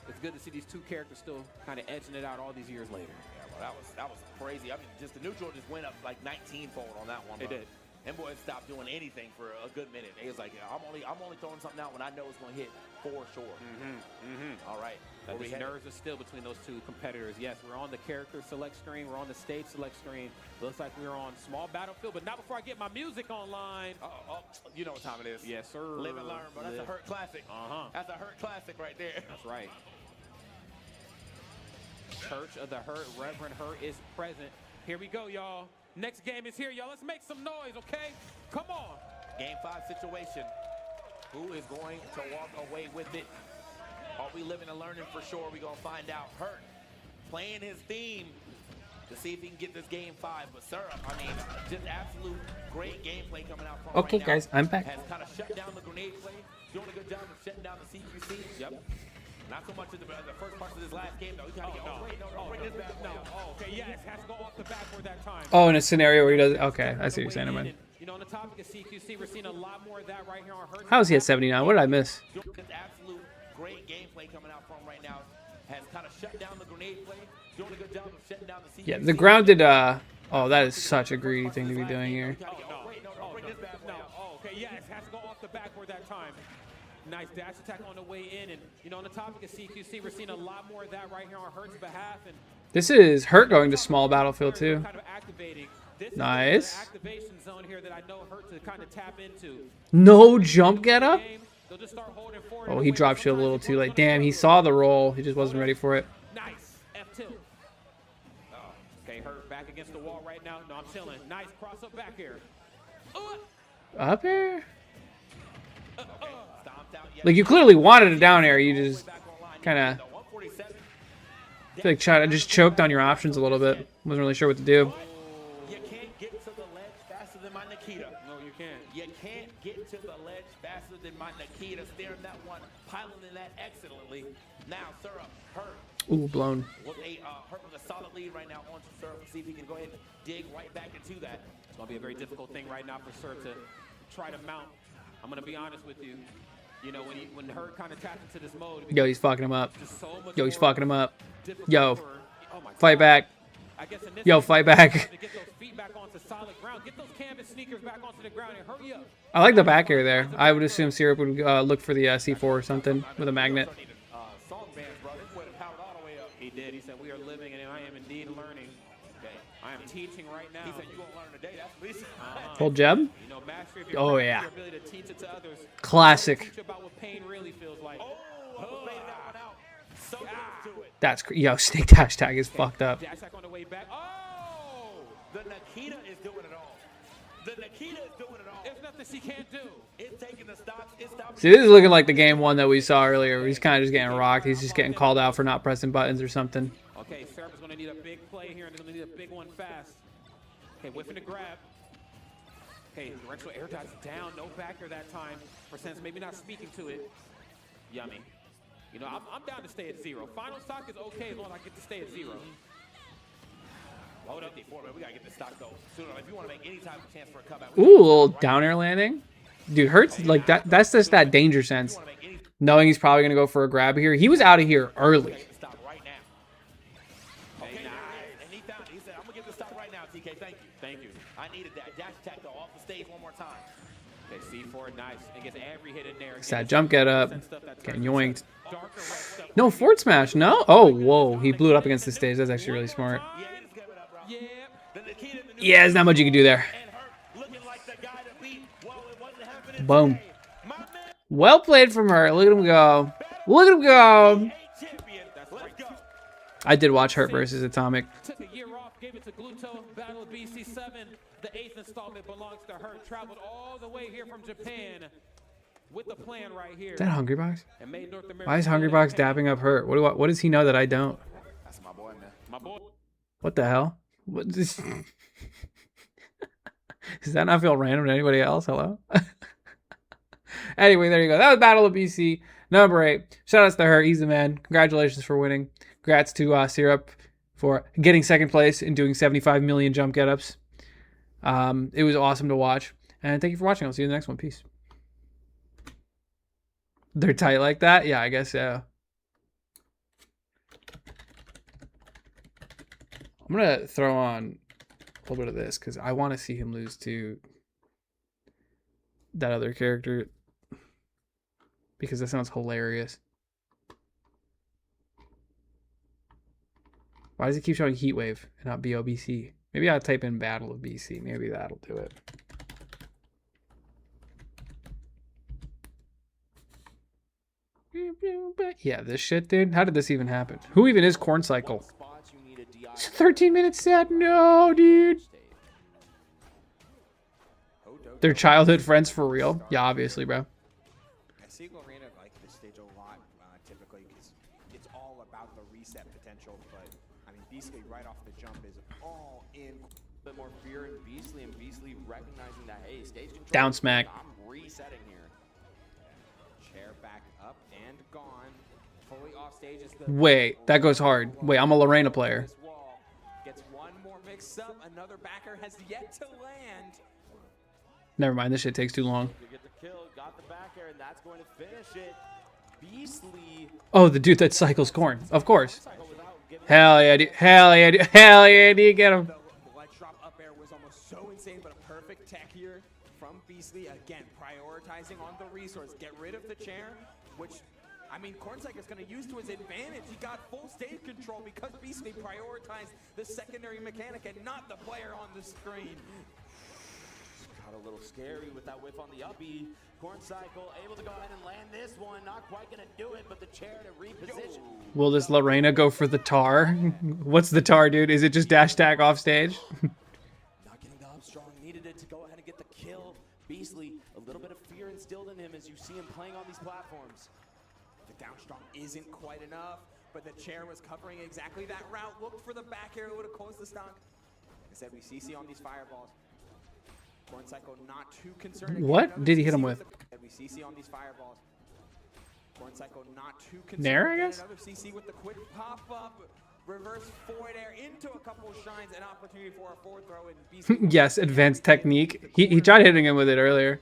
S6: it's good to see these two characters still kind of edging it out all these years later.
S5: Yeah, well, that was crazy. I mean, just the neutral just went up like 19-fold on that one.
S6: It did.
S5: And boys stopped doing anything for a good minute. He was like, I'm only throwing something out when I know it's going to hit for sure. All right.
S6: The nerves are still between those two competitors. Yes, we're on the character select screen. We're on the stage select screen. Looks like we're on small battlefield, but not before I get my music online.
S5: You know what time it is.
S6: Yes, sir.
S5: Live and learn, bro. That's a Hurt classic. That's a Hurt classic right there.
S6: That's right. Church of the Hurt, Reverend Hurt is present. Here we go, y'all. Next game is here, y'all. Let's make some noise, okay? Come on.
S5: Game 5 situation. Who is going to walk away with it? Are we living and learning for sure? We're going to find out. Hurt playing his theme to see if he can get this game 5. But Syrup, I mean, just absolute great gameplay coming out from
S1: Okay,
S5: right
S1: guys,
S5: now.
S1: I'm back.
S5: Has kind of shut down the grenade play. Doing a good job of shutting down the CQC.
S6: Yep.
S5: Not so much in the first parts of this last game, though. He kind of bring this back.
S6: Okay, yes, has to go off the backboard that time.
S1: Oh, in a scenario where he does. Okay, I see what you're saying. Man.
S6: You know, on the topic of CQC, we're seeing a lot more of that right here on Hurt.
S1: How is he at 79? What did I miss?
S5: Just absolute great gameplay coming out from him right now. Has kind of shut down the grenade play. Doing a good job of shutting down the CQC.
S1: Yeah, the grounded. Oh, that is such a greedy thing to be doing here.
S6: Okay, yes, has to go off the backboard that time. Nice dash attack on the way in, and you know, on the topic of CQC, we're seeing a lot more of that right here on Hurt's behalf. And
S1: This is Hurt going to small battlefield too.
S6: kind of activating. This
S1: Nice.
S6: is the activation zone here that I know Hurt to kind of tap into.
S1: No jump get up.
S6: They'll just start holding forward.
S1: Oh, he drop shield a little too late. Damn, he saw the roll. He just wasn't ready for it.
S6: Nice F tilt. Okay, Hurt back against the wall right now. No, I'm chilling. Nice cross up back here.
S1: Up air. Like you clearly wanted a down air. You just kind of feel like just choked on your options a little bit. Wasn't really sure what to do.
S5: You can't get to the ledge faster than my Nikita.
S6: No, you can't.
S5: You can't get to the ledge faster than my Nikita. Steering that one, piloting that excellently. Now, Syrup, Hurt.
S1: Ooh, blown.
S5: With Hurt with a solid lead right now on Syrup. See if he can go ahead and dig right back into that.
S6: It's going to be a very difficult thing right now for Syrup to try to mount. I'm going to be honest with you. You know, when Hurt kind of tapped into this mode.
S1: Yo, he's fucking him up.
S6: So
S1: Yo, he's fucking him up. Yo,
S6: oh my
S1: fight back. Yo, fight back.
S6: Get those feet back onto solid ground. Get those canvas sneakers back onto the ground and hurry up.
S1: I like the back air there. I would assume Syrup would look for the C4 or something with a magnet.
S6: He did. He said, we are living and I am indeed learning. Okay. I am teaching right now.
S5: He said, you won't learn today. That's what he said.
S1: Full jab?
S6: You know, mastery of your
S1: Oh,
S6: craft,
S1: yeah.
S6: your ability to teach it to others.
S1: Classic.
S6: Teach about what pain really feels like.
S5: Laid that one out.
S1: That's yo, snake dash tag is fucked up.
S6: Dash attack on the way back. Oh!
S5: The Nikita is doing it all. The Nikita is doing it all.
S6: There's nothing she can't do.
S5: It's taking the stops. It's stopping.
S1: See, this is looking like the game one that we saw earlier. Where he's kind of just getting rocked. He's just getting called out for not pressing buttons or something.
S6: Okay, Serap's going to need a big play here, and he's going to need a big one fast. Okay, whiffing the grab. Okay, directional air dodge down. No backer that time. For sense, maybe not speaking to it. Yummy. You know, I'm down to stay at 0. Final stock is okay as long as I get to stay at 0.
S5: Hold up, D4, man. We gotta get this stock though sooner. If you want to make any type of chance for a comeback.
S1: Ooh, a little down air landing. Dude, Hurts like that. That's just that danger sense. Knowing he's probably gonna go for a grab here. He was out of here early.
S5: Stop right now. Okay, nice. And he found it. He said, "I'm gonna get the stop right now, TK. Thank you, thank you. I needed that dash attack though off the stage one more time."
S6: Okay, C4, nice. It gets every hit in there.
S1: It's that jump get up. Getting yoinked. No, forward smash. No. Oh, whoa. He blew it up against the stage. That's actually really smart. Yeah, there's not much you can do there. Boom. Well played from her. Look at him go. Look at him go. I did watch Hurt versus Atomic.
S6: Took a year off, gave it to Gluto, Battle of BC7. The 8th installment belongs to her. Traveled all the way here from Japan with the plan right here.
S1: Is that Hungry Box?
S6: And made North America.
S1: Why is Hungry Box dabbing up Hurt? What does he know that I don't?
S5: That's my boy, man.
S6: My boy.
S1: What the hell? What this? Does that not feel random to anybody else? Hello? Anyway, there you go. That was Battle of BC number 8. Shout outs to her. He's the man. Congratulations for winning. Congrats to Syrup for getting second place and doing 75 million jump get-ups. It was awesome to watch. And thank you for watching. I'll see you in the next one. Peace. They're tight like that? Yeah, I guess so. I'm going to throw on a little bit of this because I want to see him lose to that other character because that sounds hilarious. Why does it keep showing Heatwave and not BOBC? Maybe I'll type in Battle of BC. Maybe that'll do it. Yeah, this shit, dude. How did this even happen? Who even is Corn Cycle? It's a 13-minute set. No, dude. They're childhood friends for real? Yeah, obviously, bro.
S7: I see Lorena like this stage a lot, typically, because it's all about the reset potential. But I mean, Beastly right off the jump is all in.
S5: A bit more fear in Beastly, and Beastly recognizing that, hey, stage control.
S1: Down smack.
S5: I'm resetting here.
S7: Chair back up and gone. Fully off stage is the.
S1: Wait, that goes hard. Wait, I'm a Lorena player.
S7: This wall gets one more mix up. Another backer has yet to land.
S1: Never mind, this shit takes too long.
S5: You get the kill, got the back air, and that's going to finish it. Beastly.
S1: Oh, the dude that cycles Corn. Of course. Hell yeah, dude. Hell yeah, dude. Hell yeah, dude. Get him.
S7: The ledge drop up air was almost so insane, but a perfect tech here from Beastly. Again, prioritizing on the resource. Get rid of the chair, which, I mean, Corncycle is going to use to his advantage. He got full stage control because Beastly prioritized the secondary mechanic and not the player on the screen.
S5: Got a little scary with that whiff on the uppy. Corn Cycle able to go ahead and land this one. Not quite going to do it, but the chair to reposition.
S1: Will this Lorena go for the tar? What's the tar, dude? Is it just dash tag off stage?
S5: Not getting the up strong. Needed it to go ahead and get the kill. Beastly, a little bit of fear instilled in him as you see him playing on these platforms.
S7: The down strong isn't quite enough, but the chair was covering exactly that route. Looked for the back air, would have closed the stock. Like I said, we CC on these fireballs. Corncycle not too concerned.
S1: What did he hit him with?
S7: We CC on these fireballs. Corncycle not too concerned.
S1: Nair, I guess?
S7: Another CC with the quick pop-up. Reverse forward air into a couple of shines. An opportunity for a forward throw. And
S1: yes, advanced technique. He tried hitting him with it earlier.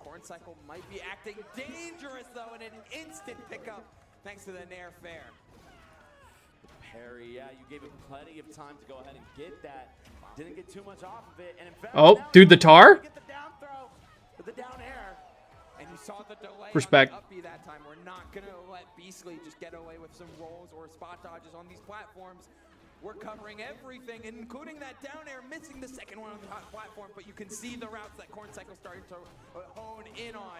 S7: Corncycle might be acting dangerous, though, in an instant pickup thanks to the Nair fair.
S5: Parry, yeah, you gave him plenty of time to go ahead and get that. Didn't get too much off of it, and in fact,
S1: oh, dude, the tar?
S5: Get the down throw, the down air.
S7: And you saw the delay
S1: Respect.
S7: on the uppy that time. We're not going to let Beastly just get away with some rolls or spot dodges on these platforms. We're covering everything, including that down air, missing the second one on the hot platform, but you can see the routes that Corncycle starting to hone in on.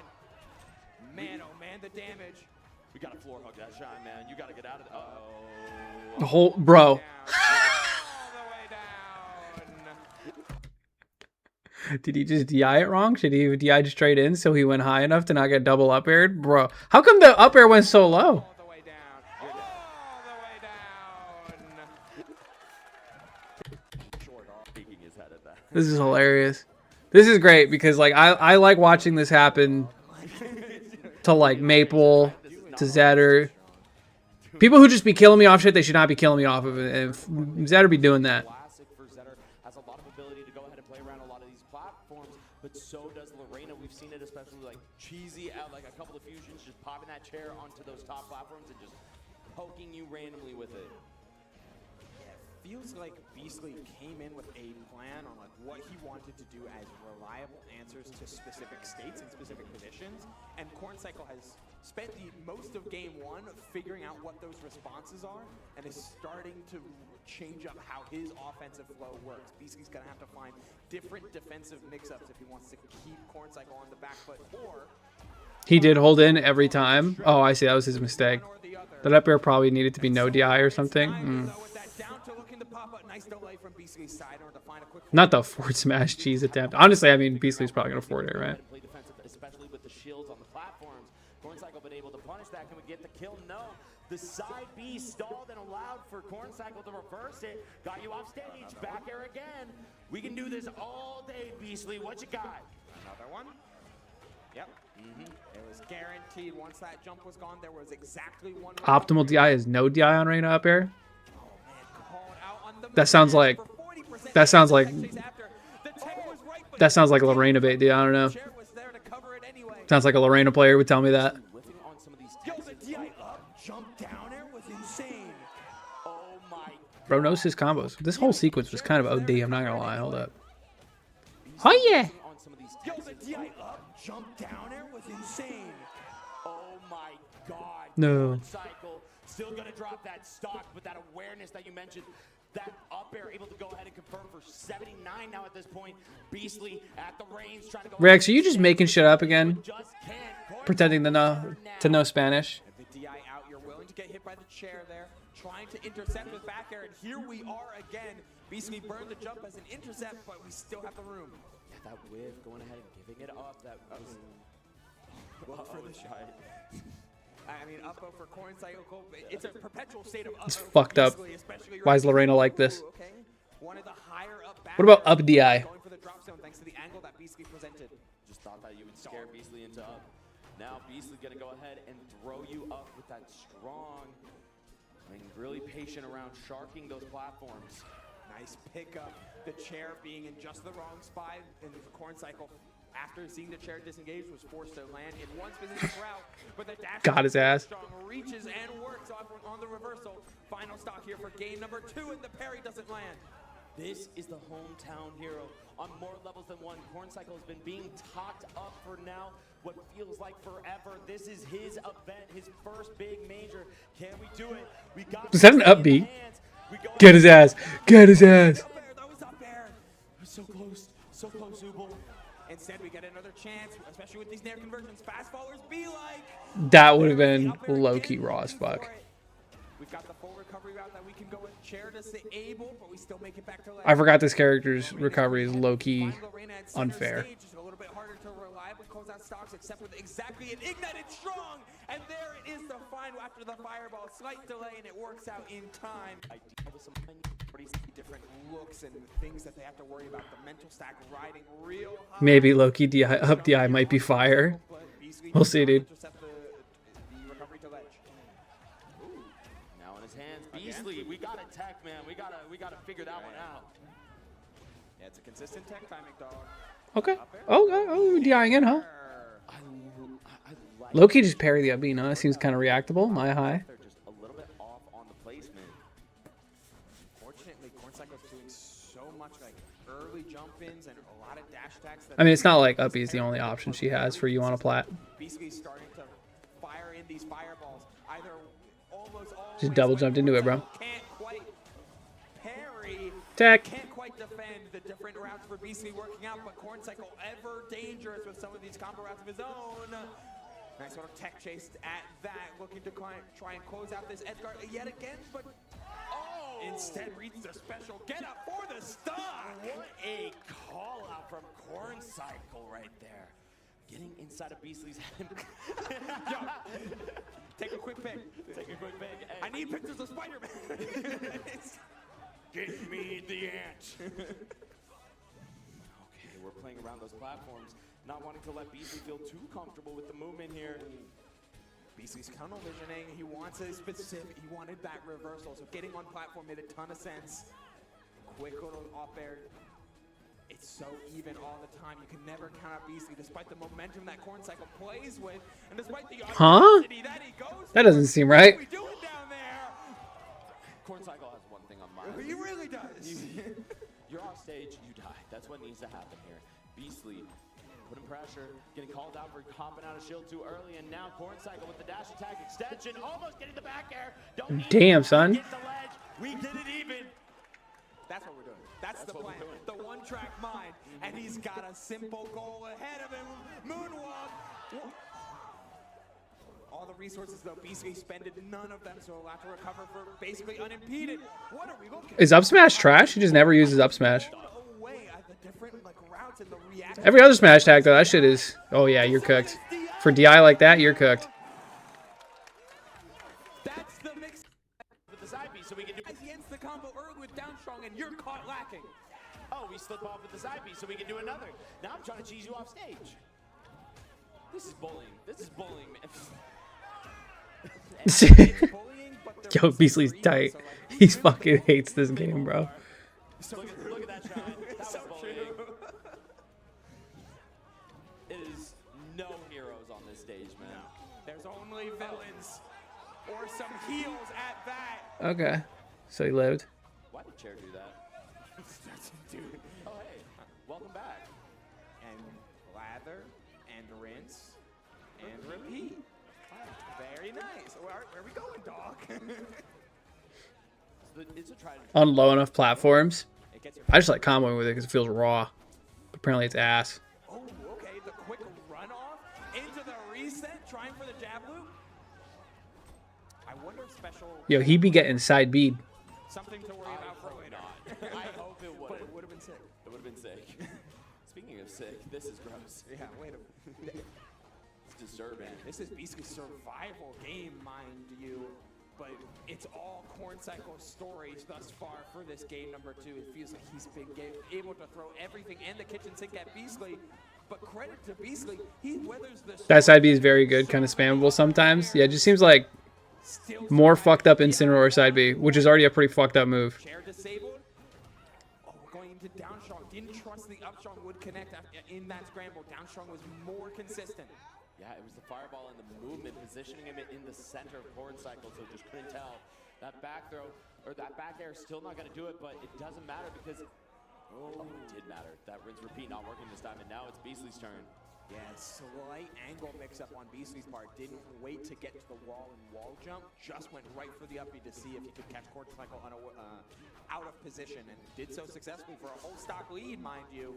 S7: Man, oh man, the damage.
S8: We gotta floor hug that shine, man. You gotta get out of there. Uh-oh.
S1: The whole bro.
S6: All the way down.
S1: Did he just DI it wrong? Should he have DI'd straight in so he went high enough to not get double up aired? Bro, how come the up air went so low?
S6: All the way down. All the way down.
S8: Short arm peeking his head at that.
S1: This is hilarious. This is great because like I like watching this happen to like Maple, to Zetter. People who just be killing me off shit they should not be killing me off of it. And Zetter be doing that.
S8: Classic for Zetter has a lot of ability to go ahead and play around a lot of these platforms, but so does Lorena. We've seen it especially like cheesy at like a couple of fusions, just popping that chair onto those top platforms and just poking you randomly with it.
S7: Feels like Beastly came in with a plan on like what he wanted to do as reliable answers to specific states and specific positions, and Corn Cycle has spent the most of game one figuring out what those responses are and is starting to change up how his offensive flow works. Beastly's gonna have to find different defensive mix-ups if he wants to keep Corn Cycle on the back foot, or
S1: He did hold in every time. Oh, I see. That was his mistake. That up air probably needed to be no DI or something. Not the forward smash cheese attempt. Honestly, I mean, Beastly's probably going to forward it, right?
S8: Play defensive, especially with the shields on the platforms. Corn Cycle been able to punish that. Can we get the kill? No. The side B stalled and allowed for Corn Cycle to reverse it. Got you off stage. Back air again. We can do this all day, Beastly. What you got?
S7: Another one. Yep. It was guaranteed. Once that jump was gone, there was exactly one.
S1: Optimal DI is no DI on Reyna up air.
S7: Oh, man, called out on the
S1: That sounds like Lorena bait, dude. I don't know. Sounds like a Lorena player would tell me that.
S7: Yo, the DI up jump down air was insane.
S8: Oh my.
S1: Bro knows his combos. This whole sequence was kind of OD. I'm not gonna lie. Hold up. Oh yeah.
S7: Yo, the DI up jump down air was insane.
S8: Oh my God.
S1: No.
S8: Corn Cycle still gonna drop that stock, but that awareness that you mentioned, that up air able to go ahead and confirm for 79 now at this point. Beastly at the range trying to go.
S1: Rex, are you just making shit up again? Pretending to know Spanish?
S7: The DI out, you're willing to get hit by the chair there, trying to intercept with back air, and here we are again. Beastly burned the jump as an intercept, but we still have the room.
S8: Yeah, that whiff going ahead and giving it up. That was
S7: Well, for the shot. I mean, up-o for Corn Cycle, it's a perpetual state of up-o.
S1: It's fucked up. Why is Lorena like this?
S7: Okay. One of the higher up back
S1: What about up DI?
S7: going for the drop zone thanks to the angle that Beastly presented.
S8: just thought that you would scare Beastly into up. Now Beastly gonna go ahead and throw you up with that strong, I mean, really patient around sharking those platforms.
S7: Nice pickup. The chair being in just the wrong spot in the Corn Cycle. After seeing the chair disengage, was forced to land in one specific route, but the dash
S1: Got his ass.
S7: strong reaches and works on the reversal. Final stock here for game number 2, and the parry doesn't land.
S8: This is the hometown hero on more levels than one. Corn Cycle has been being talked up for now what feels like forever. This is his event, his first big major. Can we do it? We got.
S1: Is that an up B? Get his ass. Get his ass.
S7: That was up there.
S8: So close, Ubel.
S7: Instead, we get another chance, especially with these nair conversions. Fast followers be like.
S1: That would have been low-key raw as fuck.
S7: We've got the full recovery route that we can go with chair to disable, but we still make it back to
S1: I forgot this character's recovery is low-key unfair.
S7: Just a little bit harder to reliably close out stocks, except with exactly an ignited strong, and there it is the final after the fireball. Slight delay, and it works out in time. Different looks and things that they have to worry about. The mental stack riding real high.
S1: Maybe low-key DI up DI might be fire. We'll see, dude.
S8: Now in his hands, Beastly. We got a tech, man. We gotta figure that one out.
S7: Yeah, it's a consistent tech timing, dog.
S1: Okay. Oh, DIing in, huh?
S8: I like
S1: Low-key just parry the up B, no? That seems kind of reactable. My high.
S8: They're just a little bit off on the placement.
S7: Fortunately, Corn Cycle's doing so much like early jump-ins and a lot of dash attacks.
S1: I mean, it's not like up B is the only option she has for you on a plat.
S7: Beastly's starting to fire in these fireballs. Either almost all
S1: Just double jumped into it, bro.
S7: Can't quite parry.
S1: Tech.
S7: Can't quite defend the different routes for Beastly working out, but Corn Cycle ever dangerous with some of these combo routes of his own. Nice little tech chase at that, looking to try and close out this Edgar yet again, but instead reads the special get up for the stock.
S8: What a call out from Corn Cycle right there. Getting inside of Beastly's head.
S7: Yo, take a quick pic.
S8: Take a quick pic. Hey.
S7: I need pictures of Spider-Man.
S8: Give me the ant. Okay, we're playing around those platforms, not wanting to let Beastly feel too comfortable with the movement here.
S7: Beastly's tunnel visioning. He wants a specific. He wanted that reversal, so getting on platform made a ton of sense. Quick little off air. It's so even all the time. You can never count out Beastly, despite the momentum that Corn Cycle plays with, and despite the audacity that he goes.
S1: That doesn't seem right.
S7: What are we doing down there?
S8: Corn Cycle has one thing on mind.
S7: He really does.
S8: You're off stage, you die. That's what needs to happen here. Beastly putting pressure, getting called out for hopping out of shield too early, and now Corn Cycle with the dash attack extension, almost getting the back air.
S1: Damn, son.
S8: Get the ledge. We did it even.
S7: That's what we're doing. That's the plan. The one-track mind. And he's got a simple goal ahead of him. Moonwalk. All the resources, though, Beastly spended none of them, so he'll have to recover for basically unimpeded. What are we looking at?
S1: Is up smash trash? He just never uses up smash.
S7: Away at the different routes and the reaction.
S1: Every other smash tag though, that shit is. Oh yeah, you're cooked. For DI like that, you're cooked.
S7: That's the mix.
S8: With the side B, so we can do.
S7: He ends the combo early with down strong, and you're caught lacking.
S8: Oh, we slip off with the side B, so we can do another. Now I'm trying to cheese you off stage. This is bullying. This is bullying, man.
S1: Yo, Beastly's tight. He fucking hates this game, bro.
S8: Look at that shot. That was bullying. It is no heroes on this stage, man.
S7: There's only villains or some heels at that.
S1: Okay. So he lived.
S8: Why did Chair do that?
S7: Dude.
S8: Oh, hey. Welcome back.
S7: And lather and rinse and repeat. Very nice. Where are we going, dog?
S8: It's a try to
S1: On low enough platforms. I just like comboing with it because it feels raw. But apparently it's ass.
S7: Oh, okay. The quick runoff into the reset, trying for the jab loop. I wonder if special.
S1: Yo, he be getting side B'd.
S7: Something to worry about for later.
S8: I hope it would.
S7: But it would have been sick.
S8: It would have been sick. Speaking of sick, this is gross.
S7: Yeah, wait a minute.
S8: It's disturbing.
S7: This is basically survival game, mind you. But it's all Corn Cycle stories thus far for this game number 2. It feels like he's been able to throw everything and the kitchen sink at Beastly. But credit to Beastly, he weathers the
S1: That side B is very good, kind of spammable sometimes. Yeah, it just seems like more fucked up Incineroar side B, which is already a pretty fucked up move.
S7: Chair disabled. Oh, we're going into down strong. Didn't trust the up strong would connect in that scramble. Down strong was more consistent.
S8: Yeah, it was the fireball and the movement, positioning him in the center of Corn Cycle, so just couldn't tell. That back throw, or that back air is still not going to do it, but it doesn't matter because, oh, it did matter. That rinse repeat not working this time, and now it's Beastly's turn.
S7: Yeah, slight angle mix-up on Beastly's part. Didn't wait to get to the wall and wall jump. Just went right for the uppy to see if he could catch Corn Cycle on out of position, and did so successfully for a whole stock lead, mind you.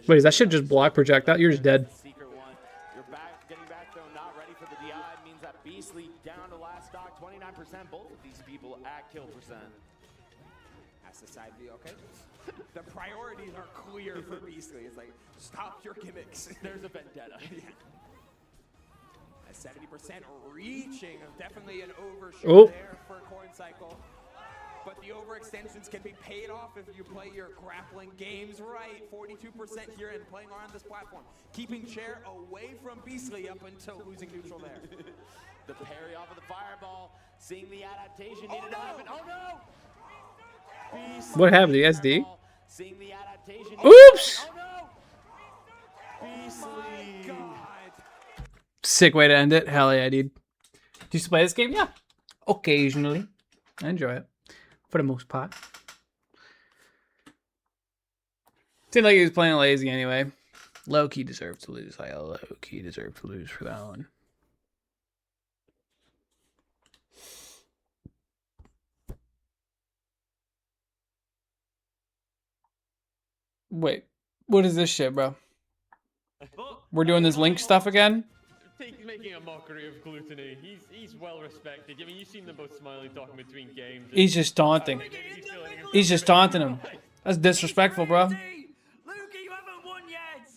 S1: Wait, is that shit just block projectile? You're just dead.
S8: Secret one. You're back, getting back though, not ready for the DI. Means that Beastly down to last stock, 29%. Both of these people at kill percent.
S7: That's the side view, okay? The priorities are clear for Beastly. It's like, stop your gimmicks.
S8: There's a vendetta.
S7: Yeah. At 70% reaching, definitely an overshoot there for Corn Cycle. But the overextensions can be paid off if you play your grappling games right. 42% here and playing around this platform. Keeping Chair away from Beastly up until losing neutral there.
S8: The parry off of the fireball. Seeing the adaptation needed to happen. Oh no! Beastly
S1: What happened to the SD?
S8: Seeing the adaptation.
S1: Oops!
S8: Oh no! Beastly.
S7: God.
S1: Sick way to end it. Hell yeah, dude. Do you used to play this game? Yeah. Occasionally. I enjoy it. For the most part. Seemed like he was playing lazy anyway. Low-key deserved to lose. I low-key deserved to lose for that one. Wait. What is this shit, bro? We're doing this link stuff again.
S2: Making a mockery of Gluttony. He's well respected. I mean, you've seen them both smiling, talking between games.
S1: He's just taunting. He's just taunting him. That's disrespectful, bro.
S9: Luki, you haven't won yet.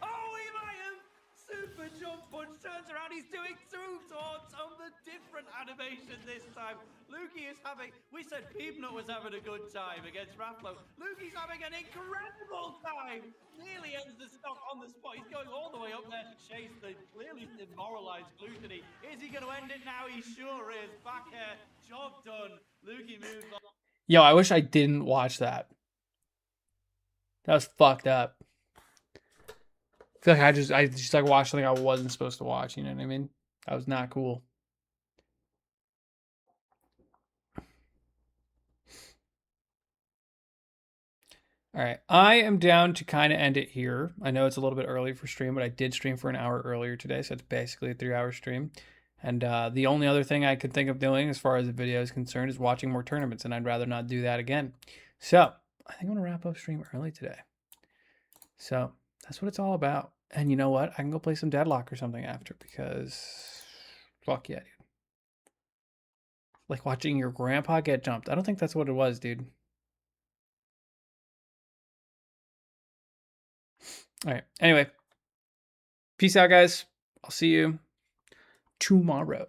S9: Oh, he might have. Super jump punch turns around. He's doing two taunts on the different animation this time. Luki is having. We said Peanut was having a good time against Raflo. Luki's having an incredible time. Nearly ends the stock on the spot. He's going all the way up there to chase the clearly demoralized Gluttony. Is he going to end it now? He sure is. Back air. Job done. Luki moves on.
S1: Yo, I wish I didn't watch that. That was fucked up. I feel like I just like watched something I wasn't supposed to watch, you know what I mean? That was not cool. All right, I am down to kind of end it here. I know it's a little bit early for stream, but I did stream for an hour earlier today, so it's basically a 3-hour stream. And the only other thing I could think of doing as far as the video is concerned is watching more tournaments, and I'd rather not do that again. So I think I'm going to wrap up stream early today. So that's what it's all about. And you know what? I can go play some Deadlock or something after because fuck yeah, dude. Like watching your grandpa get jumped. I don't think that's what it was, dude. All right. Anyway, peace out, guys. I'll see you tomorrow.